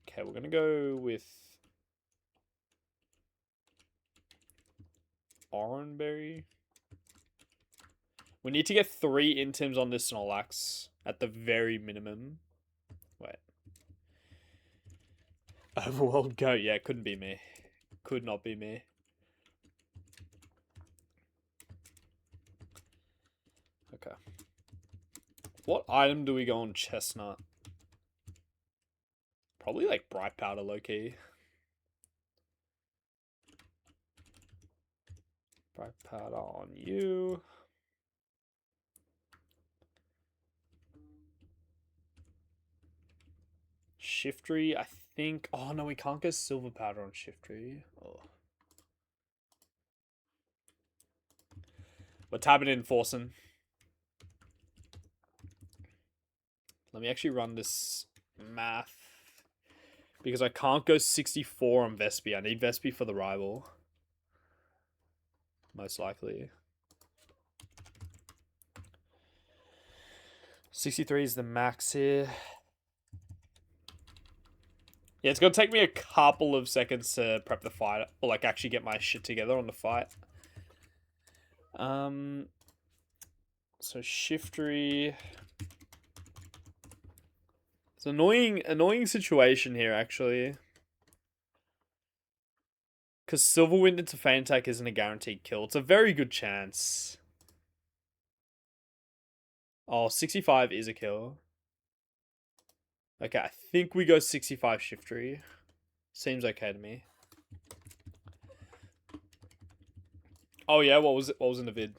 Okay, we're gonna go with Oranberry. We need to get 3 intims on this Snorlax at the very minimum. Wait. Overworld Goat, yeah, couldn't be me. Could not be me. Okay. What item do we go on Chestnut? Probably like Bright Powder low-key. Bright Powder on you. Shiftry, I think. Oh no, we can't go Silver Powder on Shiftry. Oh. We're tabbing in Forsen. Let me actually run this math. Because I can't go 64 on Vespi. I need Vespi for the rival. Most likely. 63 is the max here. Yeah, it's going to take me a couple of seconds to prep the fight. Or like actually get my shit together on the fight. So Shiftry. It's an annoying situation here, actually. Because Silverwind into Feint Attack isn't a guaranteed kill. It's a very good chance. Oh, 65 is a kill. Okay, I think we go 65 Shiftry. Seems okay to me. Oh yeah, what was it? What was in the vid?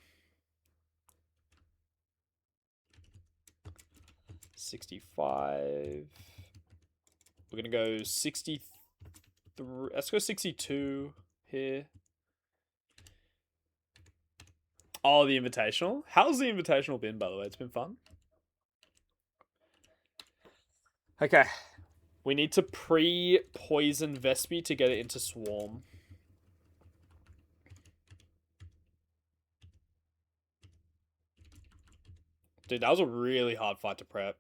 65. We're gonna go 63. Let's go 62 here. Oh, the Invitational? How's the Invitational been, by the way? It's been fun. Okay. We need to pre-poison Vespi to get it into Swarm. Dude, that was a really hard fight to prep.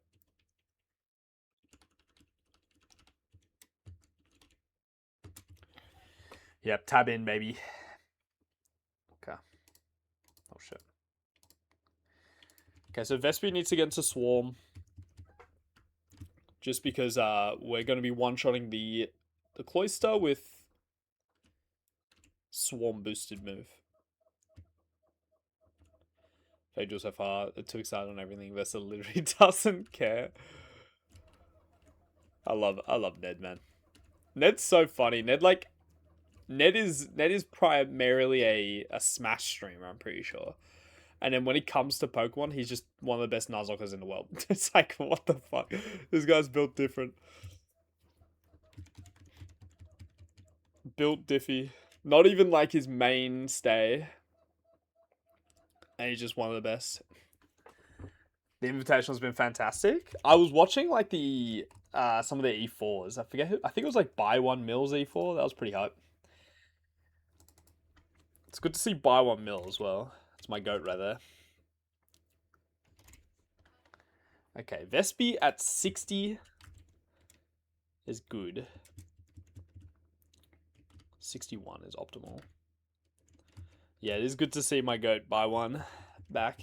Yep, tab in, baby. Okay. Oh, shit. Okay, so Vespi needs to get into Swarm. Just because we're going to be one-shotting the Cloister with Swarm boosted move. Fajal so far, too excited on everything. Vesta literally doesn't care. I love Ned, man. Ned's so funny. Ned is primarily a Smash streamer, I'm pretty sure. And then when it comes to Pokemon, he's just one of the best Nuzlockers in the world. It's like, what the fuck? This guy's built different. Built diffy. Not even like his mainstay. And he's just one of the best. The Invitational's been fantastic. I was watching like the some of the E4s. I forget who. I think it was like buy one Mills E4. That was pretty hype. It's good to see buy one mil as well. It's my goat right there. Okay, Vespi at 60 is good. 61 is optimal. Yeah, it is good to see my goat buy one back.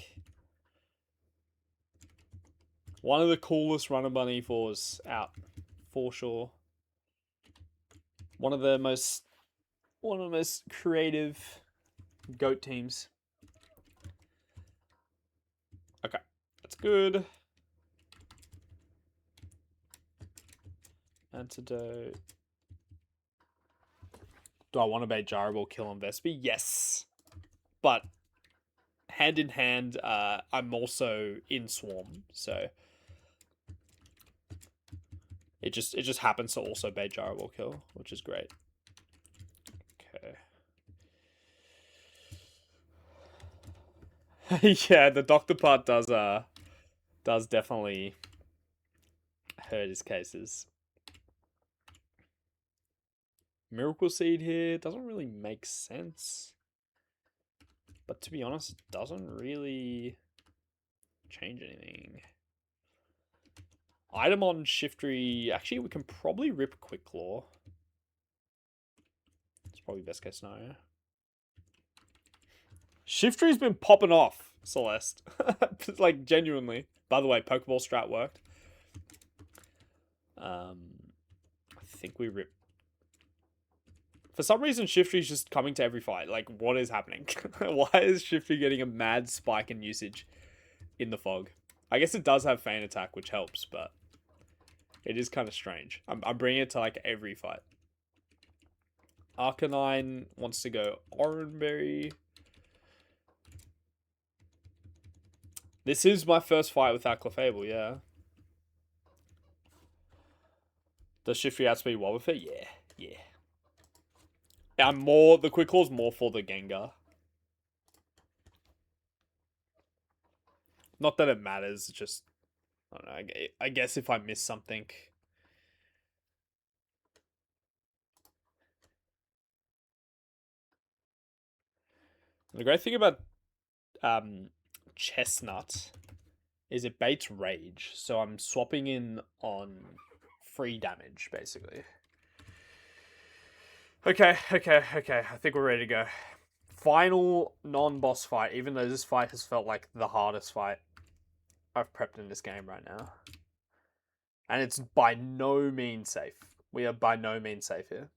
One of the coolest runner bunny fours out for sure. One of the most creative goat teams. Okay, that's good. Antidote. Do I want to bait Jarable kill on Vespi? Yes. But hand in hand, I'm also in Swarm, so it just happens to also bait Jarable kill, which is great. Okay. Yeah, the doctor part does definitely hurt his cases. Miracle Seed here doesn't really make sense. But to be honest, it doesn't really change anything. Item on Shiftry. Actually, we can probably rip Quick Claw. It's probably best case scenario. Shiftry's been popping off, Celeste. Like, genuinely. By the way, Pokeball strat worked. I think we rip. For some reason, Shiftry's just coming to every fight. Like, what is happening? Why is Shiftry getting a mad spike in usage in the fog? I guess it does have Feint Attack, which helps, but it is kind of strange. I'm bringing it to, like, every fight. Arcanine wants to go Oranberry. This is my first fight without Clefable, yeah. Does Shiftry outspeed Wobbuffet? Yeah, yeah. The Quick Claw's more for the Gengar. Not that it matters, just, I don't know, I guess if I miss something. The great thing about Chestnut is it baits Rage, so I'm swapping in on free damage, basically. Okay. I think we're ready to go. Final non-boss fight, even though this fight has felt like the hardest fight I've prepped in this game right now. And it's by no means safe. We are by no means safe here.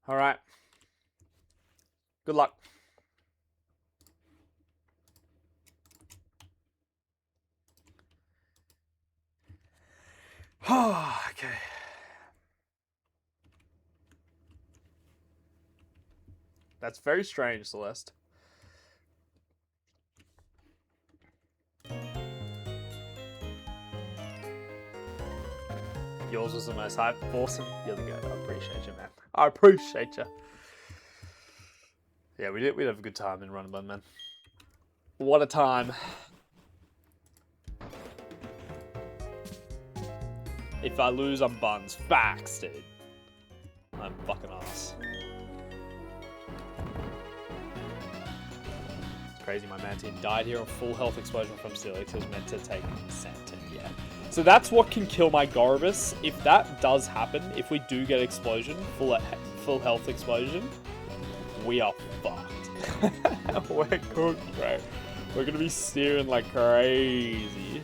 Alright. Good luck. Okay. That's very strange, Celeste. Yours was the most hype. Awesome. You're the goat. I appreciate you, man. I appreciate you. Yeah, we'd have a good time in Running Bun, man. What a time. If I lose, I'm buns. Facts, dude. I'm fucking ass. It's crazy, my Mantine died here on full health explosion from Steelix. He was meant to take Santin, yeah. So that's what can kill my Garbus. If that does happen, if we do get explosion, full health explosion, we are fucked. We're cooked, bro. We're gonna be steering like crazy.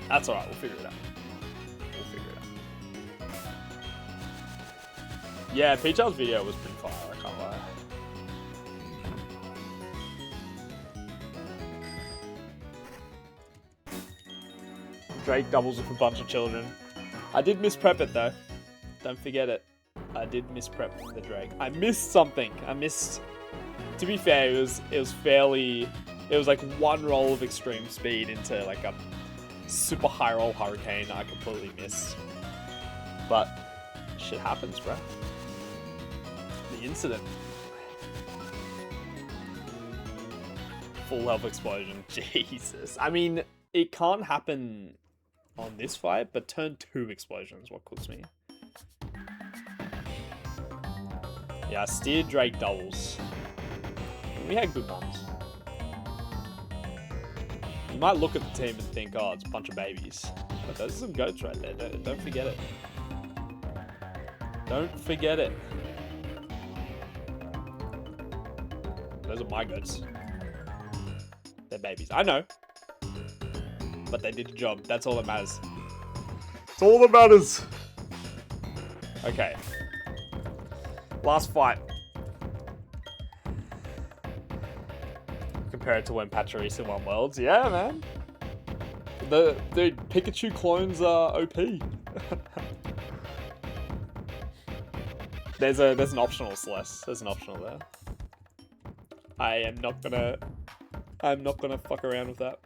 That's alright, we'll figure it out. Yeah, Peach's video was pretty fire, I can't lie. Drake doubles with a bunch of children. I did misprep it though. Don't forget it. I did misprep the Drake. I missed something. To be fair, it was like one roll of extreme speed into like a super high roll hurricane I completely missed. But shit happens, bro. The incident. Full health explosion. Jesus. I mean, it can't happen on this fight, but turn 2 explosions what cooks me. Yeah, I steered Drake doubles. We had good ones. You might look at the team and think, oh, it's a bunch of babies. But those are some goats right there. Don't forget it. Don't forget it. Those are my goats. They're babies. I know. But they did the job. That's all that matters. It's all that matters. Okay. Last fight. Compare it to when Pachirisu won Worlds. Yeah, man. The Pikachu clones are OP. There's an optional Celeste. There's an optional there. I'm not gonna fuck around with that.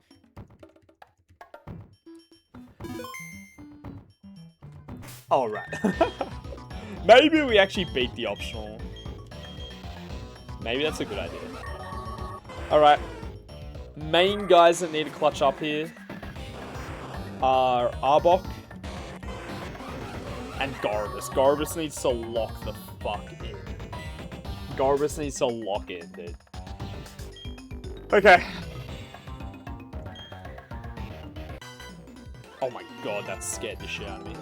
Alright. Maybe we actually beat the optional. Maybe that's a good idea. Alright. Main guys that need to clutch up here are Arbok and Garbus. Garbus needs to lock the fuck in. Garbus needs to lock in, dude. Okay. Oh my god, that scared the shit out of me.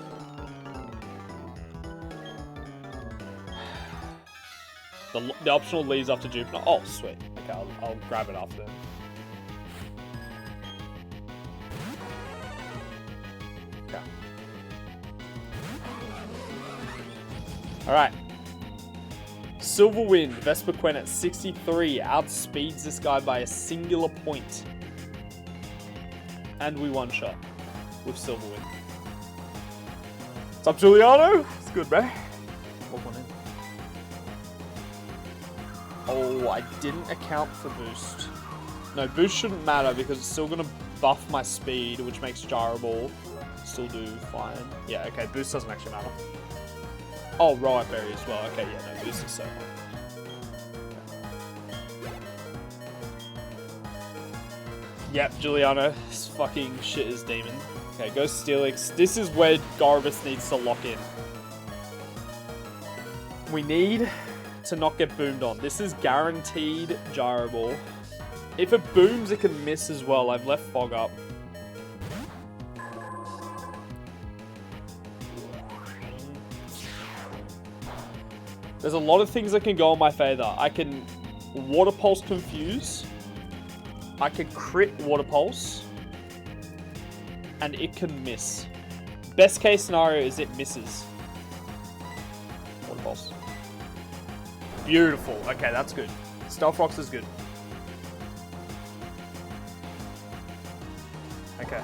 The optional leads up to Jupiter. Oh, sweet. Okay, I'll grab it after. Okay. Alright. Silverwind, Vespiquen at 63 outspeeds this guy by a singular point. And we one-shot with Silverwind. What's up, Giuliano? It's good, bro. Walk on in. Oh, I didn't account for boost. No, boost shouldn't matter because it's still going to buff my speed, which makes Gyro Ball still do fine. Yeah, okay, boost doesn't actually matter. Oh, Riot Berry as well. Okay, yeah, no, boost is so hard. Yep, Giuliano. This fucking shit is demon. Okay, go Steelix. This is where Garbus needs to lock in. We need to not get boomed on. This is guaranteed Gyro Ball. If it booms, it can miss as well. I've left Fog up. There's a lot of things that can go in my favor. I can Water Pulse Confuse. I can crit Water Pulse. And it can miss. Best case scenario is it misses. Water Pulse. Beautiful. Okay, that's good. Stealth Rocks is good. Okay.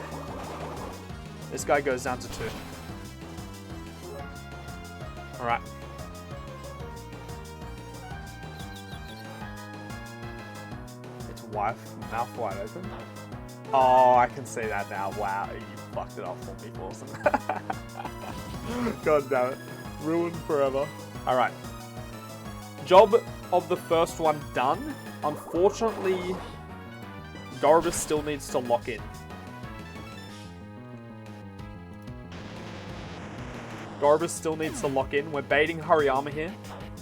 This guy goes down to 2. Alright. It's mouth wide open. Oh, I can see that now. Wow, you fucked it up for me, Lawson. God damn it. Ruined forever. Alright. Job of the first one done. Unfortunately, Garbus still needs to lock in. Gorbis still needs to lock in. We're baiting Hariyama here,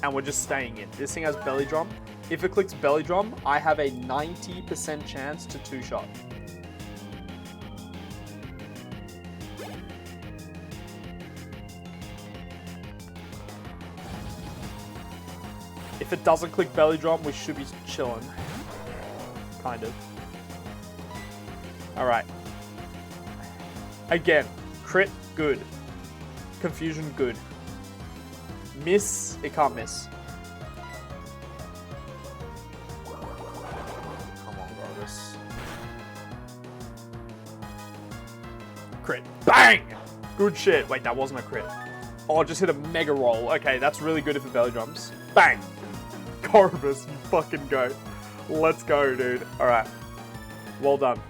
and we're just staying in. This thing has belly drum. If it clicks belly drum, I have a 90% chance to two-shot. If it doesn't click belly drum, we should be chilling. Kind of. Alright. Again, crit, good. Confusion, good. Miss, it can't miss. Come on, Gorbis. Crit. Bang! Good shit. Wait, that wasn't a crit. Oh, just hit a mega roll. Okay, that's really good if it belly drums. Bang! Gorbis, you fucking go. Let's go, dude. Alright. Well done.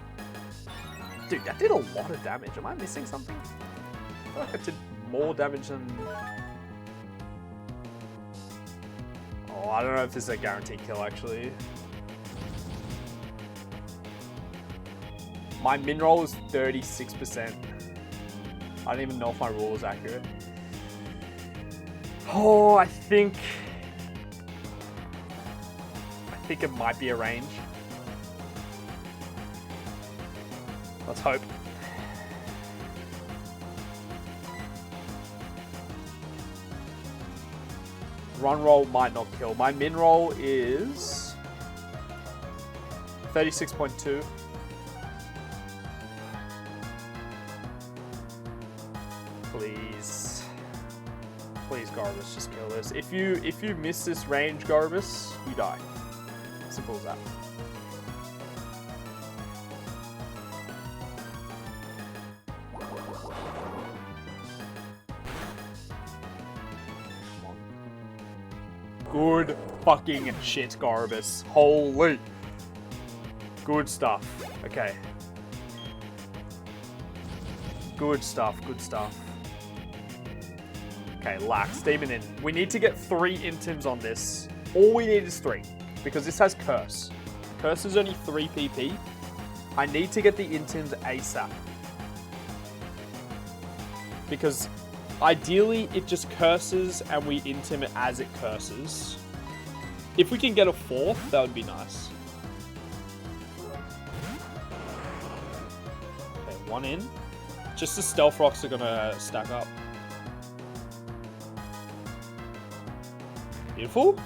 Dude, that did a lot of damage. Am I missing something? I feel like I did more damage than... Oh, I don't know if this is a guaranteed kill, actually. My min roll is 36%. I don't even know if my roll is accurate. Oh, I think it might be a range. Let's hope. Run roll might not kill. My min roll is 36.2. Please. Please, Gorbis, just kill this. If you miss this range, Gorbis, you die. Simple as that. Good fucking shit, Gorbis. Holy. Good stuff. Okay. Good stuff, good stuff. Okay, Lax, Demon in. We need to get 3 intims on this. All we need is 3. Because this has Curse. Curse is only 3 PP. I need to get the intims ASAP. Because ideally it just curses and we intim it as it curses. If we can get a 4th, that would be nice. Okay, 1 in. Just the stealth rocks are gonna stack up. Beautiful.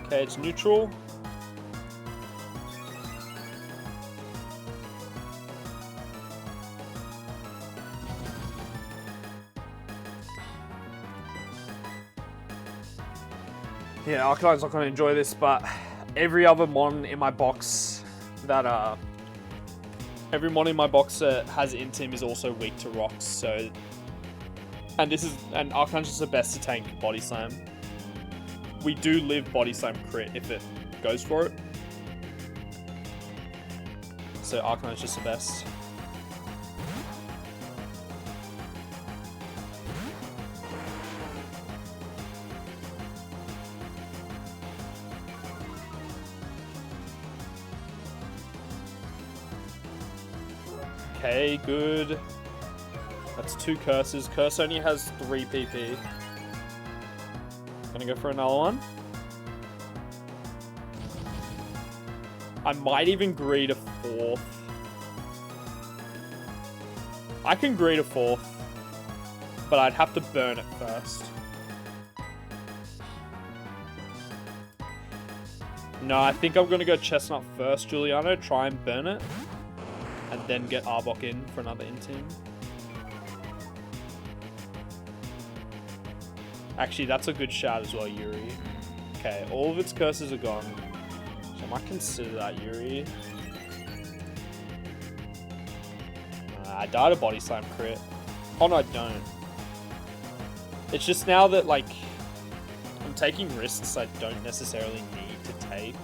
Okay, it's neutral. Yeah, Arcanine's not going to enjoy this, but every other mon in my box that every mon in my box that has Intim is also weak to rocks, so and Arcanine's just the best to tank Body Slam. We do live Body Slam crit if it goes for it. So Arcanine's just the best. Okay, good. That's 2 curses. Curse only has 3 PP. Gonna go for another one. I might even greed a 4th. I can greed a 4th, but I'd have to burn it first. No, I think I'm gonna go Chestnut first, Giuliano. Try and burn it. And then get Arbok in for another Intim. Actually, that's a good shout as well, Yuri. Okay, all of its curses are gone. So I might consider that, Yuri. I died a Body Slam crit. Oh no, I don't. It's just now that, like, I'm taking risks I don't necessarily need to take.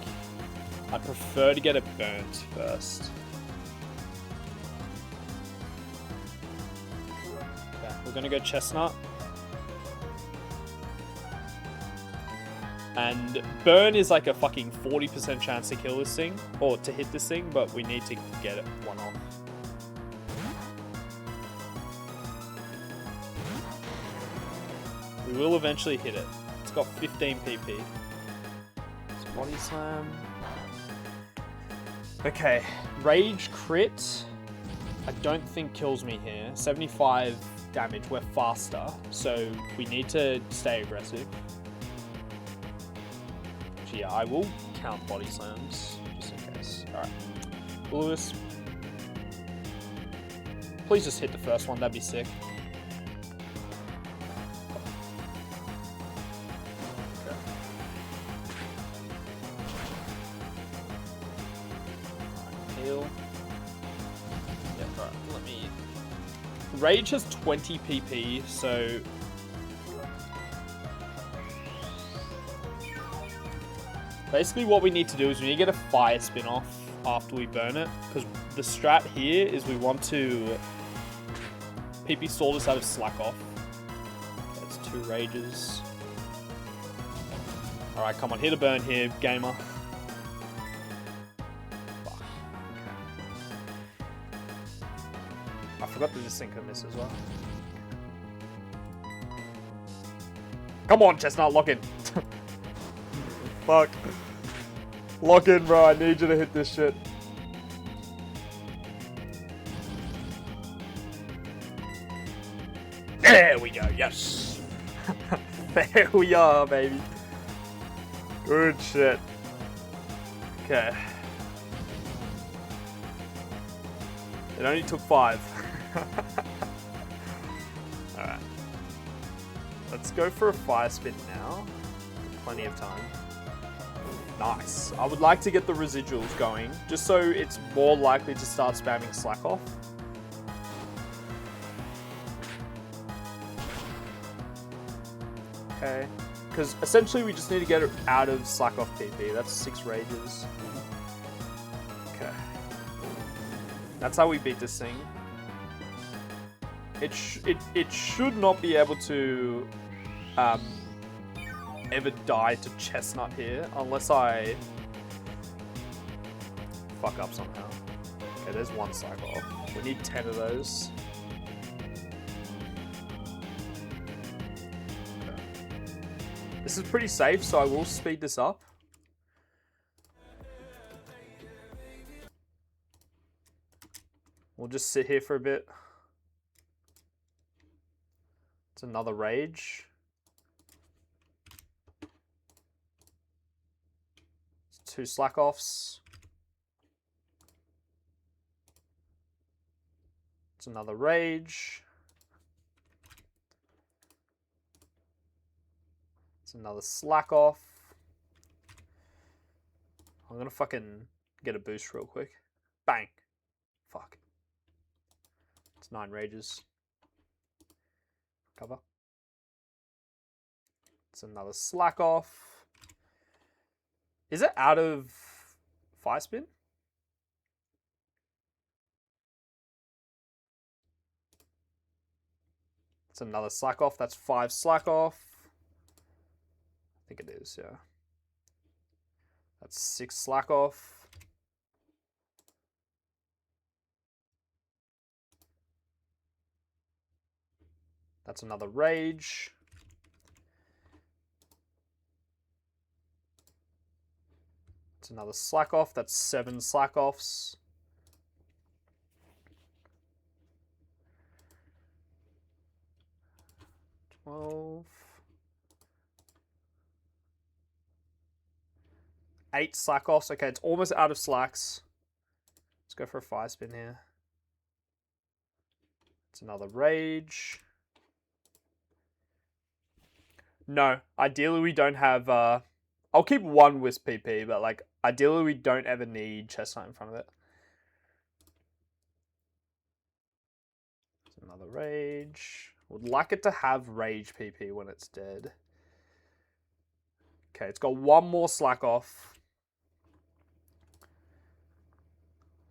I prefer to get it burnt first. Okay, we're gonna go Chestnut. And burn is like a fucking 40% chance to kill this thing, or to hit this thing, but we need to get it one off. We will eventually hit it. It's got 15 PP. It's body slam. Okay, rage crit. I don't think kills me here. 75 damage. We're faster, so we need to stay aggressive. Actually, yeah, I will count body slams just in case. All right, Lewis. Please just hit the first one. That'd be sick. Rage has 20 PP, so basically what we need to do is we need to get a fire spin off after we burn it, because the strat here is we want to PP stall this out of slack off. That's 2 rages. Alright, come on, hit a burn here, gamer. I forgot to just sync on this as well. Come on, Chestnut, lock in. Fuck. Lock in, bro. I need you to hit this shit. There we go, yes. There we are, baby. Good shit. Okay. It only took 5. Alright. Let's go for a fire spin now. Plenty of time. Nice. I would like to get the residuals going, just so it's more likely to start spamming slack off. Okay. Because essentially we just need to get it out of slack off PP. That's 6 rages. Okay. That's how we beat this thing. It should not be able to ever die to Chestnut here unless I fuck up somehow. Okay, there's 1 cycle. We need 10 of those. Okay. This is pretty safe, so I will speed this up. We'll just sit here for a bit. It's another rage. It's 2 slack offs. It's another rage. It's another slack off. I'm gonna fucking get a boost real quick. Bang. Fuck. It's 9 rages. Cover. It's another slack off. Is it out of fire spin? It's another slack off. That's 5 slack off. I think it is, yeah. That's 6 slack off. That's another rage. It's another slack off. That's 7 slack offs. Eight slack offs. Okay, it's almost out of slacks. Let's go for a fire spin here. It's another rage. No, ideally we don't have, I'll keep 1 Wisp PP, but like, ideally we don't ever need Chestnut in front of it. It's another rage. Would like it to have rage PP when it's dead. Okay, it's got 1 more slack off.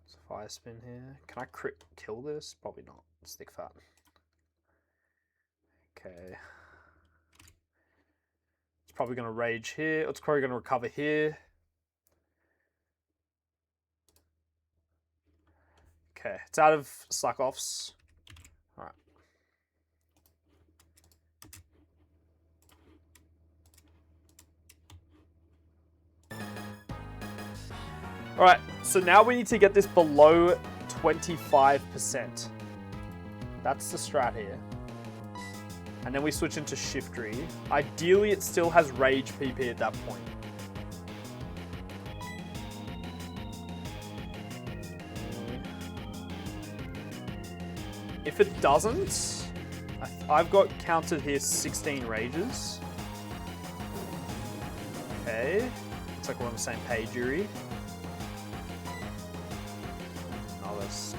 It's a fire spin here. Can I crit kill this? Probably not. Stick fat. Okay. Probably going to rage here. It's probably going to recover here. Okay, it's out of slack offs. All right. Alright, so now we need to get this below 25%. That's the strat here. And then we switch into Shiftry. Ideally, it still has Rage PP at that point. If it doesn't, I've got counted here 16 Rages. Okay. Looks like we're on the same page, Yuri.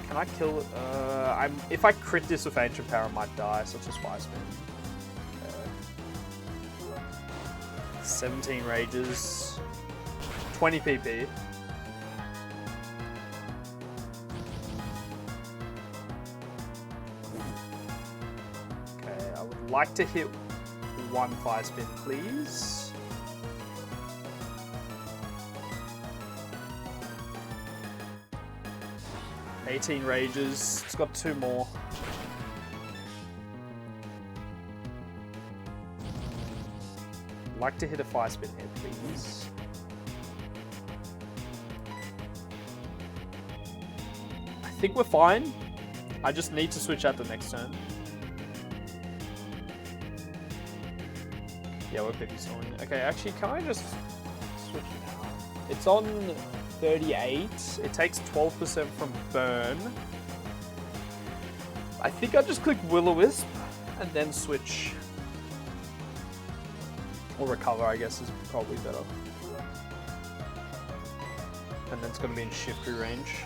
Can I kill it? If I crit this with Ancient Power, I might die, so it's just 5 spin. 17 Rages. 20 PP. Okay, I would like to hit 1 5 spin, please. 18 Rages. It's got 2 more. I'd like to hit a 5 spin here, please. I think we're fine. I just need to switch out the next turn. Yeah, we're 50 stalling. Okay, actually, can I just switch now? It's on 38. It takes 12% from burn. I think I just click Will-O-Wisp and then switch. Or recover, I guess, is probably better. And then it's going to be in Shiftry range.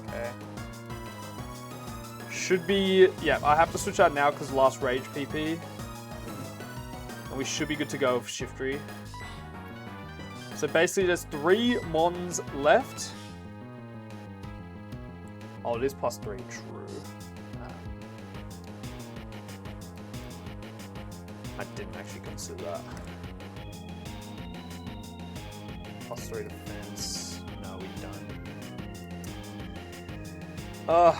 Okay. Should be, yeah, I have to switch out now because last Rage PP. And we should be good to go with Shiftry. So basically there's 3 Mons left. Oh, it is +3, true. I didn't actually consider that. +3 defense. No, we don't.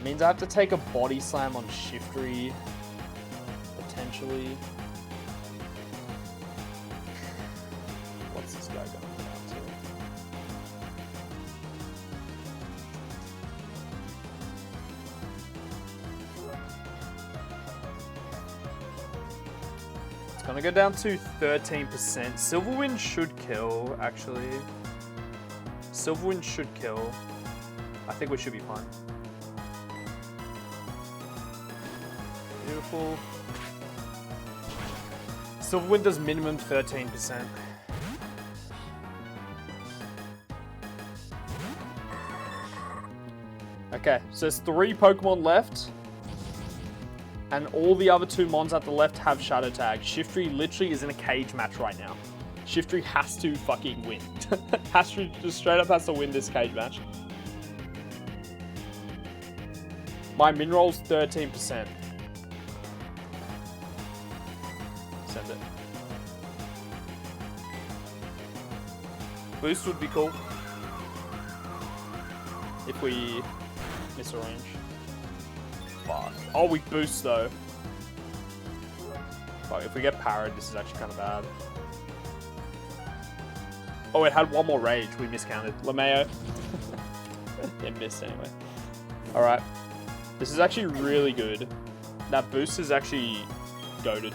Means I have to take a body slam on Shiftry, potentially. What's this guy going down to? It's gonna go down to 13%. Silverwind should kill, actually. Silverwind should kill. I think we should be fine. Beautiful. Silverwind does minimum 13%. Okay, so there's 3 Pokemon left. And all the other 2 Mons at the left have Shadow Tag. Shiftry literally is in a cage match right now. Shiftry has to fucking win. Just straight up has to win this cage match. My min roll's 13%. Send it. Boost would be cool. If we miss a range. Fuck. Oh, we boost though. Fuck, if we get parried, this is actually kind of bad. Oh, it had 1 more rage. We miscounted. LeMayo. It missed anyway. Alright. This is actually really good. That boost is actually goated.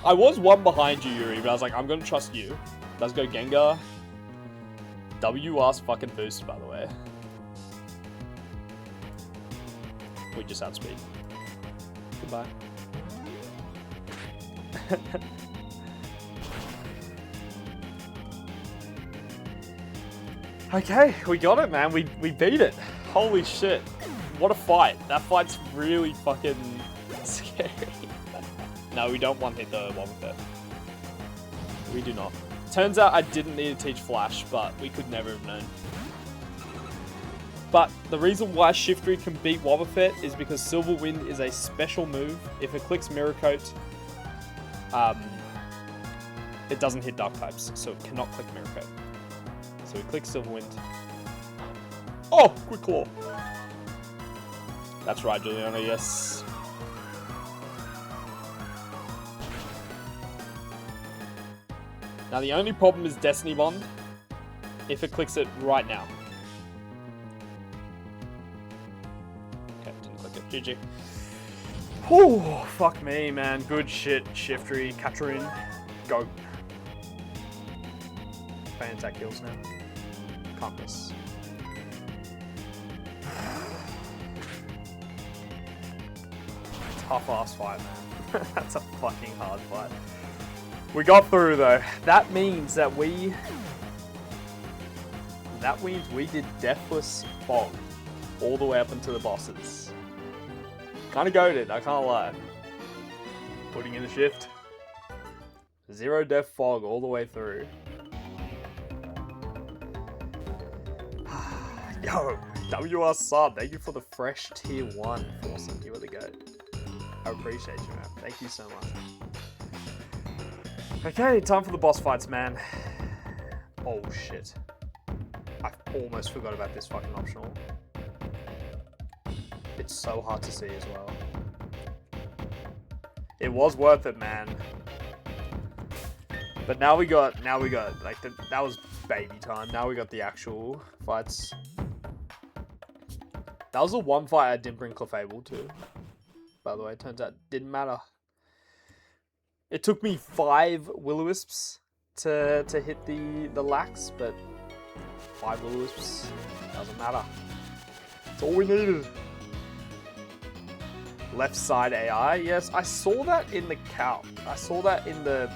I was 1 behind you, Yuri, but I was like, I'm going to trust you. Let's go Gengar. W-ass fucking boost, by the way. We just outspeed. Goodbye. Okay, we got it, man. We beat it. Holy shit. What a fight. That fight's really fucking scary. No, we don't one-hit the one with it. We do not. Turns out I didn't need to teach Flash, but we could never have known. But the reason why Shiftry can beat Wobbuffet is because Silverwind is a special move. If it clicks Mirror Coat, it doesn't hit Dark types, so it cannot click Mirror Coat. So so we click Silverwind. Oh, quick claw. That's right, Juliana, yes. Now the only problem is Destiny Bond, if it clicks it right now. Okay, didn't click it. GG. Whew, fuck me, man. Good shit, Shiftery, Katrin. Go. Fan attack kills now. Can't miss. Tough ass fight, man. That's a fucking hard fight. We got through though. That means we did Deathless Fog all the way up into the bosses. Kinda goated, I can't lie. Putting in a shift. 0 Death Fog all the way through. Yo, WR sub, thank you for the fresh tier 1. Awesome, you were the goat. I appreciate you, man. Thank you so much. Okay, time for the boss fights, man. Oh shit. I almost forgot about this fucking optional. It's so hard to see as well. It was worth it, man. But now we got like that was baby time. Now we got the actual fights. That was the one fight I didn't bring Clefable to. By the way, turns out it didn't matter. It took me 5 Will-O-Wisps to hit the lax, but 5 Will-O-Wisps doesn't matter. That's all we needed. Left side AI, yes, I saw that in the cow. I saw that in the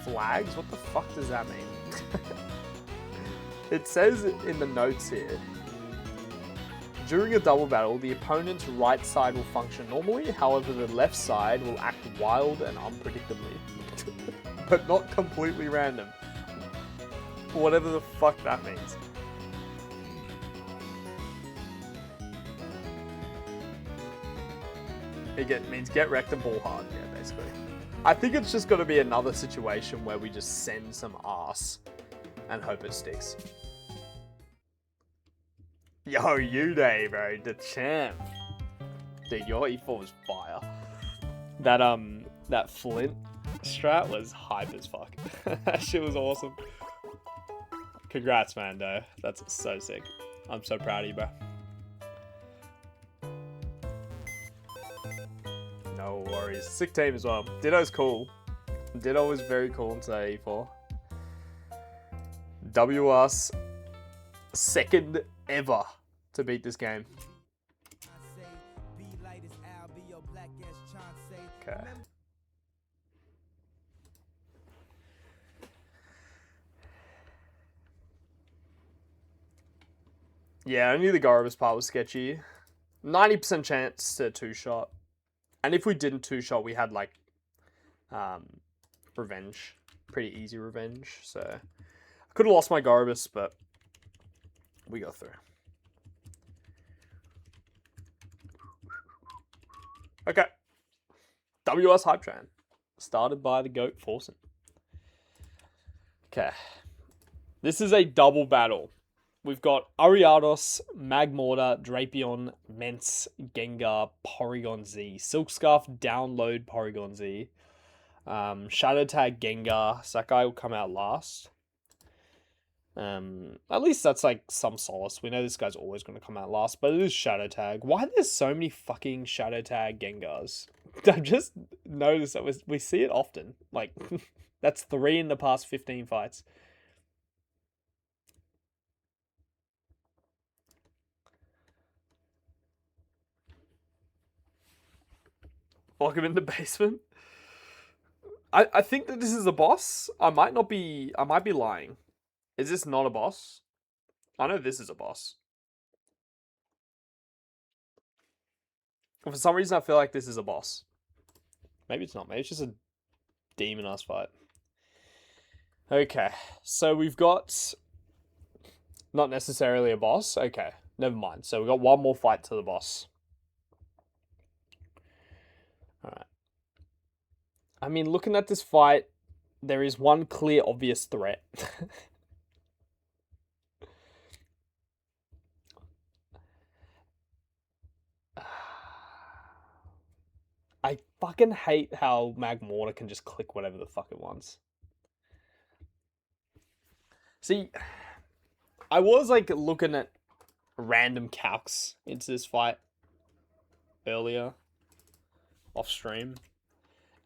flags. What the fuck does that mean? It says in the notes here. During a double battle, the opponent's right side will function normally, however the left side will act wild and unpredictably. But not completely random. Whatever the fuck that means. It means get wrecked and ball hard, yeah, basically. I think it's just gonna be another situation where we just send some ass and hope it sticks. Yo, you day, bro, the champ. Dude, your E4 was fire. That Flint strat was hype as fuck. That shit was awesome. Congrats, man, though. That's so sick. I'm so proud of you, bro. No worries. Sick team as well. Ditto's cool. Ditto was very cool into that E4. WR's second ever to beat this game. Okay. Yeah, I knew the Gorobus part was sketchy. 90% chance to 2-shot. And if we didn't 2-shot, we had like revenge. Pretty easy revenge. So I could have lost my Gorobus, but we got through. Okay. WS Hype Train. Started by the GOAT Forsen. Okay. This is a double battle. We've got Ariados, Magmortar, Drapion, Mence, Gengar, Porygon Z. Silk Scarf, Download Porygon Z. Shadow Tag Gengar. So that guy will come out last. At least that's like some solace. We know this guy's always going to come out last, but it is Shadow Tag. Why there's so many fucking Shadow Tag Gengars? I've just noticed that we see it often. Like, that's 3 in the past 15 fights. Lock him in the basement. I think that this is a boss. I might be lying. Is this not a boss? I know this is a boss. For some reason, I feel like this is a boss. Maybe it's not. Maybe it's just a demon-ass fight. Okay, so we've got... Not necessarily a boss. Okay, never mind. So we've got one more fight to the boss. Alright. I mean, looking at this fight, there is one clear, obvious threat. I fucking hate how Magmortar can just click whatever the fuck it wants. See, I was like looking at random calcs into this fight earlier off stream,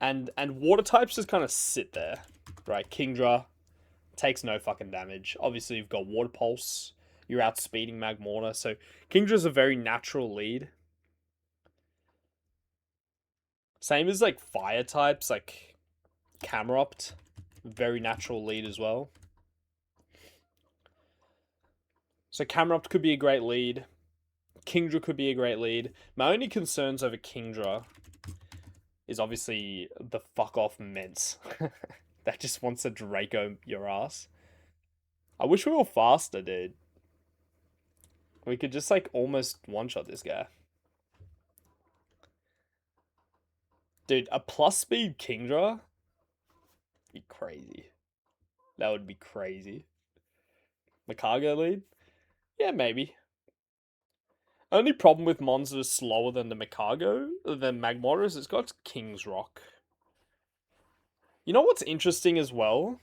and water types just kind of sit there, right? Kingdra takes no fucking damage. Obviously, you've got water pulse. You're outspeeding Magmortar, so Kingdra's a very natural lead. Same as like fire types, like Camerupt, very natural lead as well. So Camerupt could be a great lead. Kingdra could be a great lead. My only concerns over Kingdra is obviously the fuck off Mence. That just wants to Draco your ass. I wish we were faster, dude. We could just like almost one-shot this guy. Dude, a plus speed Kingdra? Be crazy. That would be crazy. Makago lead? Yeah, maybe. Only problem with Mons that is slower than the Makago, than Magmortar, is it's got King's Rock. You know what's interesting as well?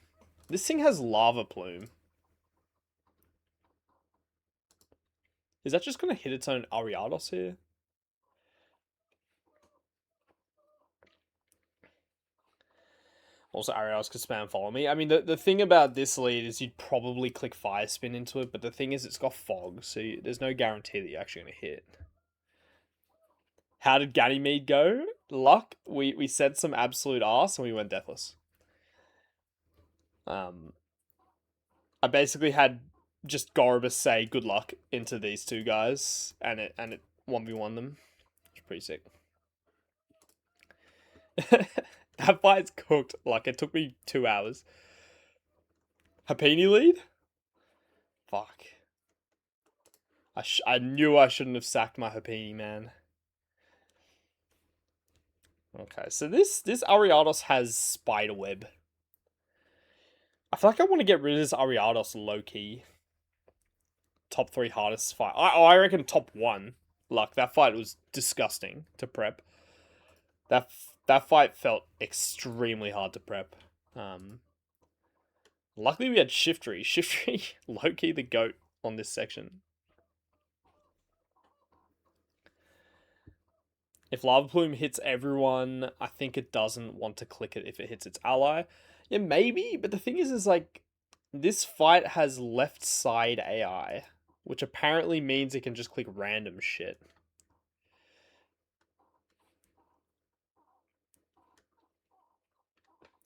This thing has Lava Plume. Is that just going to hit its own Ariados here? Also, Ariados could spam follow me. I mean, the thing about this lead is you'd probably click Fire Spin into it, but the thing is it's got Fog, so there's no guarantee that you're actually going to hit. How did Ganymede go? Luck. We said some absolute arse and we went deathless. I basically had just Gorobus say good luck into these two guys, and it 1v1 them. It's pretty sick. That fight's cooked. Like, it took me 2 hours. Hapini lead? Fuck. I knew I shouldn't have sacked my Hapini, man. Okay, so this Ariados has Spiderweb. I feel like I want to get rid of this Ariados low-key. Top 3 hardest fight. I reckon top 1. Like, that fight was disgusting to prep. That fight felt extremely hard to prep. Luckily we had Shiftry. Shiftry, low-key the GOAT on this section. If Lava Plume hits everyone, I think it doesn't want to click it if it hits its ally. Yeah, maybe, but the thing is like, this fight has left side AI, which apparently means it can just click random shit.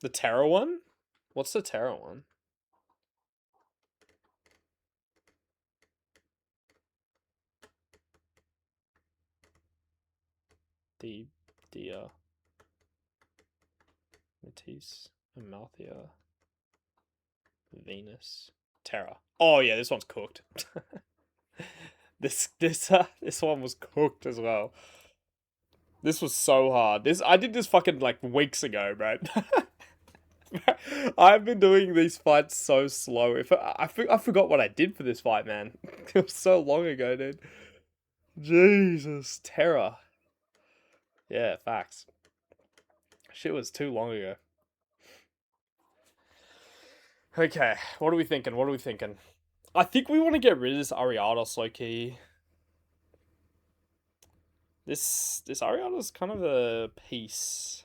The Terra one? What's the Terra one? Matisse, Amalthea, Venus, Terra. Oh yeah, this one's cooked. this one was cooked as well. This was so hard. I did this fucking like weeks ago, bro. I've been doing these fights so slow. I forgot what I did for this fight, man. It was so long ago, dude. Jesus, Terror. Yeah, facts. Shit was too long ago. Okay, what are we thinking? I think we want to get rid of this Ariados low-key. This Ariados is kind of a piece.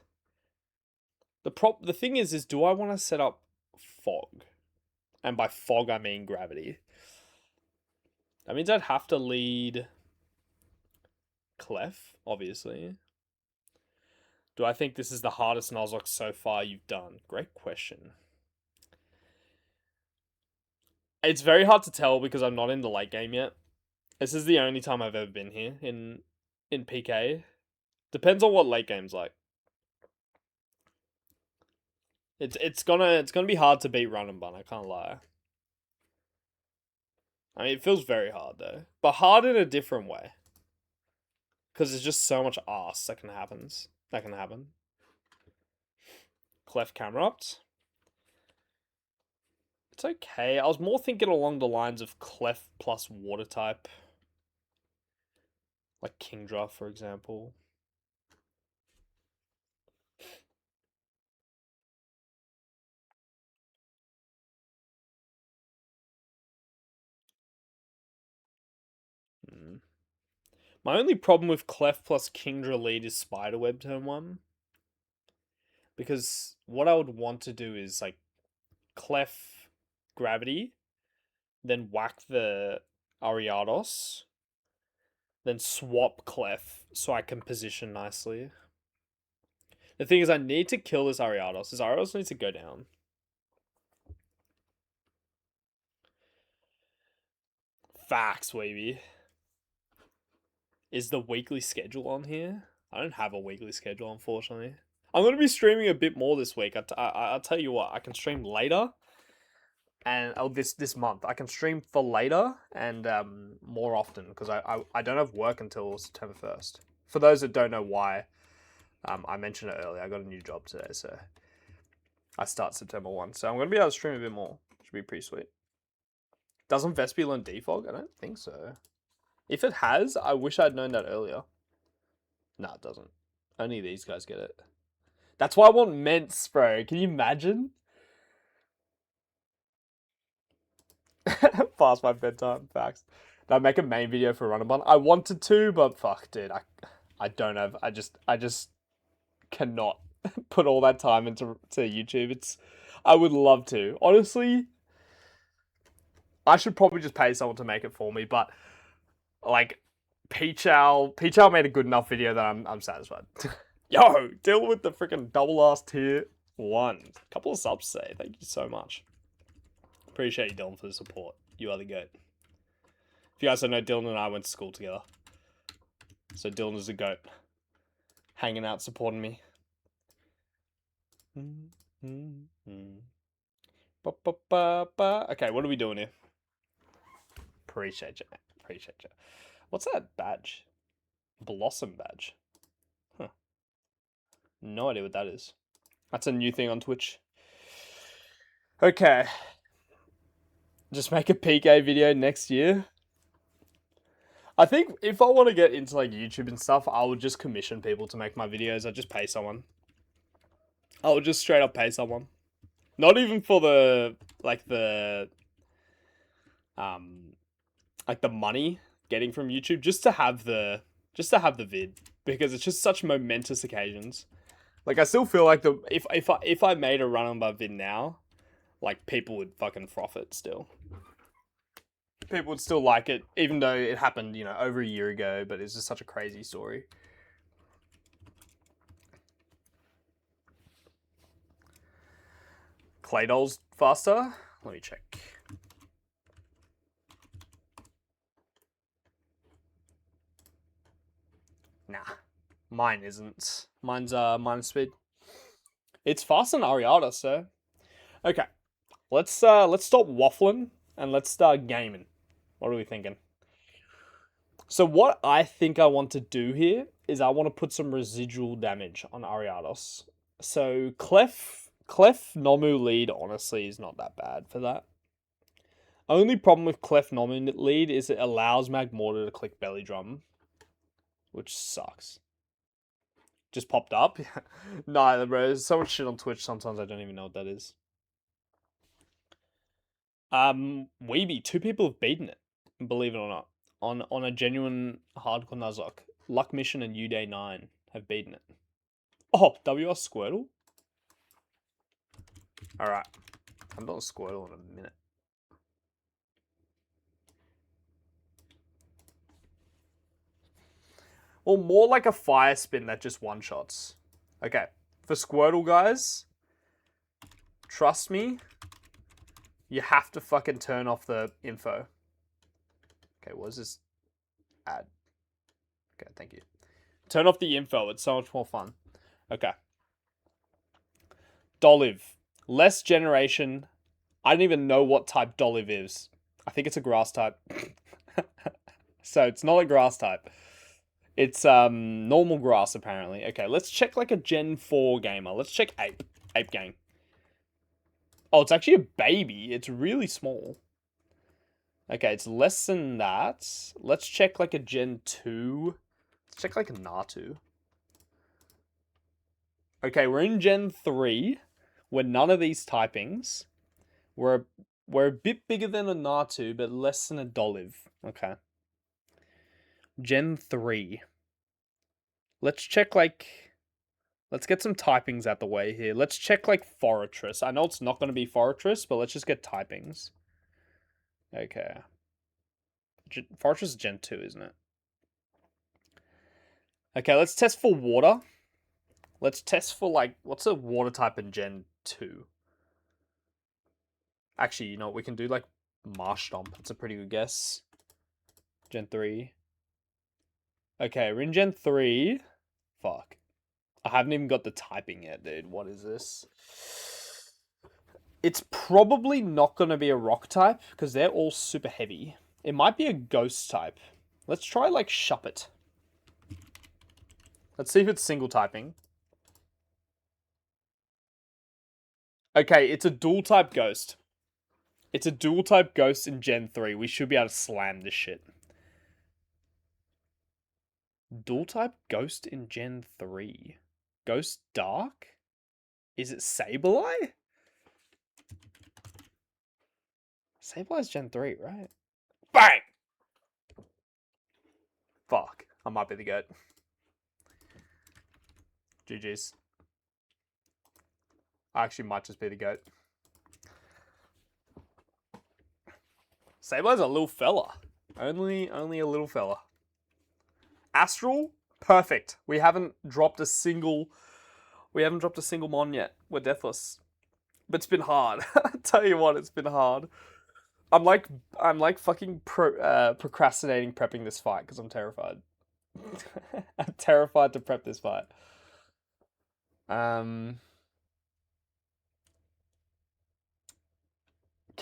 The thing is do I want to set up Fog? And by Fog I mean Gravity. That means I'd have to lead Clef, obviously. Do I think this is the hardest Nuzlocke so far you've done? Great question. It's very hard to tell because I'm not in the late game yet. This is the only time I've ever been here in PK. Depends on what late game's like. It's gonna be hard to beat Run and Bun, I can't lie. I mean, it feels very hard though, but hard in a different way. Because there's just so much arse that can happen. Clef Camerupt. It's okay. I was more thinking along the lines of Clef plus Water type. Like Kingdra, for example. My only problem with Clef plus Kingdra lead is Spiderweb turn 1. Because what I would want to do is like Clef Gravity, then whack the Ariados, then swap Clef so I can position nicely. The thing is, I need to kill this Ariados. This Ariados needs to go down. Facts, Weeby. Is the weekly schedule on here? I don't have a weekly schedule, unfortunately. I'm going to be streaming a bit more this week. I'll tell you what, I can stream later. And this month, I can stream for later and more often because I don't have work until September 1st. For those that don't know why, I mentioned it earlier. I got a new job today, so I start September 1. So I'm going to be able to stream a bit more. Should be pretty sweet. Doesn't Vespi learn Defog? I don't think so. If it has, I wish I'd known that earlier. No, it doesn't. Only these guys get it. That's why I want Ments, bro. Can you imagine? Past my bedtime, facts. Did I make a main video for Runabun? I wanted to, but fuck, dude. I don't have. I just cannot put all that time into YouTube. I would love to. Honestly, I should probably just pay someone to make it for me, but like Peachow made a good enough video that I'm satisfied. Yo, deal with the freaking double ass tier 1. Couple of subs say. Thank you so much. Appreciate you, Dylan, for the support. You are the goat. If you guys don't know, Dylan and I went to school together. So Dylan is a goat. Hanging out, supporting me. Okay, what are we doing here? Appreciate you. Appreciate you. What's that badge? Blossom badge. Huh. No idea what that is. That's a new thing on Twitch. Okay. Just make a PK video next year. I think if I want to get into like YouTube and stuff, I would just commission people to make my videos. I'd just pay someone. I would just straight up pay someone. Not even for the money getting from YouTube, just to have the vid, because it's just such momentous occasions. Like I still feel like if I made a run on my vid now, like people would fucking froth it still. People would still like it, even though it happened, you know, over a year ago, but it's just such a crazy story. Clay dolls faster? Let me check. Nah. Mine isn't. Mine's speed. It's faster than Ariada, so. Okay. Let's stop waffling and let's start gaming. What are we thinking? So what I think I want to do here is I want to put some residual damage on Ariados. So Clef Nomu lead honestly is not that bad for that. Only problem with Clef Nomu lead is it allows Magmortar to click Belly Drum, which sucks. Just popped up. Nah, bro. There's so much shit on Twitch. Sometimes I don't even know what that is. Weeby, 2 people have beaten it, believe it or not, on a genuine hardcore Nuzlocke. Luck Mission and Uday 9 have beaten it. Oh, WS Squirtle? Alright. I'm not a Squirtle in a minute. Well, more like a fire spin that just one-shots. Okay. For Squirtle, guys, trust me, you have to fucking turn off the info. Okay, what is this ad? Okay, thank you. Turn off the info. It's so much more fun. Okay. Dolive. Less generation. I don't even know what type Dolive is. I think it's a grass type. So it's not a grass type. It's normal grass, apparently. Okay, let's check like a Gen 4 gamer. Let's check Ape. Ape Gang. Oh, it's actually a baby. It's really small. Okay, it's less than that. Let's check like a Gen 2. Let's check like a Natu. Okay, we're in Gen 3. We're none of these typings. We're a bit bigger than a Natu, but less than a Dolive. Okay. Gen 3. Let's check, like... Let's get some typings out the way here. Let's check, like, Fortress. I know it's not going to be Fortress, but let's just get typings. Okay. Fortress is Gen 2, isn't it? Okay, let's test for water. Let's test for, like, what's a water type in Gen 2? Actually, you know what? We can do, like, Marsh Stomp. That's a pretty good guess. Gen 3. Okay, we're in Gen 3. Fuck. I haven't even got the typing yet, dude. What is this? It's probably not going to be a rock type, because they're all super heavy. It might be a ghost type. Let's try, like, Shuppet. Let's see if it's single typing. Okay, it's a dual type ghost. It's a dual type ghost in Gen 3. We should be able to slam this shit. Dual type ghost in Gen 3. Ghost Dark? Is it Sableye? Sableye's Gen 3, right? Bang! Fuck. I might be the goat. GG's. I actually might just be the goat. Sableye's a little fella. Only a little fella. Astral, perfect. We haven't dropped a single mon yet. We're deathless. But it's been hard. I tell you what, it's been hard. I'm like fucking procrastinating prepping this fight because I'm terrified. I'm terrified to prep this fight. Can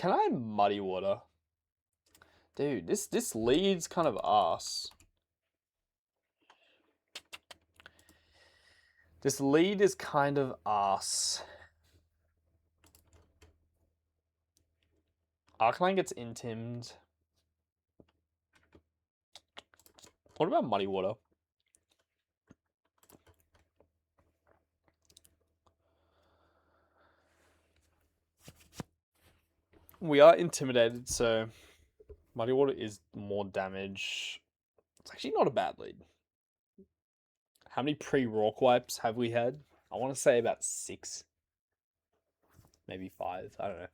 I muddy water? Dude, this lead's kind of ass. This lead is kind of ass. Arcanine gets intimed. What about muddy water? We are intimidated, so muddy water is more damage. It's actually not a bad lead. How many pre-Rock wipes have we had? I want to say about 6. Maybe 5. I don't know.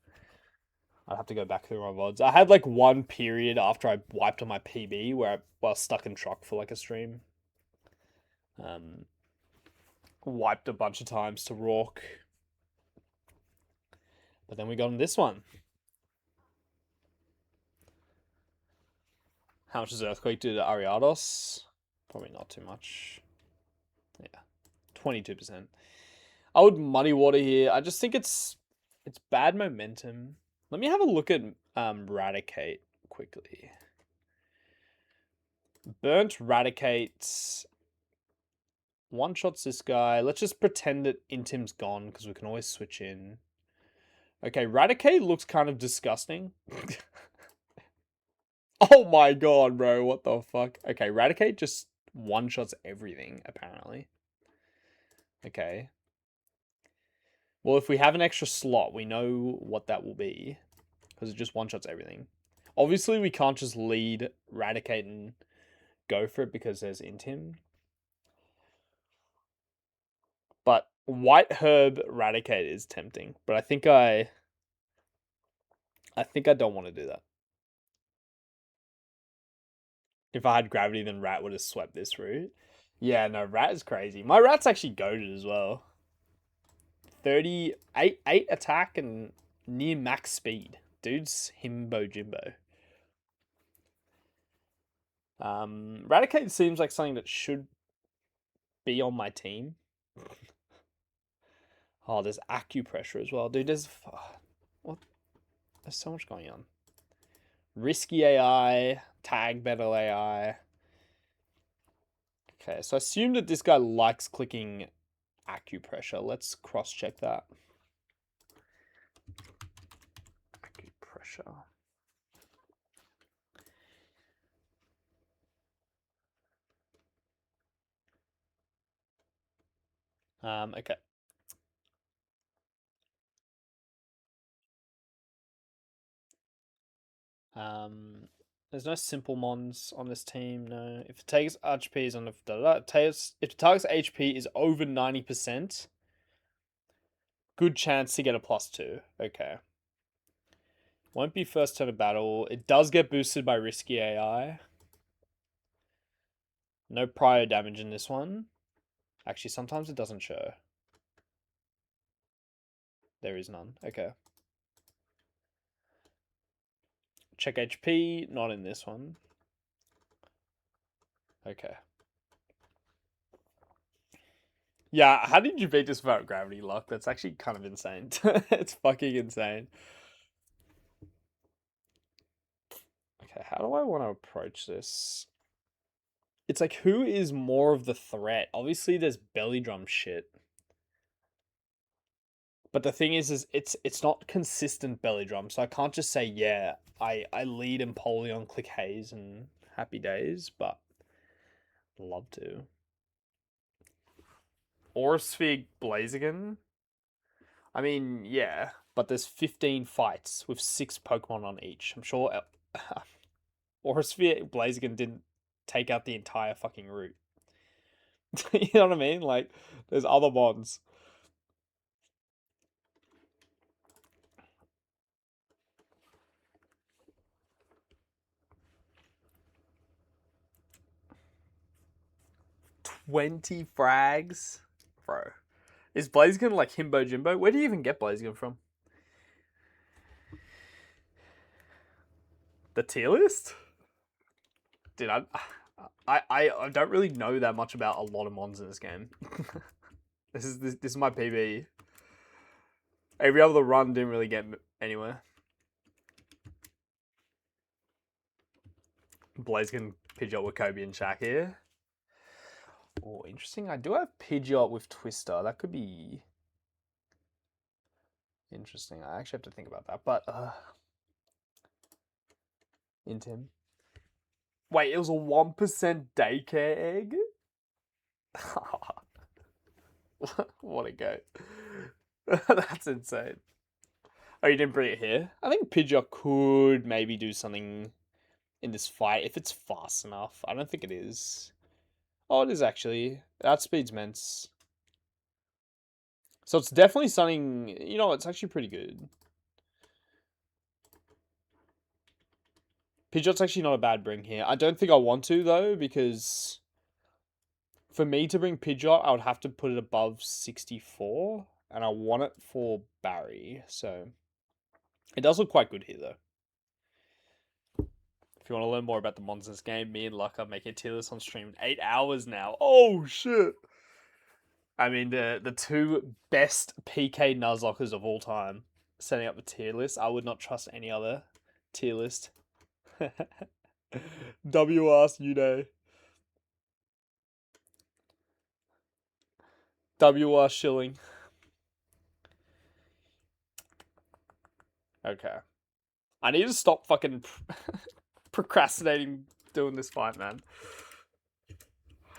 I'd have to go back through my VODs. I had like one period after I wiped on my PB where I was stuck in truck for like a stream. Wiped a bunch of times to Rock. But then we got on this one. How much does Earthquake do to Ariados? Probably not too much. Yeah. 22%. I would muddy water here. I just think it's bad momentum. Let me have a look at Raticate quickly. Burnt Raticate one-shots this guy. Let's just pretend that Intim's gone because we can always switch in. Okay, Raticate looks kind of disgusting. Oh my god, bro. What the fuck? Okay, Raticate just one-shots everything, apparently. Okay. Well, if we have an extra slot, we know what that will be. Because it just one-shots everything. Obviously, we can't just lead Raticate and go for it because there's Intim. But White Herb Raticate is tempting. But I think I don't want to do that. If I had Gravity, then Rat would have swept this route. Yeah, no, Rat is crazy. My Rat's actually goated as well. 38 attack and near max speed. Dude's himbo jimbo. Raticate seems like something that should be on my team. Oh, there's acupressure as well. Dude, there's so much going on. Risky AI, tag battle AI. Okay, so I assume that this guy likes clicking acupressure. Let's cross-check that. Acupressure. Okay. There's no simple mons on this team. No. If it takes HP is on the if the target's HP is over 90%, good chance to get a +2. Okay. Won't be first turn of battle. It does get boosted by risky AI. No prior damage in this one. Actually, sometimes it doesn't show. There is none. Okay. Check HP. Not in this one. Okay. Yeah, how did you beat this without gravity lock? That's actually kind of insane. It's fucking insane. Okay, how do I want to approach this? It's like, who is more of the threat? Obviously, there's belly drum shit. But the thing is it's not consistent belly drum, so I can't just say, yeah, I lead Empoleon, click Haze, and happy days, but I'd love to. Aura Sphere Blaziken? I mean, yeah, but there's 15 fights with 6 Pokemon on each. I'm sure Aura Sphere Blaziken didn't take out the entire fucking route. You know what I mean? Like, there's other mons. $20 frags? Bro. Is Blaziken like Himbo Jimbo? Where do you even get Blaziken from? The tier list? Dude, I don't really know that much about a lot of mons in this game. This is my PB. Every other run didn't really get anywhere. Blaziken, Pidgeot, Wachovia, and Shaq here. Oh, interesting. I do have Pidgeot with Twister. That could be interesting. I actually have to think about that. But Intim. Wait, it was a 1% daycare egg? What a goat. That's insane. Oh, you didn't bring it here? I think Pidgeot could maybe do something in this fight if it's fast enough. I don't think it is. Oh, it is actually. Outspeed's Mence. So it's definitely something, it's actually pretty good. Pidgeot's actually not a bad bring here. I don't think I want to, though, because for me to bring Pidgeot, I would have to put it above 64, and I want it for Barry, so it does look quite good here, though. If you want to learn more about the mons in this game, me and Luck are making a tier list on stream in 8 hours now. Oh, shit! I mean, the two best PK Nuzlockers of all time setting up the tier list. I would not trust any other tier list. WRS Uday. WR Shilling. Okay. I need to stop fucking procrastinating doing this fight, man.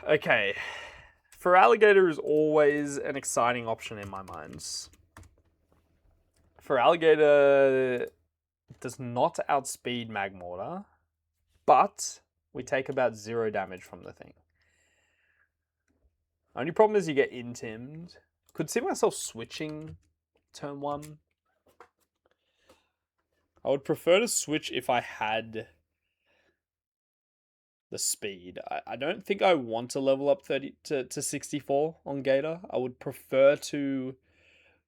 Okay. Feraligatr is always an exciting option in my minds. Feraligatr does not outspeed Magmortar, but we take about 0 damage from the thing. Only problem is you get intimed. Could see myself switching turn 1. I would prefer to switch if I had the speed. I don't think I want to level up 30 to 64 on Gator. I would prefer to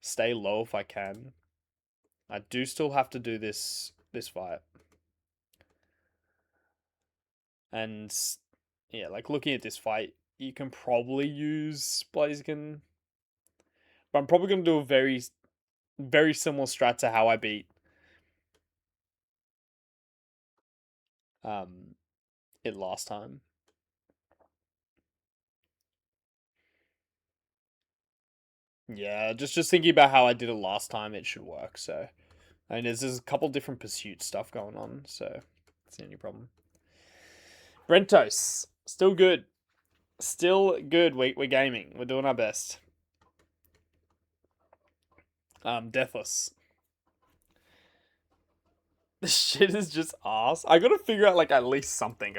stay low if I can. I do still have to do this fight. And yeah, like looking at this fight, you can probably use Blaziken. But I'm probably going to do a very, very similar strat to how I beat it last time. Yeah, just thinking about how I did it last time, it should work. So, I mean, there's a couple different pursuit stuff going on, so that's the only problem. Brentos, still good. Still good. We're gaming. We're doing our best. Deathless. This shit is just ass. I gotta figure out like at least something.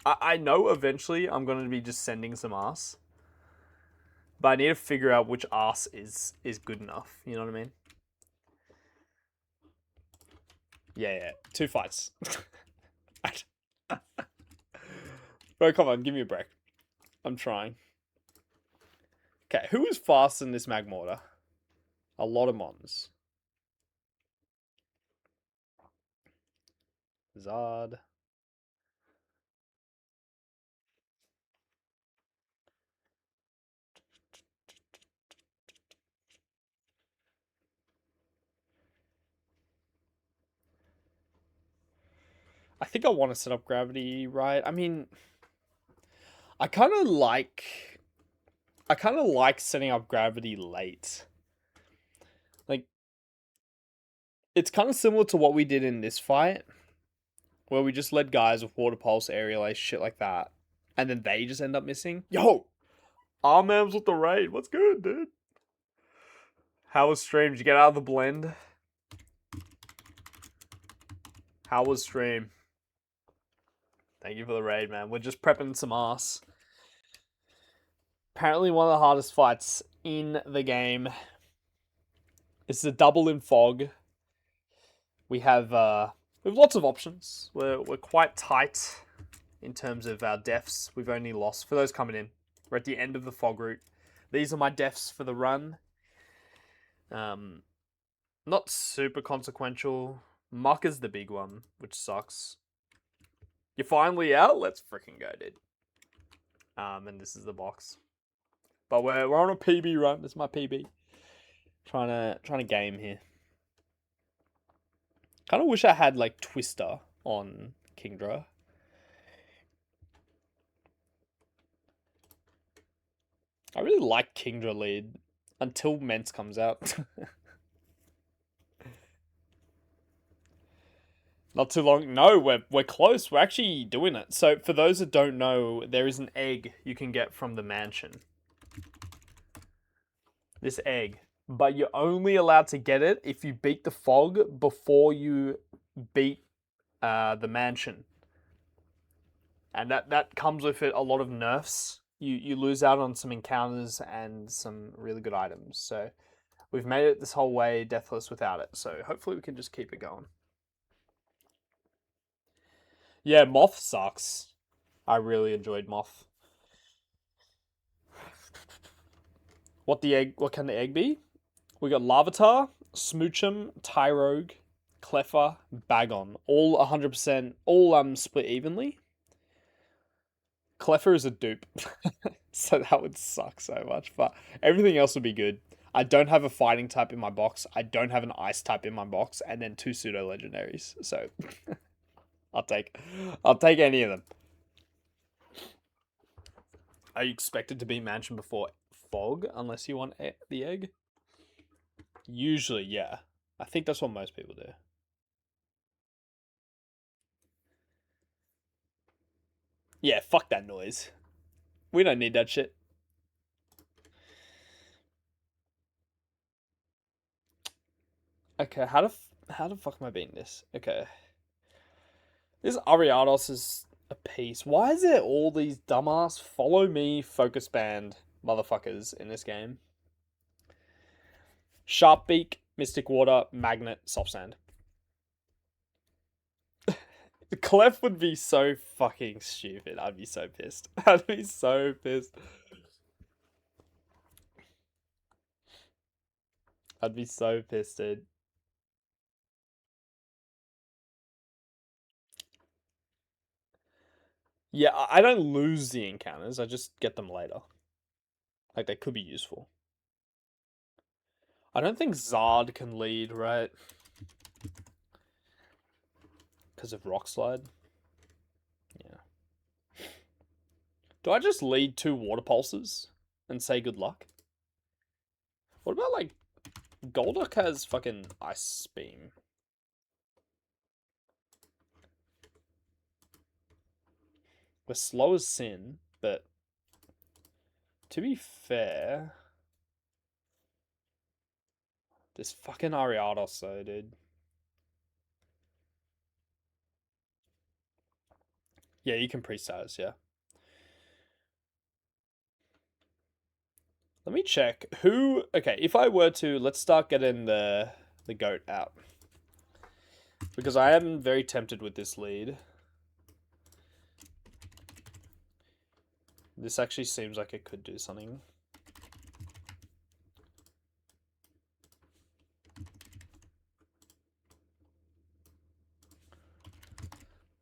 I know eventually I'm gonna be just sending some ass. But I need to figure out which ass is good enough. You know what I mean? Yeah. 2 fights. Bro, come on, give me a break. I'm trying. Okay, who is fast in this mag mortar? A lot of mons. Zard. I think I want to set up gravity right. I mean, I kind of like setting up gravity late. Like, it's kind of similar to what we did in this fight, where we just led guys with water pulse, aerial ace, shit like that, and then they just end up missing. Yo, Armams with the raid. What's good, dude? How was stream? Did you get out of the blend? How was stream? Thank you for the raid, man. We're just prepping some ass. Apparently one of the hardest fights in the game. It's a double in fog. We have lots of options. We're quite tight in terms of our deaths. We've only lost, for those coming in, we're at the end of the fog route. These are my deaths for the run. Not super consequential. Muck is the big one, which sucks. You're finally out? Let's freaking go, dude. And this is the box. But we're on a PB run. This is my PB. Trying to game here. Kind of wish I had like Twister on Kingdra. I really like Kingdra lead until Mence comes out. Not too long. No, we're close. We're actually doing it. So for those that don't know, there is an egg you can get from the mansion. This egg. But you're only allowed to get it if you beat the fog before you beat the mansion. And that comes with it a lot of nerfs. You lose out on some encounters and some really good items. So we've made it this whole way deathless without it. So hopefully we can just keep it going. Yeah, Moth sucks. I really enjoyed Moth. What can the egg be? We got Larvitar, Smoochum, Tyrogue, Cleffa, Bagon. All 100%, all split evenly. Cleffa is a dupe. So that would suck so much, but everything else would be good. I don't have a fighting type in my box. I don't have an ice type in my box, and then 2 pseudo legendaries. So I'll take any of them. Are you expected to be mansion before fog unless you want the egg? Usually, yeah. I think that's what most people do. Yeah, fuck that noise. We don't need that shit. Okay, how the fuck am I beating this? Okay. This Ariados is a piece. Why is there all these dumbass follow me focus band motherfuckers in this game? Sharp Beak, Mystic Water, Magnet, Soft Sand. Clef would be so fucking stupid. I'd be so pissed. I'd be so pissed. I'd be so pissed, dude. Yeah, I don't lose the encounters. I just get them later. Like, they could be useful. I don't think Zard can lead, right? Because of Rock Slide. Yeah. Do I just lead 2 Water Pulses and say good luck? What about, like, Golduck has fucking Ice Beam. We're slow as sin, but to be fair, this fucking Ariados though, dude. Yeah, you can pre-status, yeah. Let me check. Who... Okay, if I were to... Let's start getting the goat out. Because I am very tempted with this lead. This actually seems like it could do something.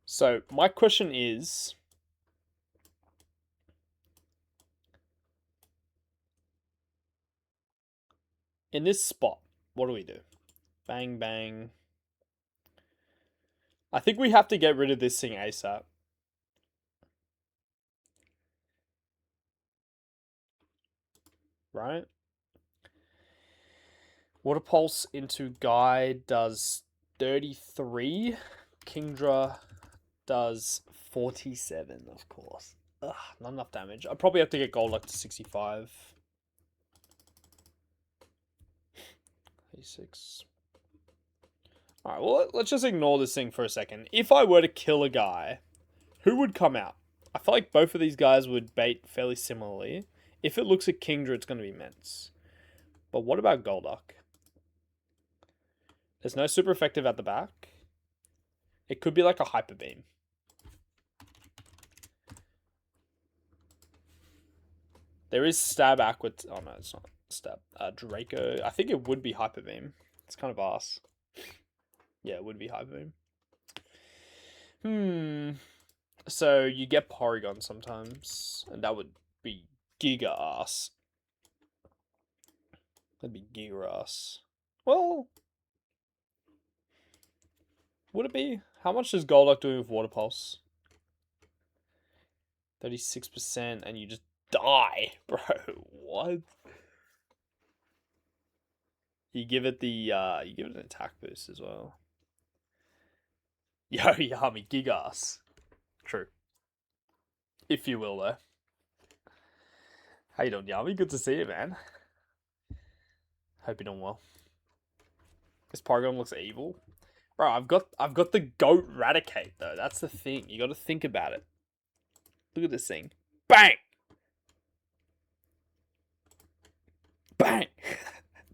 So, my question is... In this spot, what do we do? Bang, bang. I think we have to get rid of this thing ASAP. Right? Water Pulse into Guy does 33. Kingdra does 47, of course. Ugh, not enough damage. I probably have to get Golduck to 65. 86. Alright, well, let's just ignore this thing for a second. If I were to kill a guy, who would come out? I feel like both of these guys would bait fairly similarly. If it looks at Kingdra, it's going to be Mence. But what about Golduck? There's no super effective at the back. It could be like a Hyper Beam. There is Stab Aqua... Oh, no, it's not Stab. Draco. I think it would be Hyper Beam. It's kind of ass. Yeah, it would be Hyper Beam. So you get Porygon sometimes. And that would be Giga ass. That'd be Giga ass. Well... Would it be? How much is Golduck doing with Water Pulse? 36% and you just die, bro. What? You give it an attack boost as well. Yo, Yami, Gigas. True. If you will, though. How you doing, Yami? Good to see you, man. Hope you're doing well. This Porygon looks evil. Bro, I've got the goat Raticate though. That's the thing. You gotta think about it. Look at this thing. Bang! Bang!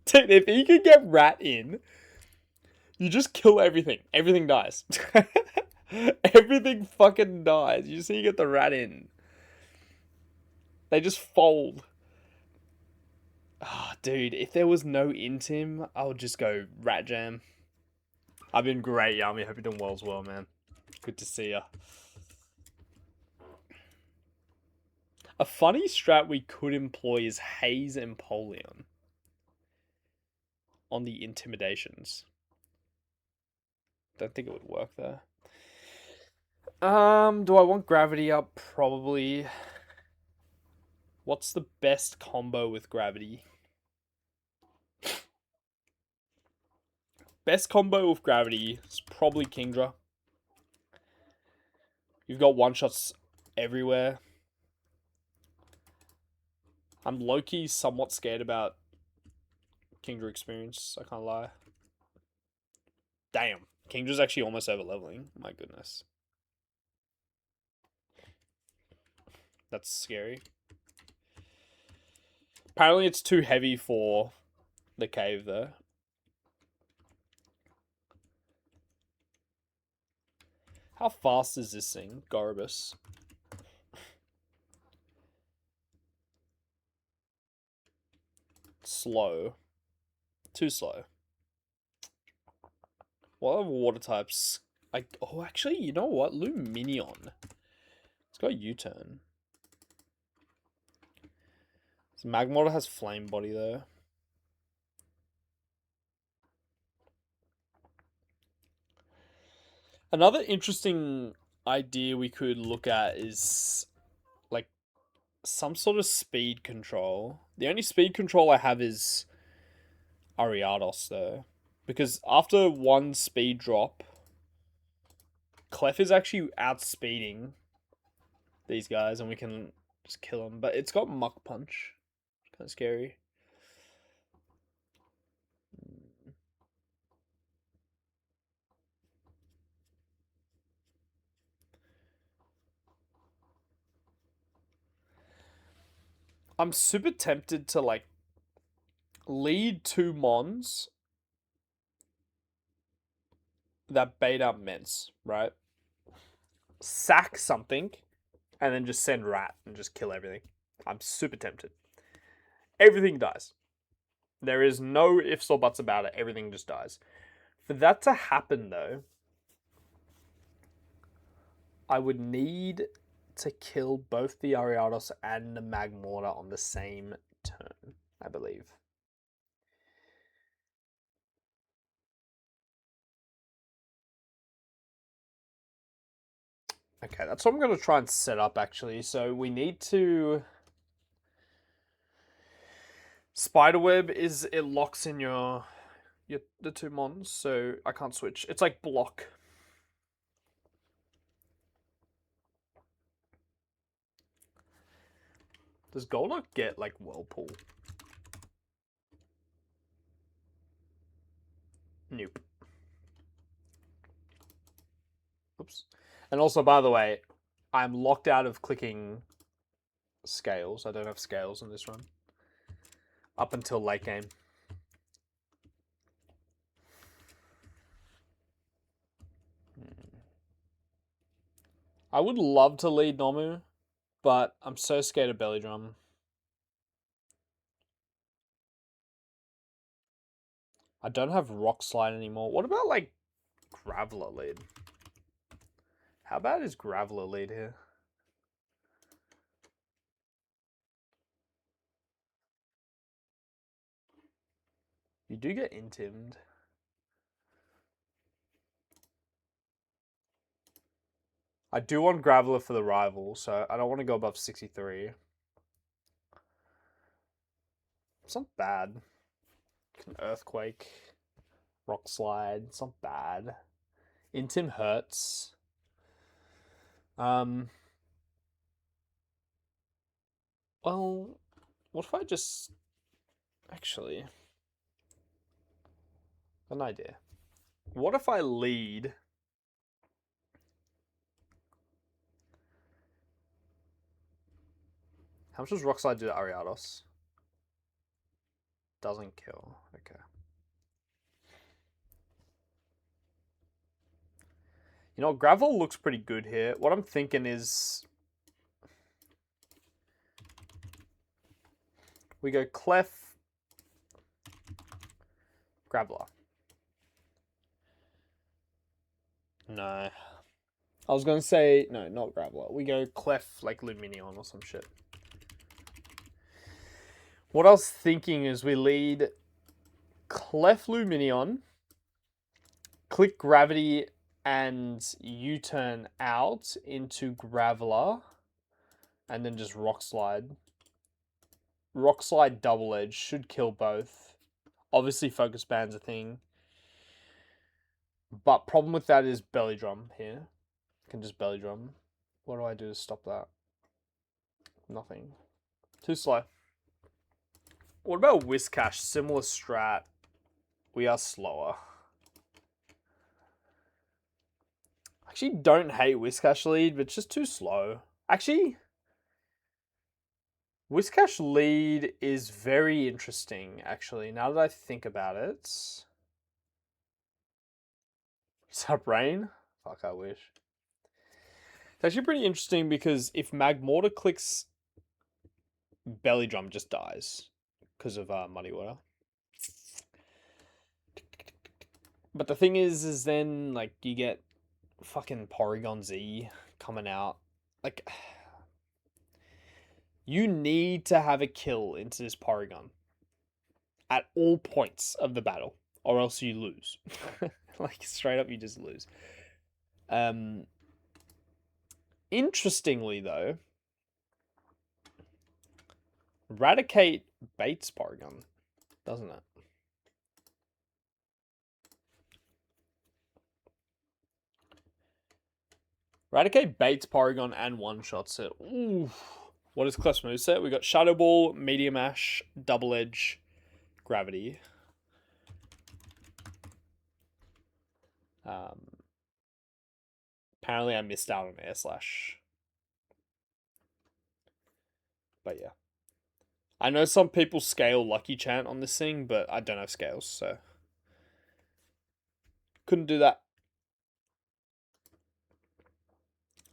Dude, if he could get Rat in, you just kill everything. Everything dies. Everything fucking dies. You see, you get the Rat in. They just fold. Ah, oh, dude, if there was no Intim, I would just go Rat Jam. I've been great, Yami. Hope you're doing well as well, man. Good to see ya. A funny strat we could employ is Haze and Polion on the Intimidations. Don't think it would work there. Do I want Gravity up? Probably. What's the best combo with Gravity? Best combo with Gravity is probably Kingdra. You've got one-shots everywhere. I'm low-key somewhat scared about Kingdra experience, I can't lie. Damn. Kingdra's actually almost over-leveling. My goodness. That's scary. Apparently it's too heavy for the cave, though. How fast is this thing, Goribus? Slow. Too slow. What other water types? Oh, actually, you know what? Luminion. It's got U-turn. So Magmortar has Flame Body, though. Another interesting idea we could look at is like some sort of speed control. The only speed control I have is Ariados, though. Because after one speed drop, Clef is actually outspeeding these guys and we can just kill them. But it's got Muck Punch. Kind of scary. I'm super tempted to like lead 2 mons that bait up Mence, right? Sack something, and then just send Rat and just kill everything. I'm super tempted. Everything dies. There is no ifs or buts about it. Everything just dies. For that to happen, though, I would need to kill both the Ariados and the Magmortar on the same turn, I believe. Okay, that's what I'm going to try and set up, actually. So we need to... Spiderweb is... It locks in your the 2 mons, so I can't switch. It's like block. Does Golduck get, like, Whirlpool? Nope. Oops. And also, by the way, I'm locked out of clicking scales. I don't have scales in this run. Up until late game. I would love to lead Nomu, but I'm so scared of Belly Drum. I don't have Rock Slide anymore. What about, like, Graveler lead? How bad is Graveler lead here? You do get intimed. I do want Graveler for the rival, so I don't want to go above 63. It's not bad. An Earthquake. Rock Slide. It's not bad. Intim hurts. Well, what if I just... Actually... An idea. What if I lead... How much does Rock Slide do to Ariados? Doesn't kill. Okay. You know, Gravel looks pretty good here. What I'm thinking is... We go Clef... Graveler. No. I was going to say... No, not Graveler. We go Clef, like Luminion or some shit. What I was thinking is we lead Clef Luminion, click Gravity, and U-turn out into Graveler, and then just Rock Slide. Rock Slide Double Edge should kill both. Obviously, Focus Band's a thing. But problem with that is Belly Drum here. I can just Belly Drum. What do I do to stop that? Nothing. Too slow. What about Whiscash? Similar strat. We are slower. Actually, don't hate Whiscash lead, but it's just too slow. Actually, Whiscash lead is very interesting, actually, now that I think about it. What's up, Rain? Fuck, I wish. It's actually pretty interesting because if Magmortar clicks Belly Drum, just dies because of Muddy Water. But the thing is then, like, you get fucking Porygon Z coming out. Like, you need to have a kill into this Porygon at all points of the battle, or else you lose. Like, straight up, you just lose. Interestingly, though, Raticate baits Porygon, doesn't it? Raticate baits Porygon and one-shots it. Ooh. What is Clef's moveset? We got Shadow Ball, Medium Ash, Double Edge, Gravity. Apparently I missed out on Air Slash. But yeah. I know some people scale Lucky Chant on this thing, but I don't have scales, so couldn't do that.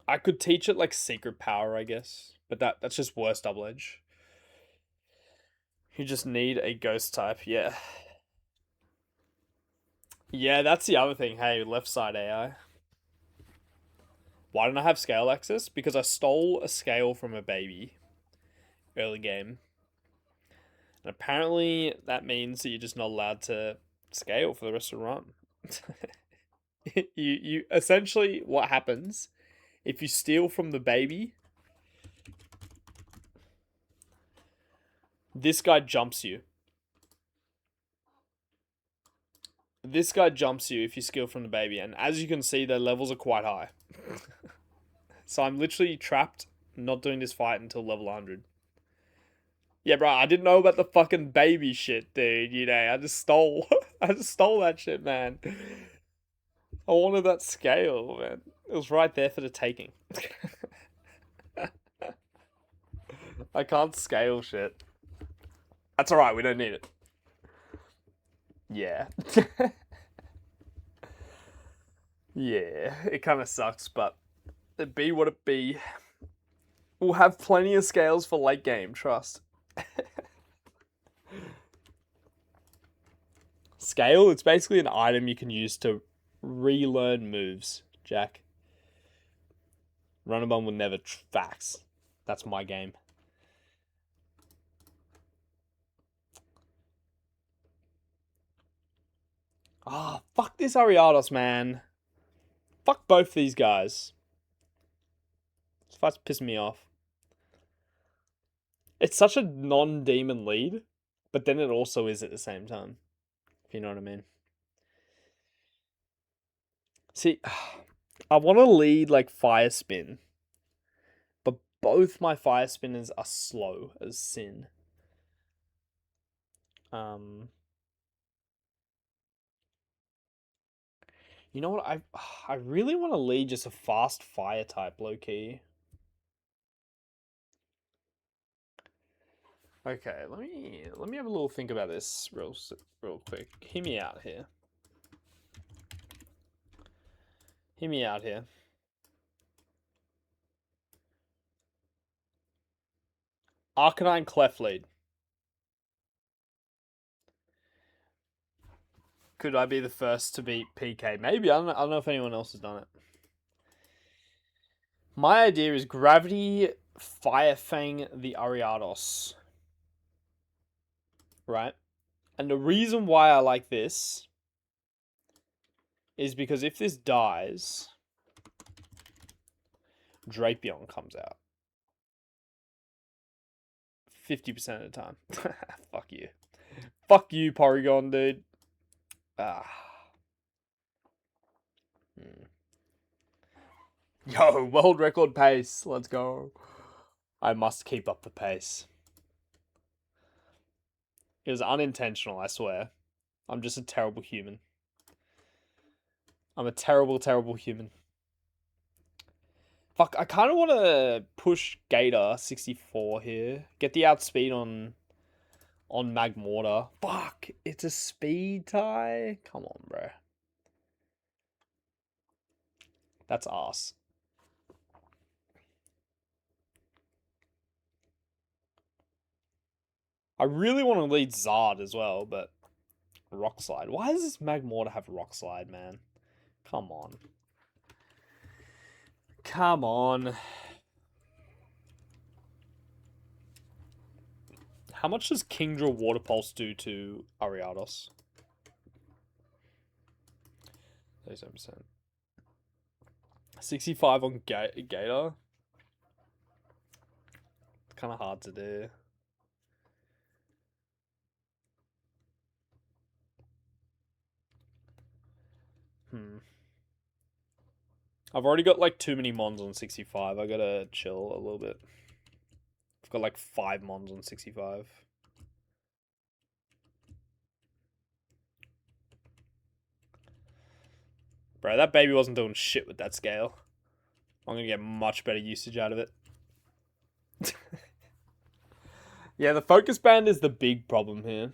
I could teach it like Secret Power, I guess, but that's just worse double edge. You just need a ghost type, yeah. Yeah, that's the other thing. Hey, left side AI. Why don't I have scale access? Because I stole a scale from a baby early game. And apparently that means that you're just not allowed to scale for the rest of the run. You essentially what happens if you steal from the baby, this guy jumps you. This guy jumps you if you steal from the baby, and as you can see, their levels are quite high. So I'm literally trapped, not doing this fight until level 100. Yeah, bro, I didn't know about the fucking baby shit, dude. You know, I just stole, I just stole that shit, man. I wanted that scale, man. It was right there for the taking. I can't scale shit. That's alright, we don't need it. Yeah. Yeah, it kind of sucks, but it be what it be. We'll have plenty of scales for late game, trust. Scale, it's basically an item you can use to relearn moves, Jack. Runabon will never facts. That's my game. Ah, fuck this Ariados, man. Fuck both these guys. This fight's pissing me off. It's such a non-demon lead, but then it also is at the same time. If you know what I mean. See, I want to lead like Fire Spin, but both my Fire Spinners are slow as sin. You know what? I really want to lead just a fast fire type, low key. Okay, let me have a little think about this real quick. Hear me out here. Hear me out here. Arcanine Clef lead. Could I be the first to beat PK? Maybe. I don't know if anyone else has done it. My idea is Gravity Fire Fang the Ariados. Right? And the reason why I like this is because if this dies, Drapion comes out. 50% of the time. Fuck you. Fuck you, Porygon, dude. Ah. Yo, world record pace. Let's go. I must keep up the pace. It was unintentional, I swear. I'm just a terrible human. I'm a terrible, terrible human. Fuck, I kind of want to push Gator 64 here. Get the outspeed on Magmortar. Fuck, it's a speed tie? Come on, bro. That's ass. I really want to lead Zard as well, but Rock Slide. Why does this Magmortar have Rock Slide, man? Come on. Come on. How much does Kingdra Water Pulse do to Ariados? 37%. 65 on Gator. It's kind of hard to do. I've already got like too many Mons on 65. I gotta chill a little bit. I've got like 5 Mons on 65. Bro, that baby wasn't doing shit with that scale. I'm gonna get much better usage out of it. Yeah, the focus band is the big problem here.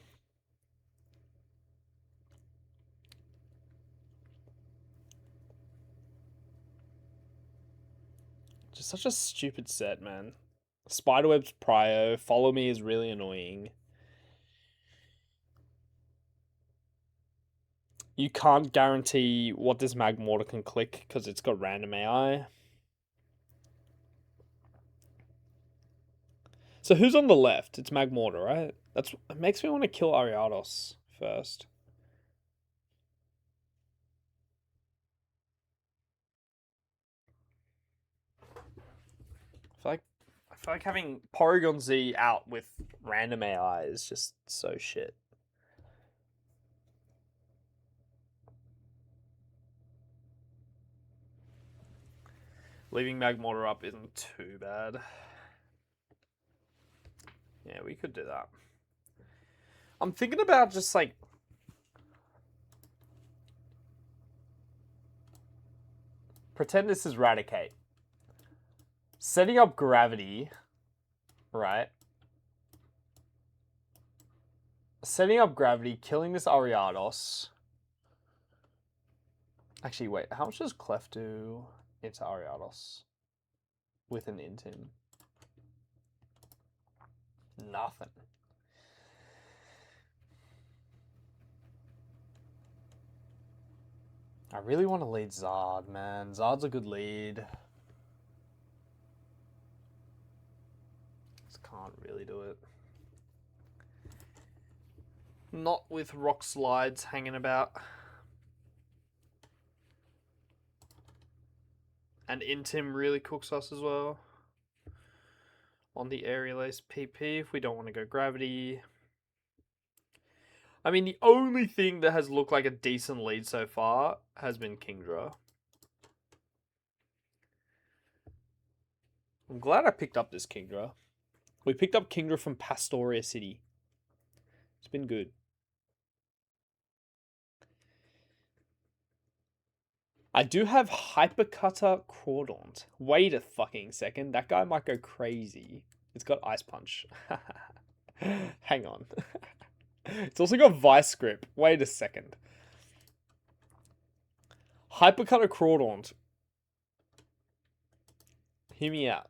Just such a stupid set, man. Spiderweb's prio. Follow me is really annoying. You can't guarantee what this Magmortar can click because it's got random AI. So who's on the left? It's Magmortar, right? It makes me want to kill Ariados first. I feel like having Porygon Z out with random AI is just so shit. Leaving Magmortar up isn't too bad. Yeah, we could do that. I'm thinking about just like pretend this is Raticate. Setting up Gravity, right? Setting up Gravity, killing this Ariados. Actually, wait, how much does Clef do into Ariados? With an Intim? Nothing. I really want to lead Zard, man. Zard's a good lead. Just can't really do it. Not with Rock Slides hanging about. And Intim really cooks us as well. On the Aerial Ace PP if we don't want to go Gravity. I mean, the only thing that has looked like a decent lead so far has been Kingdra. I'm glad I picked up this Kingdra. We picked up Kingdra from Pastoria City. It's been good. I do have Hypercutter Crawdaunt. Wait a fucking second. That guy might go crazy. It's got Ice Punch. Hang on. It's also got Vice Grip. Wait a second. Hypercutter Crawdaunt. Hear me out.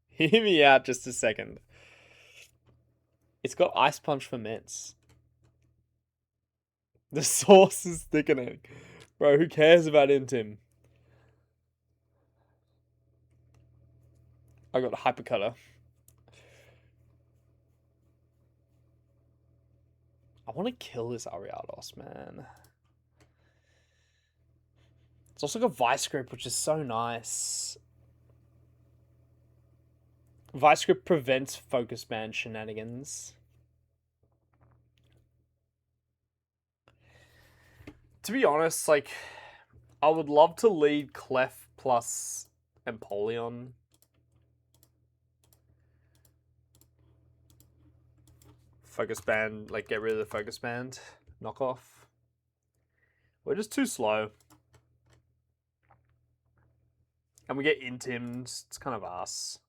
Hear me out just a second. It's got Ice Punch for Ments. The sauce is thickening. Bro, who cares about Intim? I got Hypercutter. I want to kill this Ariados, man. It's also got Vice Grip, which is so nice. Vice Grip prevents Focus Band shenanigans. To be honest, like, I would love to lead Clef plus Empoleon. Focus Band, like, get rid of the Focus Band. Knock off. We're just too slow. And we get Intims. It's kind of us.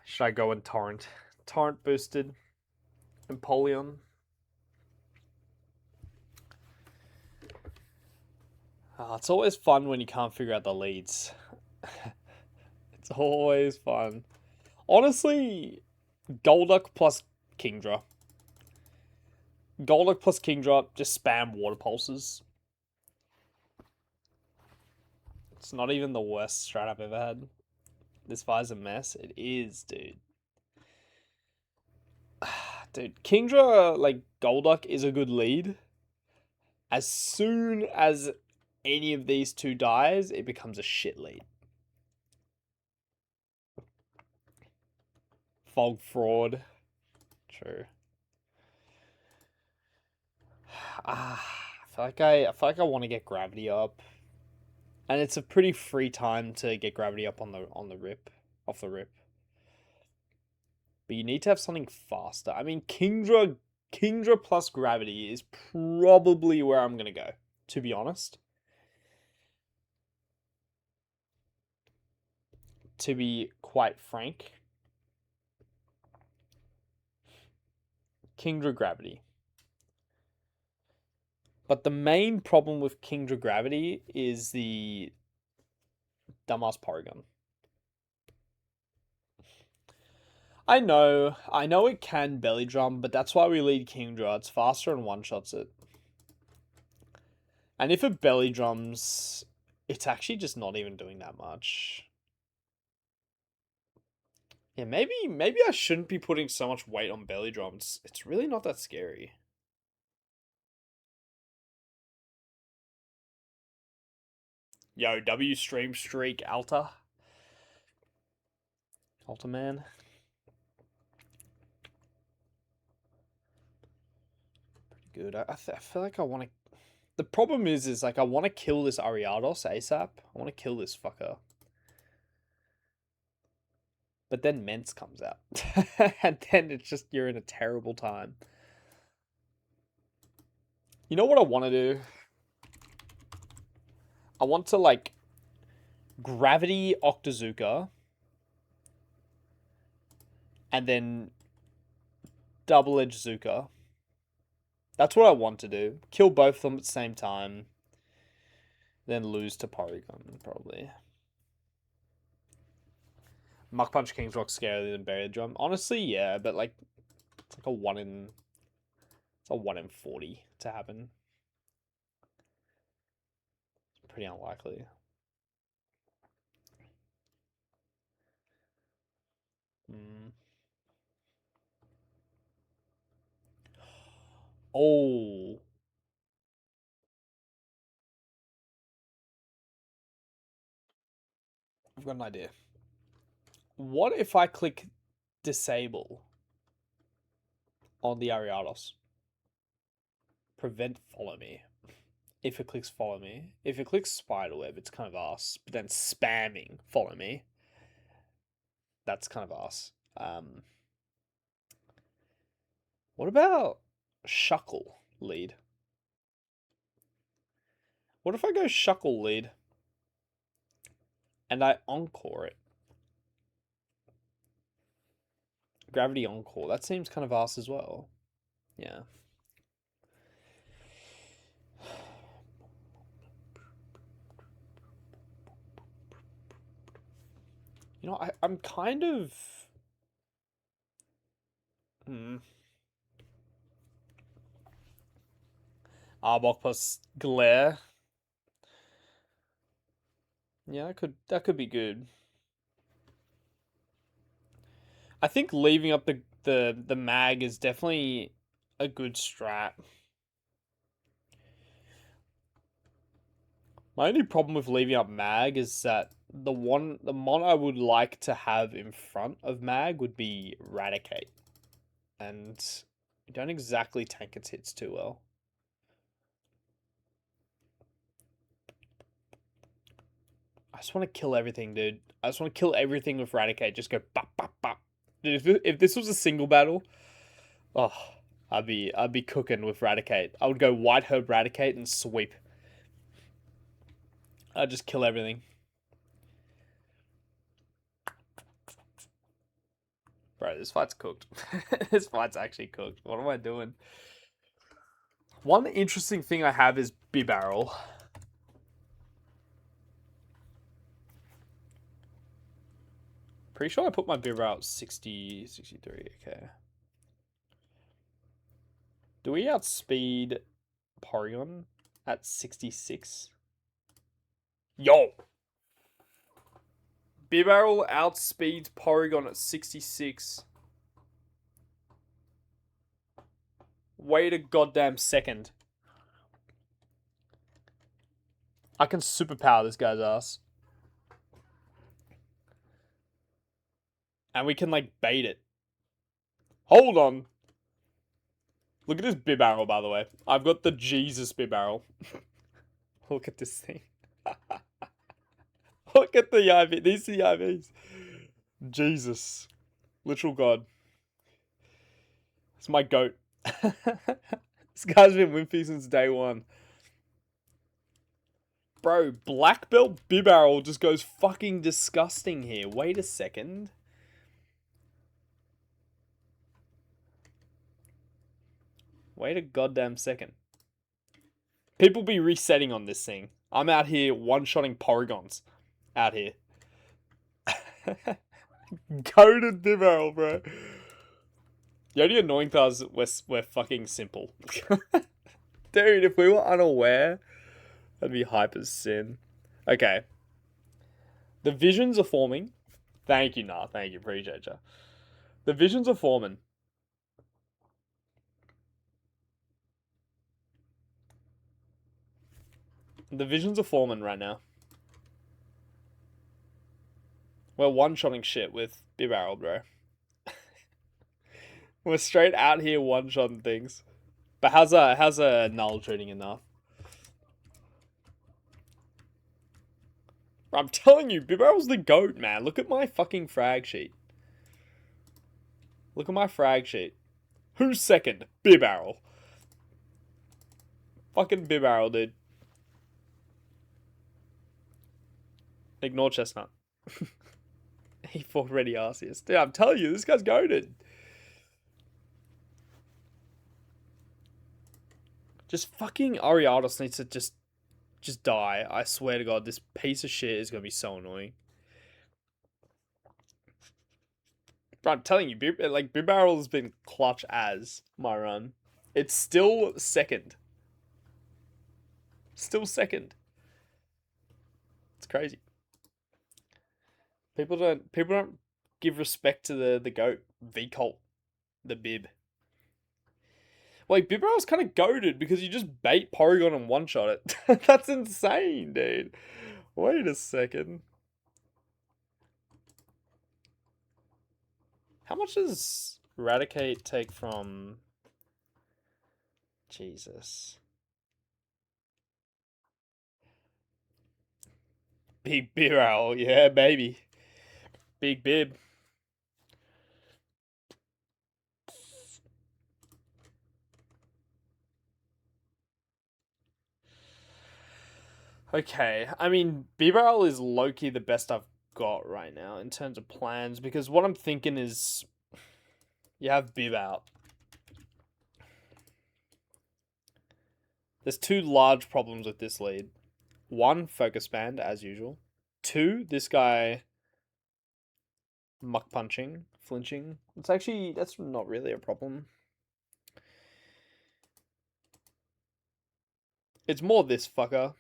Should I go and Torrent? Torrent boosted. Empoleon. It's always fun when you can't figure out the leads. It's always fun. Honestly, Golduck plus Kingdra. Golduck plus Kingdra, just spam Water Pulses. It's not even the worst strat I've ever had. This fire's a mess. It is, dude. Dude, Kingdra, like, Golduck is a good lead. As soon as any of these two dies, it becomes a shit lead. Fog Fraud. True. I feel like I want to get Gravity up. And it's a pretty free time to get Gravity up on the rip. Off the rip. But you need to have something faster. I mean, Kingdra plus Gravity is probably where I'm going to go, to be honest. to be quite frank, Kingdra Gravity. But the main problem with Kingdra Gravity is the dumbass Porygon. I know it can belly drum, but that's why we lead Kingdra. It's faster and one-shots it. And if it belly drums, it's actually just not even doing that much. Yeah, maybe I shouldn't be putting so much weight on belly drums. It's really not that scary. Yo, W Stream Streak Alta. Alta Man. Pretty good. I feel like I want to... The problem is like I want to kill this Ariados ASAP. I want to kill this fucker. But then Mence comes out. And then it's just, you're in a terrible time. You know what I want to do? I want to, like, Gravity Octazooka. And then Double-Edge Zuka. That's what I want to do. Kill both of them at the same time. Then lose to Porygon, probably. Mach Punch King's Rock scarier than Burial Drum. Honestly, yeah, but like it's like a 1 in 40 to happen. It's pretty unlikely. Oh. I've got an idea. What if I click disable on the Ariados? Prevent follow me. If it clicks follow me. If it clicks spiderweb, it's kind of ass. But then spamming follow me. That's kind of ass. What about Shuckle lead? What if I go Shuckle lead and I encore it? Gravity encore. That seems kind of ass as well. Yeah. You know, I'm kind of... Arbok plus Glare. Yeah, that could be good. I think leaving up the mag is definitely a good strat. My only problem with leaving up mag is that the mon I would like to have in front of mag would be Raticate. And you don't exactly tank its hits too well. I just want to kill everything, dude. I just want to kill everything with Raticate. Just go bop bop bop. Dude, if this was a single battle, oh, I'd be cooking with Raticate. I would go White Herb Raticate and sweep. I'd just kill everything. Bro, this fight's cooked. This fight's actually cooked. What am I doing? One interesting thing I have is Bibarrel. Pretty sure I put my Bibarrel at 60, 63. Okay. Do we outspeed Porygon at 66? Yo! Bibarrel outspeeds Porygon at 66. Wait a goddamn second. I can superpower this guy's ass. And we can, like, bait it. Hold on. Look at this Bibarrel, by the way. I've got the Jesus Bibarrel. Look at this thing. Look at the IV. These are the IVs. Jesus. Literal God. It's my goat. This guy's been wimpy since day one. Bro, black belt Bibarrel just goes fucking disgusting here. Wait a second. Wait a goddamn second. People be resetting on this thing. I'm out here one-shotting Porygons. Out here. Goated Bibarrel, bro. The only annoying part is we're fucking simple. Dude, if we were unaware, that'd be hyper sin. Okay. The visions are forming. Thank you, nah. Thank you. Appreciate you. The visions are forming. The visions are forming right now. We're one-shotting shit with Bibarrel, bro. We're straight out here one-shotting things. But how's a null treating enough? I'm telling you, Bibarrel's the GOAT, man. Look at my fucking frag sheet. Look at my frag sheet. Who's second? Bibarrel. Fucking Bibarrel, dude. Ignore Chestnut. He already Arceus. Dude, I'm telling you, this guy's goated. Just fucking Ariados needs to just die. I swear to God, this piece of shit is gonna be so annoying. Bro, I'm telling you, Bibarrel has been clutch as my run. It's still second. Still second. It's crazy. People don't give respect to the GOAT, V-Colt, the Bib. Like, Bibarrel's kind of goated because you just bait Porygon and one-shot it. That's insane, dude. Wait a second. How much does Eradicate take from... Jesus. Big Bibarrel, yeah, baby. Big Bib. Okay, I mean, Bibarrel is low-key the best I've got right now in terms of plans, because what I'm thinking is you have Bib out. There's two large problems with this lead. One, focus band, as usual. Two, this guy muck punching, flinching. That's not really a problem. It's more this fucker.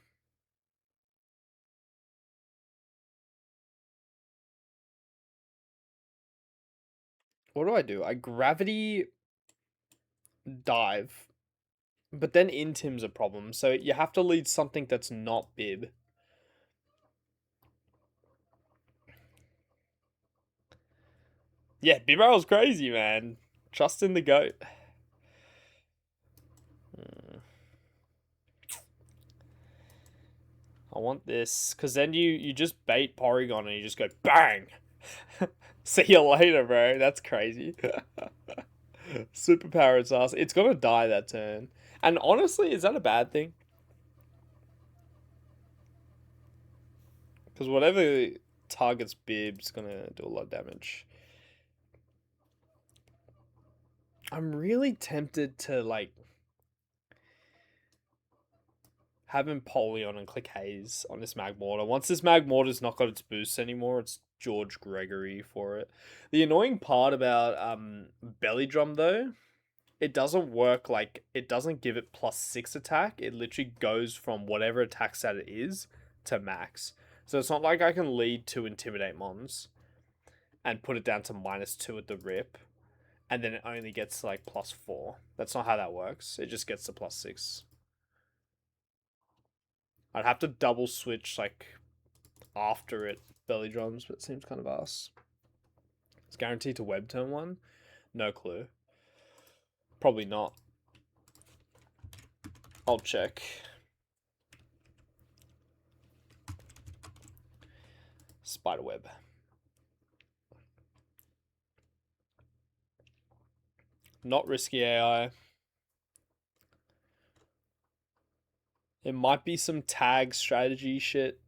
What do? I gravity dive. But then Intim's a problem, so you have to lead something that's not Bib. Yeah, Bibarrel's crazy, man. Trust in the GOAT. I want this, because then you just bait Porygon and you just go BANG! See you later, bro. That's crazy. Superpower its ass. It's gonna die that turn. And honestly, is that a bad thing? Because whatever targets Bib's gonna do a lot of damage. I'm really tempted to, like, have him Polion and click Haze on this Magmortar. Once this Magmortar's not got its boosts anymore, it's George Gregory for it. The annoying part about Belly Drum, though, it doesn't work, like, it doesn't give it +6 attack. It literally goes from whatever attack stat it is to max. So it's not like I can lead 2 Intimidate Mons and put it down to -2 at the rip, and then it only gets, like, +4. That's not how that works. It just gets to +6. I'd have to double switch, like, after it Belly Drums, but it seems kind of ass. It's guaranteed to web turn 1? No clue. Probably not. I'll check. Spiderweb. Not risky AI. It might be some tag strategy shit.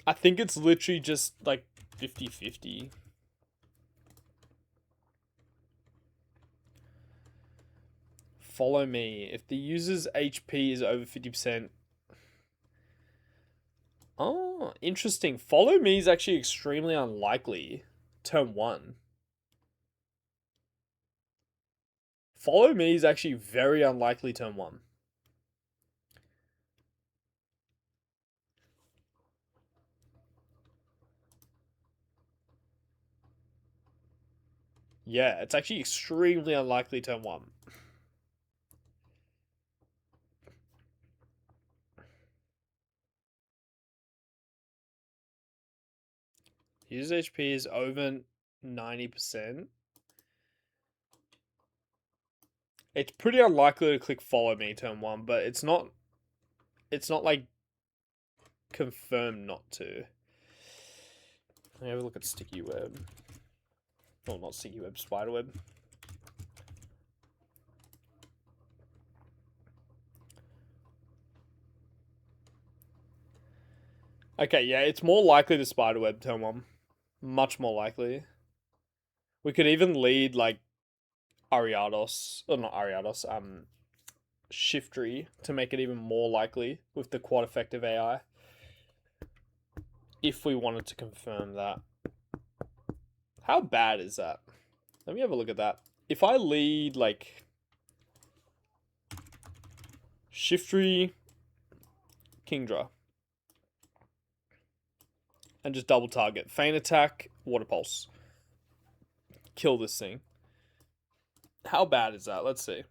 I think it's literally just like 50-50. Follow me. If the user's HP is over 50%. Oh, interesting. Follow me is actually extremely unlikely. Turn 1. Follow me is actually very unlikely turn 1. Yeah, it's actually extremely unlikely turn 1. User HP is over 90%. It's pretty unlikely to click follow me turn 1, but it's not like confirmed not to. Let me have a look at sticky web. Oh, not sticky web, spider web. Okay, yeah, it's more likely the spider web turn 1. Much more likely. We could even lead like Ariados, or not Ariados, Shiftry to make it even more likely with the quad effective AI. If we wanted to confirm that. How bad is that? Let me have a look at that. If I lead like Shiftry, Kingdra, and just double target, feint attack, water pulse, kill this thing. How bad is that? Let's see.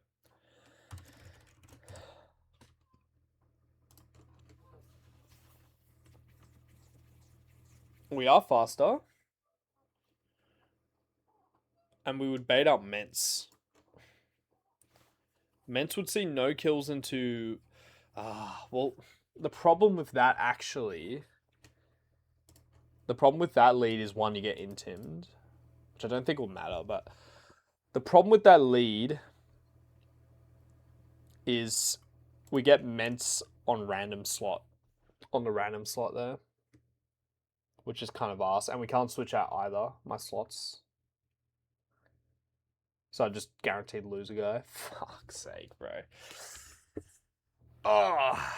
We are faster. And we would bait out Mence. Mence would see no kills into... well, the problem with that actually... The problem with that lead is one, you get intimed. Which I don't think will matter, but... The problem with that lead is we get Mence on random slot. On the random slot there. Which is kind of ass. And we can't switch out either, my slots. So I just guaranteed lose a guy. Fuck's sake, bro. Oh.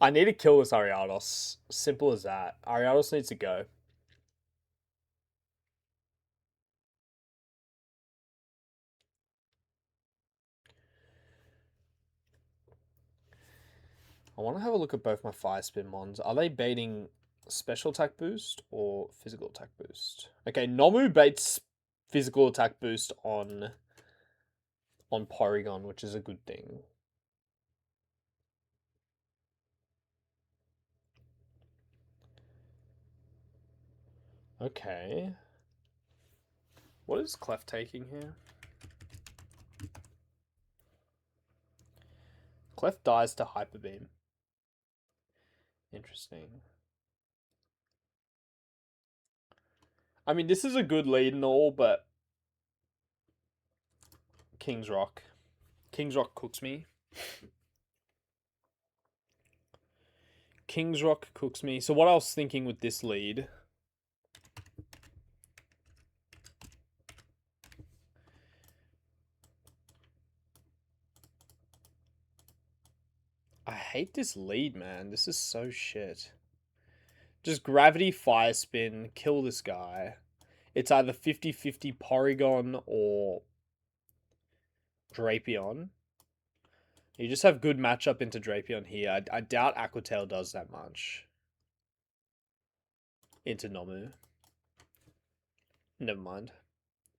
I need to kill this Ariados. Simple as that. Ariados needs to go. I want to have a look at both my fire spin mons. Are they baiting special attack boost or physical attack boost? Okay, Nomu baits physical attack boost on Porygon, which is a good thing. Okay. What is Clef taking here? Clef dies to Hyper Beam. Interesting. I mean, this is a good lead and all, but King's Rock. King's Rock cooks me. King's Rock cooks me. So what I was thinking with this lead... I hate this lead, man. This is so shit. Just gravity fire spin, kill this guy. It's either 50-50 Porygon or Drapion. You just have good matchup into Drapion here. I doubt Aquatail does that much. Into Nomu. Never mind.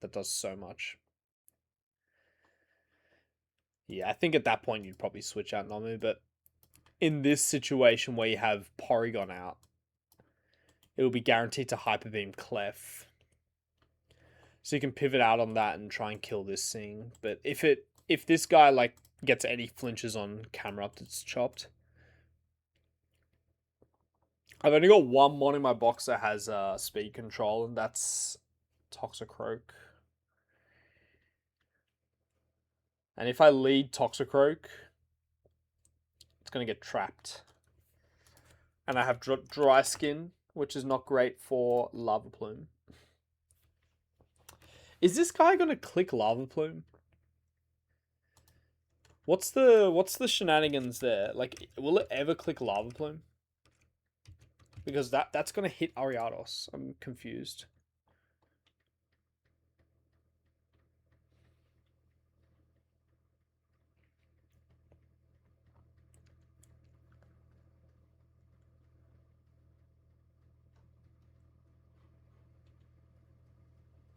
That does so much. Yeah, I think at that point you'd probably switch out Nomu, but in this situation where you have Porygon out, it will be guaranteed to Hyper Beam Clef. So you can pivot out on that and try and kill this thing. But if this guy like gets any flinches on camera up that's chopped, I've only got one mon in my box that has speed control, and that's Toxicroak. And if I lead Toxicroak, it's going to get trapped. And I have Dry Skin, which is not great for Lava Plume. Is this guy going to click Lava Plume? What's the shenanigans there? Like, will it ever click Lava Plume? Because that's going to hit Ariados. I'm confused.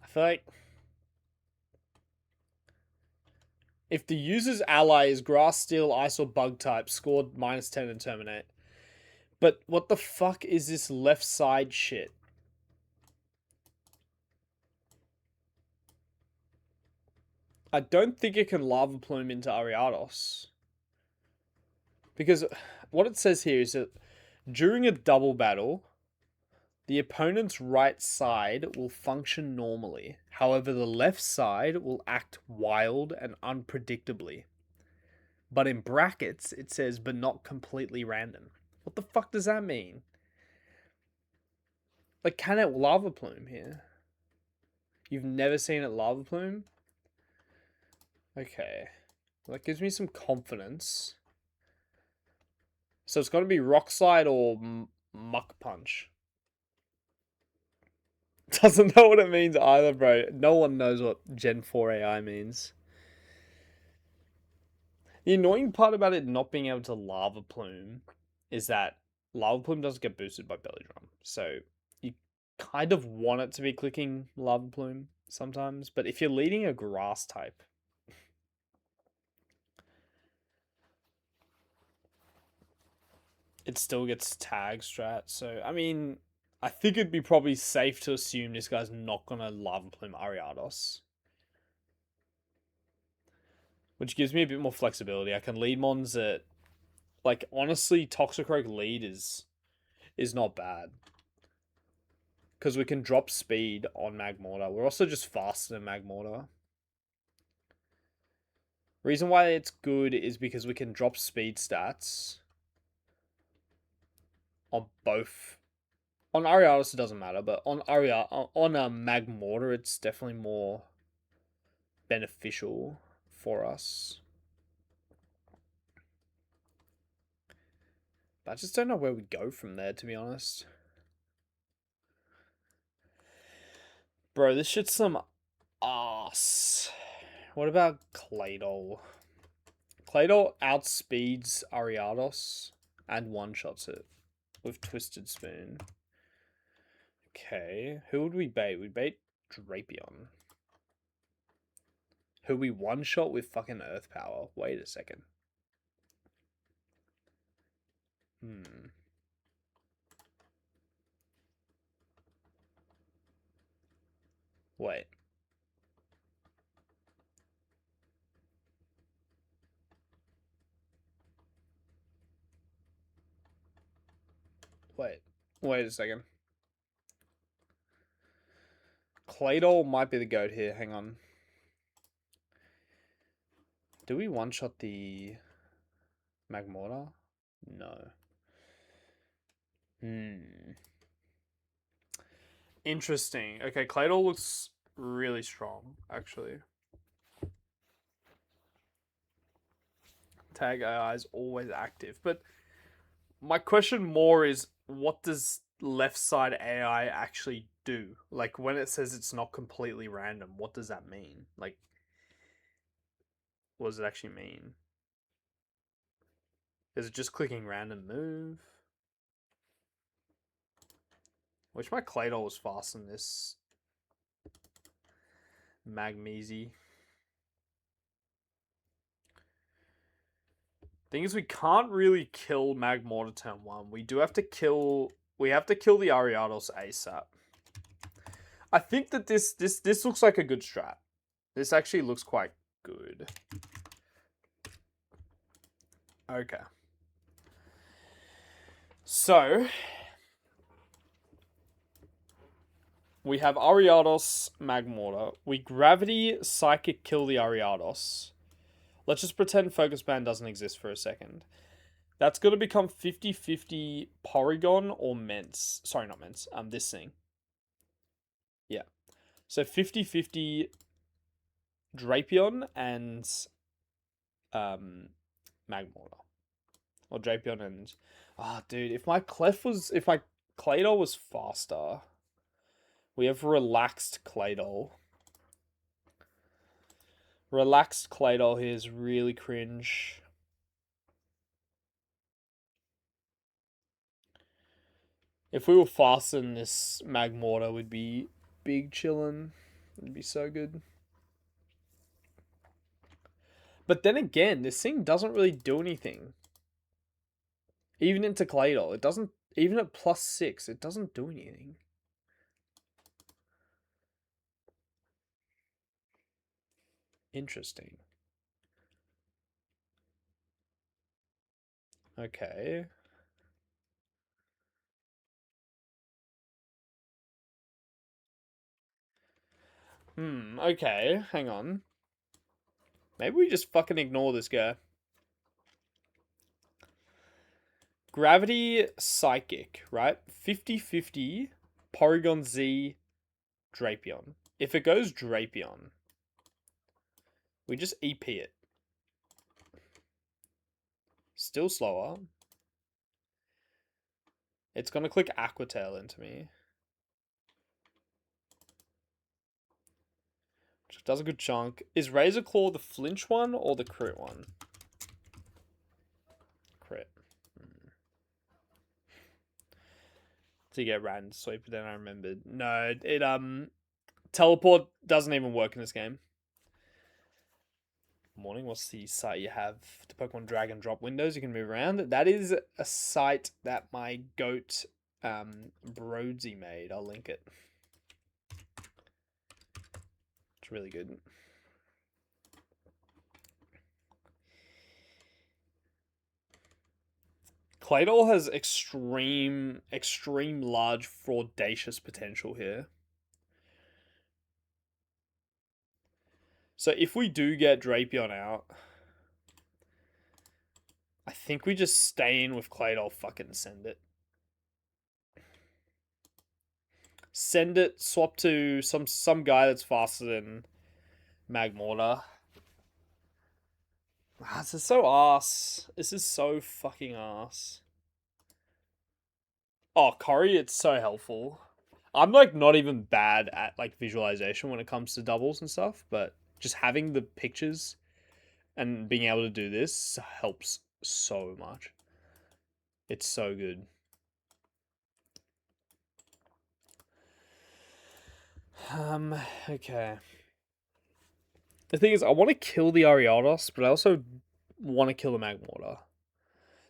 I feel like if the user's ally is Grass, Steel, Ice, or Bug type, scored -10 and terminate. But what the fuck is this left side shit? I don't think it can Lava Plume into Ariados. Because what it says here is that during a double battle, the opponent's right side will function normally. However, the left side will act wild and unpredictably. But in brackets, it says, but not completely random. What the fuck does that mean? Like, can it Lava Plume here? You've never seen it Lava Plume? Okay. Well, that gives me some confidence. So it's got to be Rock Slide or Muck Punch. Doesn't know what it means either, bro. No one knows what Gen 4 AI means. The annoying part about it not being able to Lava Plume is that Lava Plume doesn't get boosted by Belly Drum. So you kind of want it to be clicking Lava Plume sometimes. But if you're leading a Grass type, it still gets tag strat. So, I mean, I think it'd be probably safe to assume this guy's not going to Lava Plume Ariados. Which gives me a bit more flexibility. I can lead mons at... Like, honestly, Toxicroak lead is not bad. Because we can drop speed on Magmortar. We're also just faster than Magmortar. Reason why it's good is because we can drop speed stats on both. On Ariados it doesn't matter, but on Magmortar it's definitely more beneficial for us. But I just don't know where we go from there, to be honest. Bro, this shit's some ass. What about Claydol? Claydol outspeeds Ariados and one-shots it with Twisted Spoon. Okay, who would we bait? We'd bait Drapion. Who we one-shot with fucking Earth Power. Wait a second. Wait. Wait a second. Claydol might be the goat here. Hang on. Do we one-shot the Magmortar? No. Interesting. Okay, Claydol looks really strong, actually. Tag AI is always active. But my question more is, what does left side AI actually do? Like, when it says it's not completely random, what does that mean? Like, what does it actually mean? Is it just clicking random move? Wish my Claydol was fast in this Magmeezy. Thing is, we can't really kill Magmortar turn 1. We have to kill the Ariados ASAP. I think that this looks like a good strat. This actually looks quite good. Okay. So, We have Ariados, Magmortar. We Gravity, Psychic, kill the Ariados. Let's just pretend Focus Band doesn't exist for a second. That's going to become 50-50 Porygon or Mence. Sorry, not Mence. This thing. Yeah. So 50-50 Drapion and Magmortar. Or Drapion and... dude, if my Claydol was faster... We have Relaxed Claydol. Relaxed Claydol here is really cringe. If we were faster than this Magmortar, would be big chillin'. It'd be so good. But then again, this thing doesn't really do anything. Even into Claydol, it doesn't... Even at +6, it doesn't do anything. Interesting. Okay. Okay. Hang on. Maybe we just fucking ignore this guy. Gravity Psychic, right? 50-50 Porygon Z Drapion. If it goes Drapion, we just EP it. Still slower. It's going to click Aqua Tail into me. Which does a good chunk. Is Razor Claw the flinch one or the crit one? Crit. To get Rand Sweep, but then I remembered. No, it Teleport doesn't even work in this game. Morning, what's the site you have? The Pokemon drag and drop windows you can move around. That is a site that my goat Brodsy made. I'll link it. It's really good. Claydol has extreme large fraudacious potential here. So if we do get Drapion out, I think we just stay in with Claydol, fucking send it. Send it, swap to some guy that's faster than Magmortar. This is so ass. This is so fucking ass. Oh, Corey, it's so helpful. I'm like not even bad at like visualization when it comes to doubles and stuff, but just having the pictures and being able to do this helps so much. It's so good. Okay. The thing is, I want to kill the Ariados, but I also want to kill the Magmortar.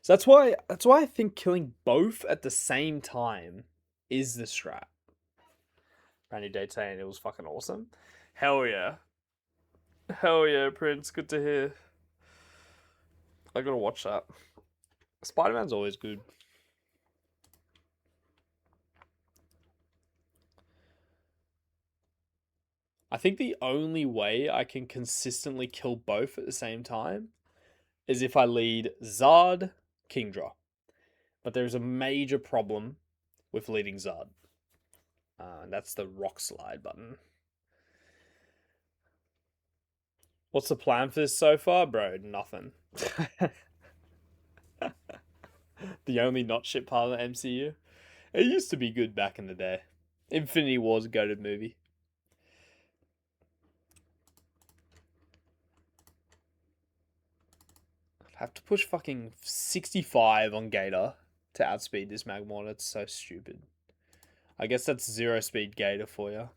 So that's why I think killing both at the same time is the strat. Brand new date saying it was fucking awesome. Hell yeah. Hell yeah, Prince. Good to hear. I gotta watch that. Spider-Man's always good. I think the only way I can consistently kill both at the same time is if I lead Zard, Kingdra. But there's a major problem with leading Zard. And that's the Rock Slide button. What's the plan for this so far? Bro, nothing. The only not shit part of the MCU. It used to be good back in the day. Infinity War's a goated movie. I'd have to push fucking 65 on Gator to outspeed this Magmortar. It's so stupid. I guess that's 0 speed Gator for you.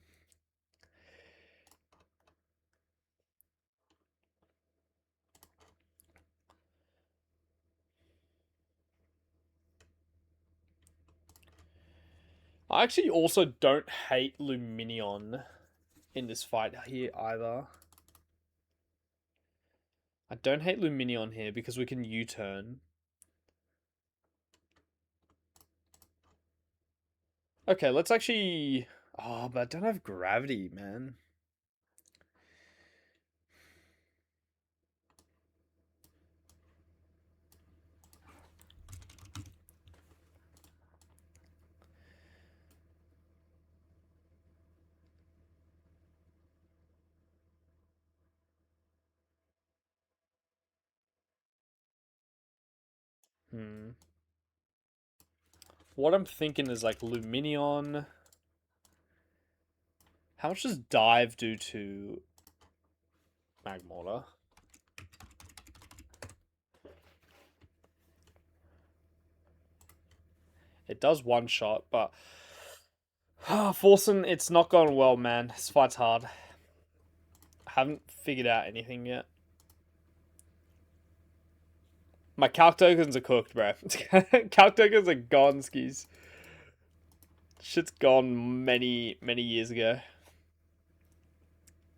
I actually also don't hate Luminion in this fight here either. I don't hate Luminion here because we can U-turn. Okay, let's actually... Oh, but I don't have gravity, man. Hmm. What I'm thinking is like Luminion. How much does dive do to Magmortar? It does one shot, but Forsen, it's not going well, man. This fight's hard. I haven't figured out anything yet. My calc tokens are cooked, bro. Calc tokens are gone, skis. Shit's gone many, many years ago.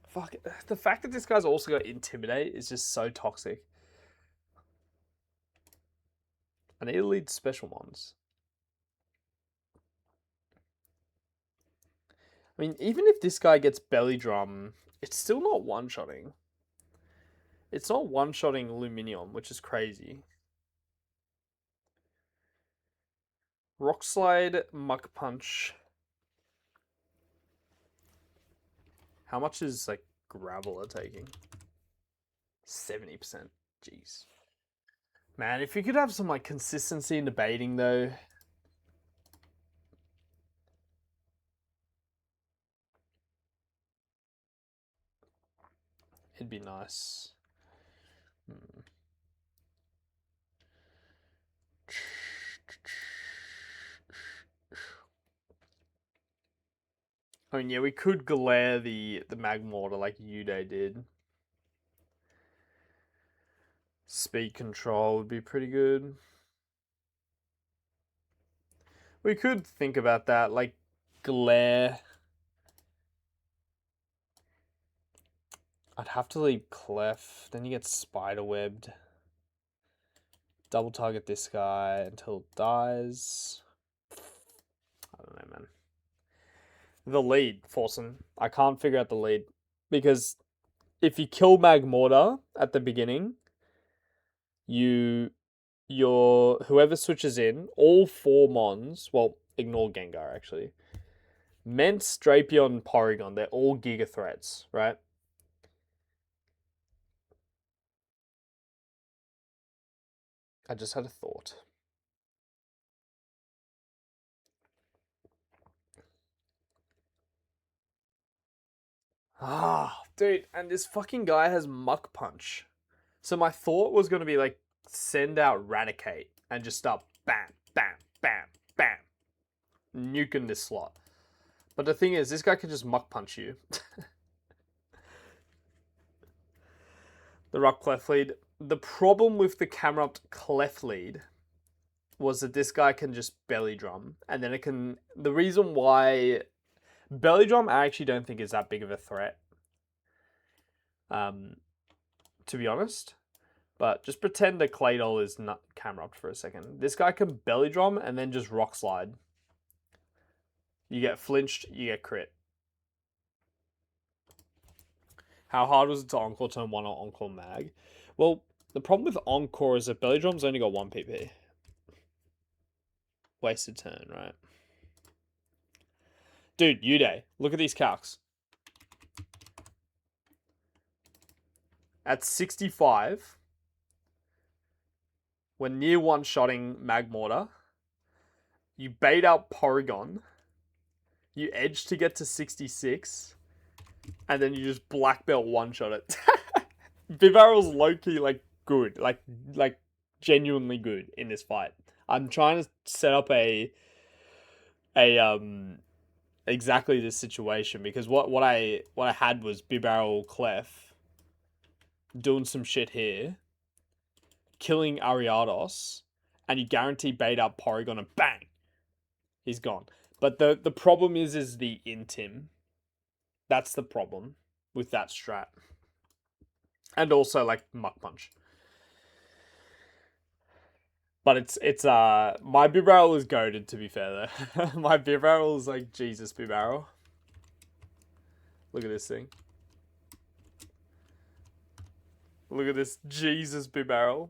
Fuck. The fact that this guy's also got Intimidate is just so toxic. I need to lead special ones. I mean, even if this guy gets Belly Drum, it's still not one-shotting. It's not one-shotting Luminium, which is crazy. Rock Slide, Muck Punch. How much is, like, Graveler taking? 70%. Jeez. Man, if you could have some, like, consistency in debating, though. It'd be nice. I mean, yeah, we could glare the Magmortar like Uday did. Speed control would be pretty good. We could think about that, like glare. I'd have to leave Clef. Then you get spiderwebbed. Double target this guy until it dies. I don't know, man. The lead, Forsen. I can't figure out the lead. Because if you kill Magmortar at the beginning, your whoever switches in, all four Mons, well, ignore Gengar actually. Mence, Drapion, Porygon, they're all Giga threats, right? I just had a thought. Ah, dude, and this fucking guy has Muck Punch. So my thought was going to be like, send out Raticate and just start bam, bam, bam, bam, nuking this slot. But the thing is, this guy can just Muck Punch you. The Rock Clef lead. The problem with the Camerupt Clef lead was that this guy can just Belly Drum. And then it can... The reason why... Belly Drum I actually don't think is that big of a threat. To be honest. But just pretend that Claydol is not Camerupt for a second. This guy can Belly Drum and then just Rock Slide. You get flinched, you get crit. How hard was it to Encore turn 1 on Encore Mag? Well, the problem with Encore is that Belly Drum's only got 1 PP. Wasted turn, right? Dude, Uday, look at these calcs. At 65, when near one-shotting Magmortar, you bait out Porygon, you edge to get to 66, and then you just black belt one-shot it. Bibarel's low-key, like, good. Like genuinely good in this fight. I'm trying to set up exactly this situation because what I had was Bibarel Clef doing some shit here, killing Ariados, and you guarantee bait up Porygon and bang, he's gone. But the problem is the Intim. That's the problem with that strat. And also like Muck Punch. But it's my Bibarel is goated, to be fair though. My Bibarel is like Jesus Bibarel. Look at this thing. Look at this Jesus Bib Barrel.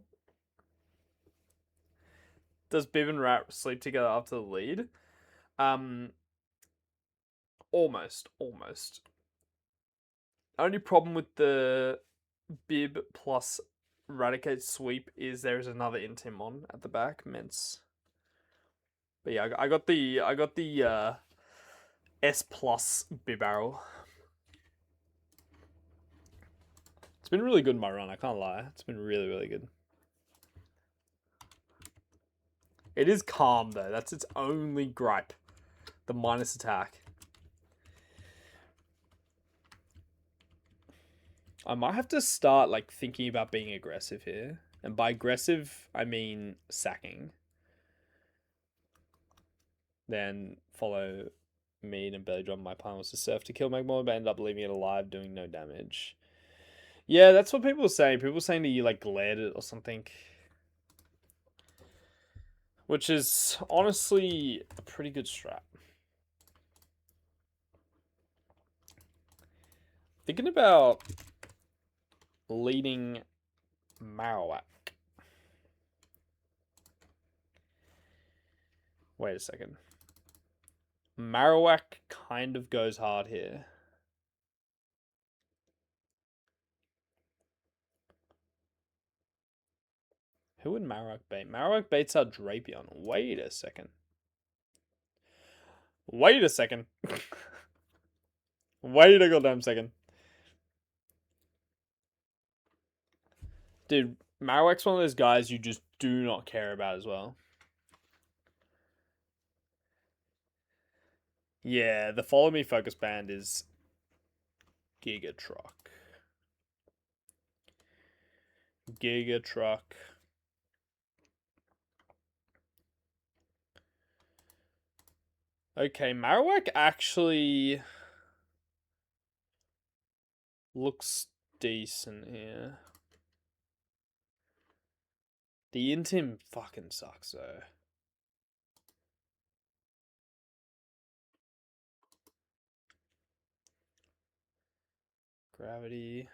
Does Bib and Rat sleep together after the lead? Almost. Only problem with the Bib plus Raticate sweep is there is another Intim on at the back, Mence. But yeah, I got the S plus Bib Barrel. It's been really good in my run, I can't lie. It's been really, really good. It is calm though, that's its only gripe. The minus attack. I might have to start like thinking about being aggressive here. And by aggressive, I mean sacking. Then follow me and belly drum. My plan was to surf to kill Magmore, but end up leaving it alive, doing no damage. Yeah, that's what people were saying. People were saying that you like glared it or something. Which is honestly a pretty good strat. Thinking about leading Marowak. Wait a second. Marowak kind of goes hard here. Who would Marowak bait? Marowak baits out Drapion. Wait a second. Wait a second. Wait a goddamn second. Dude, Marowak's one of those guys you just do not care about as well. Yeah, the follow me focus band is Gigatruck. Gigatruck. Okay, Marowak actually looks decent here. The Intim fucking sucks though. Gravity.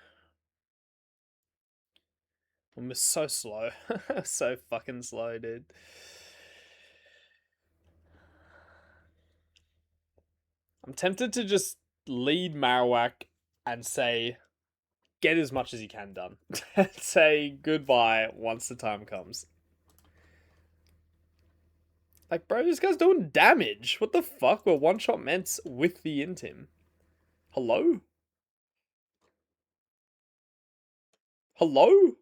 I'm so slow. So fucking slow, dude. I'm tempted to just lead Marowak and say, get as much as you can done. And say goodbye once the time comes. Like, bro, this guy's doing damage. What the fuck? We're one-shot Ments with the Intim. Hello? Hello?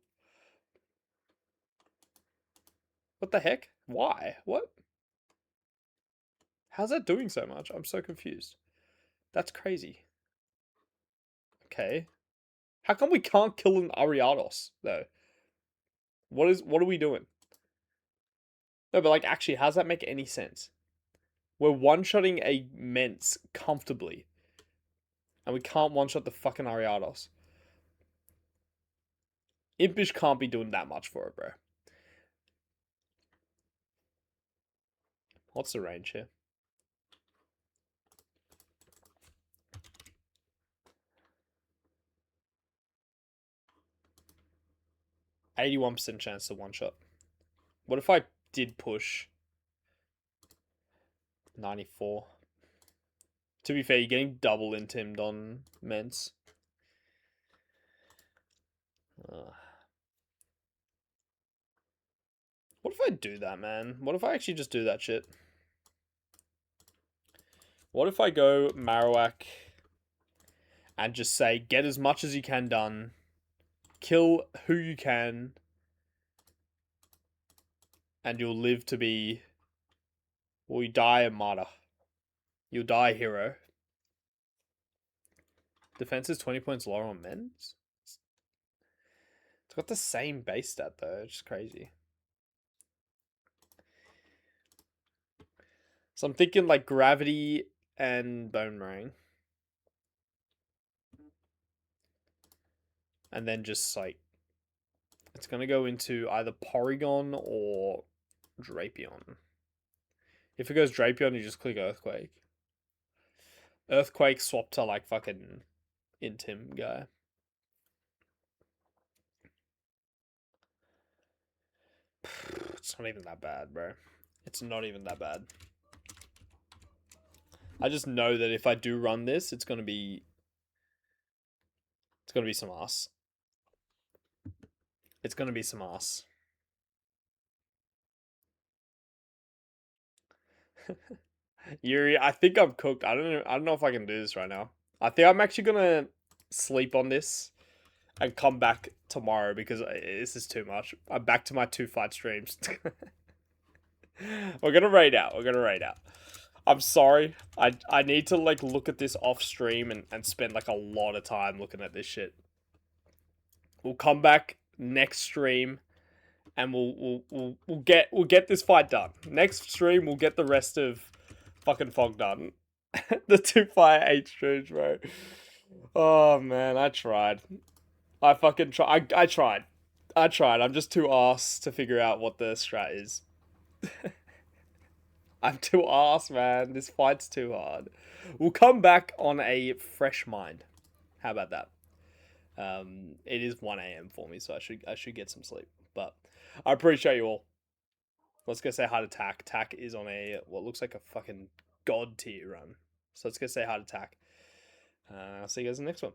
What the heck? Why? What? How's that doing so much? I'm so confused. That's crazy. Okay. How come we can't kill an Ariados, though? What are we doing? No, but like, actually, how's that make any sense? We're one-shotting a Mence comfortably. And we can't one-shot the fucking Ariados. Impish can't be doing that much for it, bro. What's the range here? %81 chance to one-shot. What if I did push 94? To be fair, you're getting double intimed on Mence. What if I do that, man? What if I actually just do that shit? What if I go Marowak and just say, get as much as you can done, kill who you can, and you'll live to be, well, you die a martyr. You'll die a hero. Defense is 20 points lower on Mence. It's got the same base stat though, it's just crazy. So I'm thinking like Gravity and Boomerang. And then just like, it's going to go into either Porygon or Drapion. If it goes Drapion, you just click Earthquake. Earthquake swap to like fucking Intim guy. It's not even that bad, bro. It's not even that bad. I just know that if I do run this, it's gonna be some ass. It's gonna be some ass. Yuri, I think I'm cooked. I don't know if I can do this right now. I think I'm actually gonna sleep on this and come back tomorrow because this is too much. I'm back to my 2 fight streams. We're gonna raid out. I'm sorry. I need to like look at this off stream and spend like a lot of time looking at this shit. We'll come back next stream and we'll get this fight done. Next stream we'll get the rest of fucking Fog done. The 2 fight 8 streams, bro. Oh man, I tried. I fucking tried. I tried. I'm just too ass to figure out what the strat is. I'm too ass, man. This fight's too hard. We'll come back on a fresh mind. How about that? It is 1 a.m. for me, so I should get some sleep. But I appreciate you all. Let's go say hi to Tack. Tack is on a what looks like a fucking god tier run. So let's go say hi to Tack. I'll see you guys in the next one.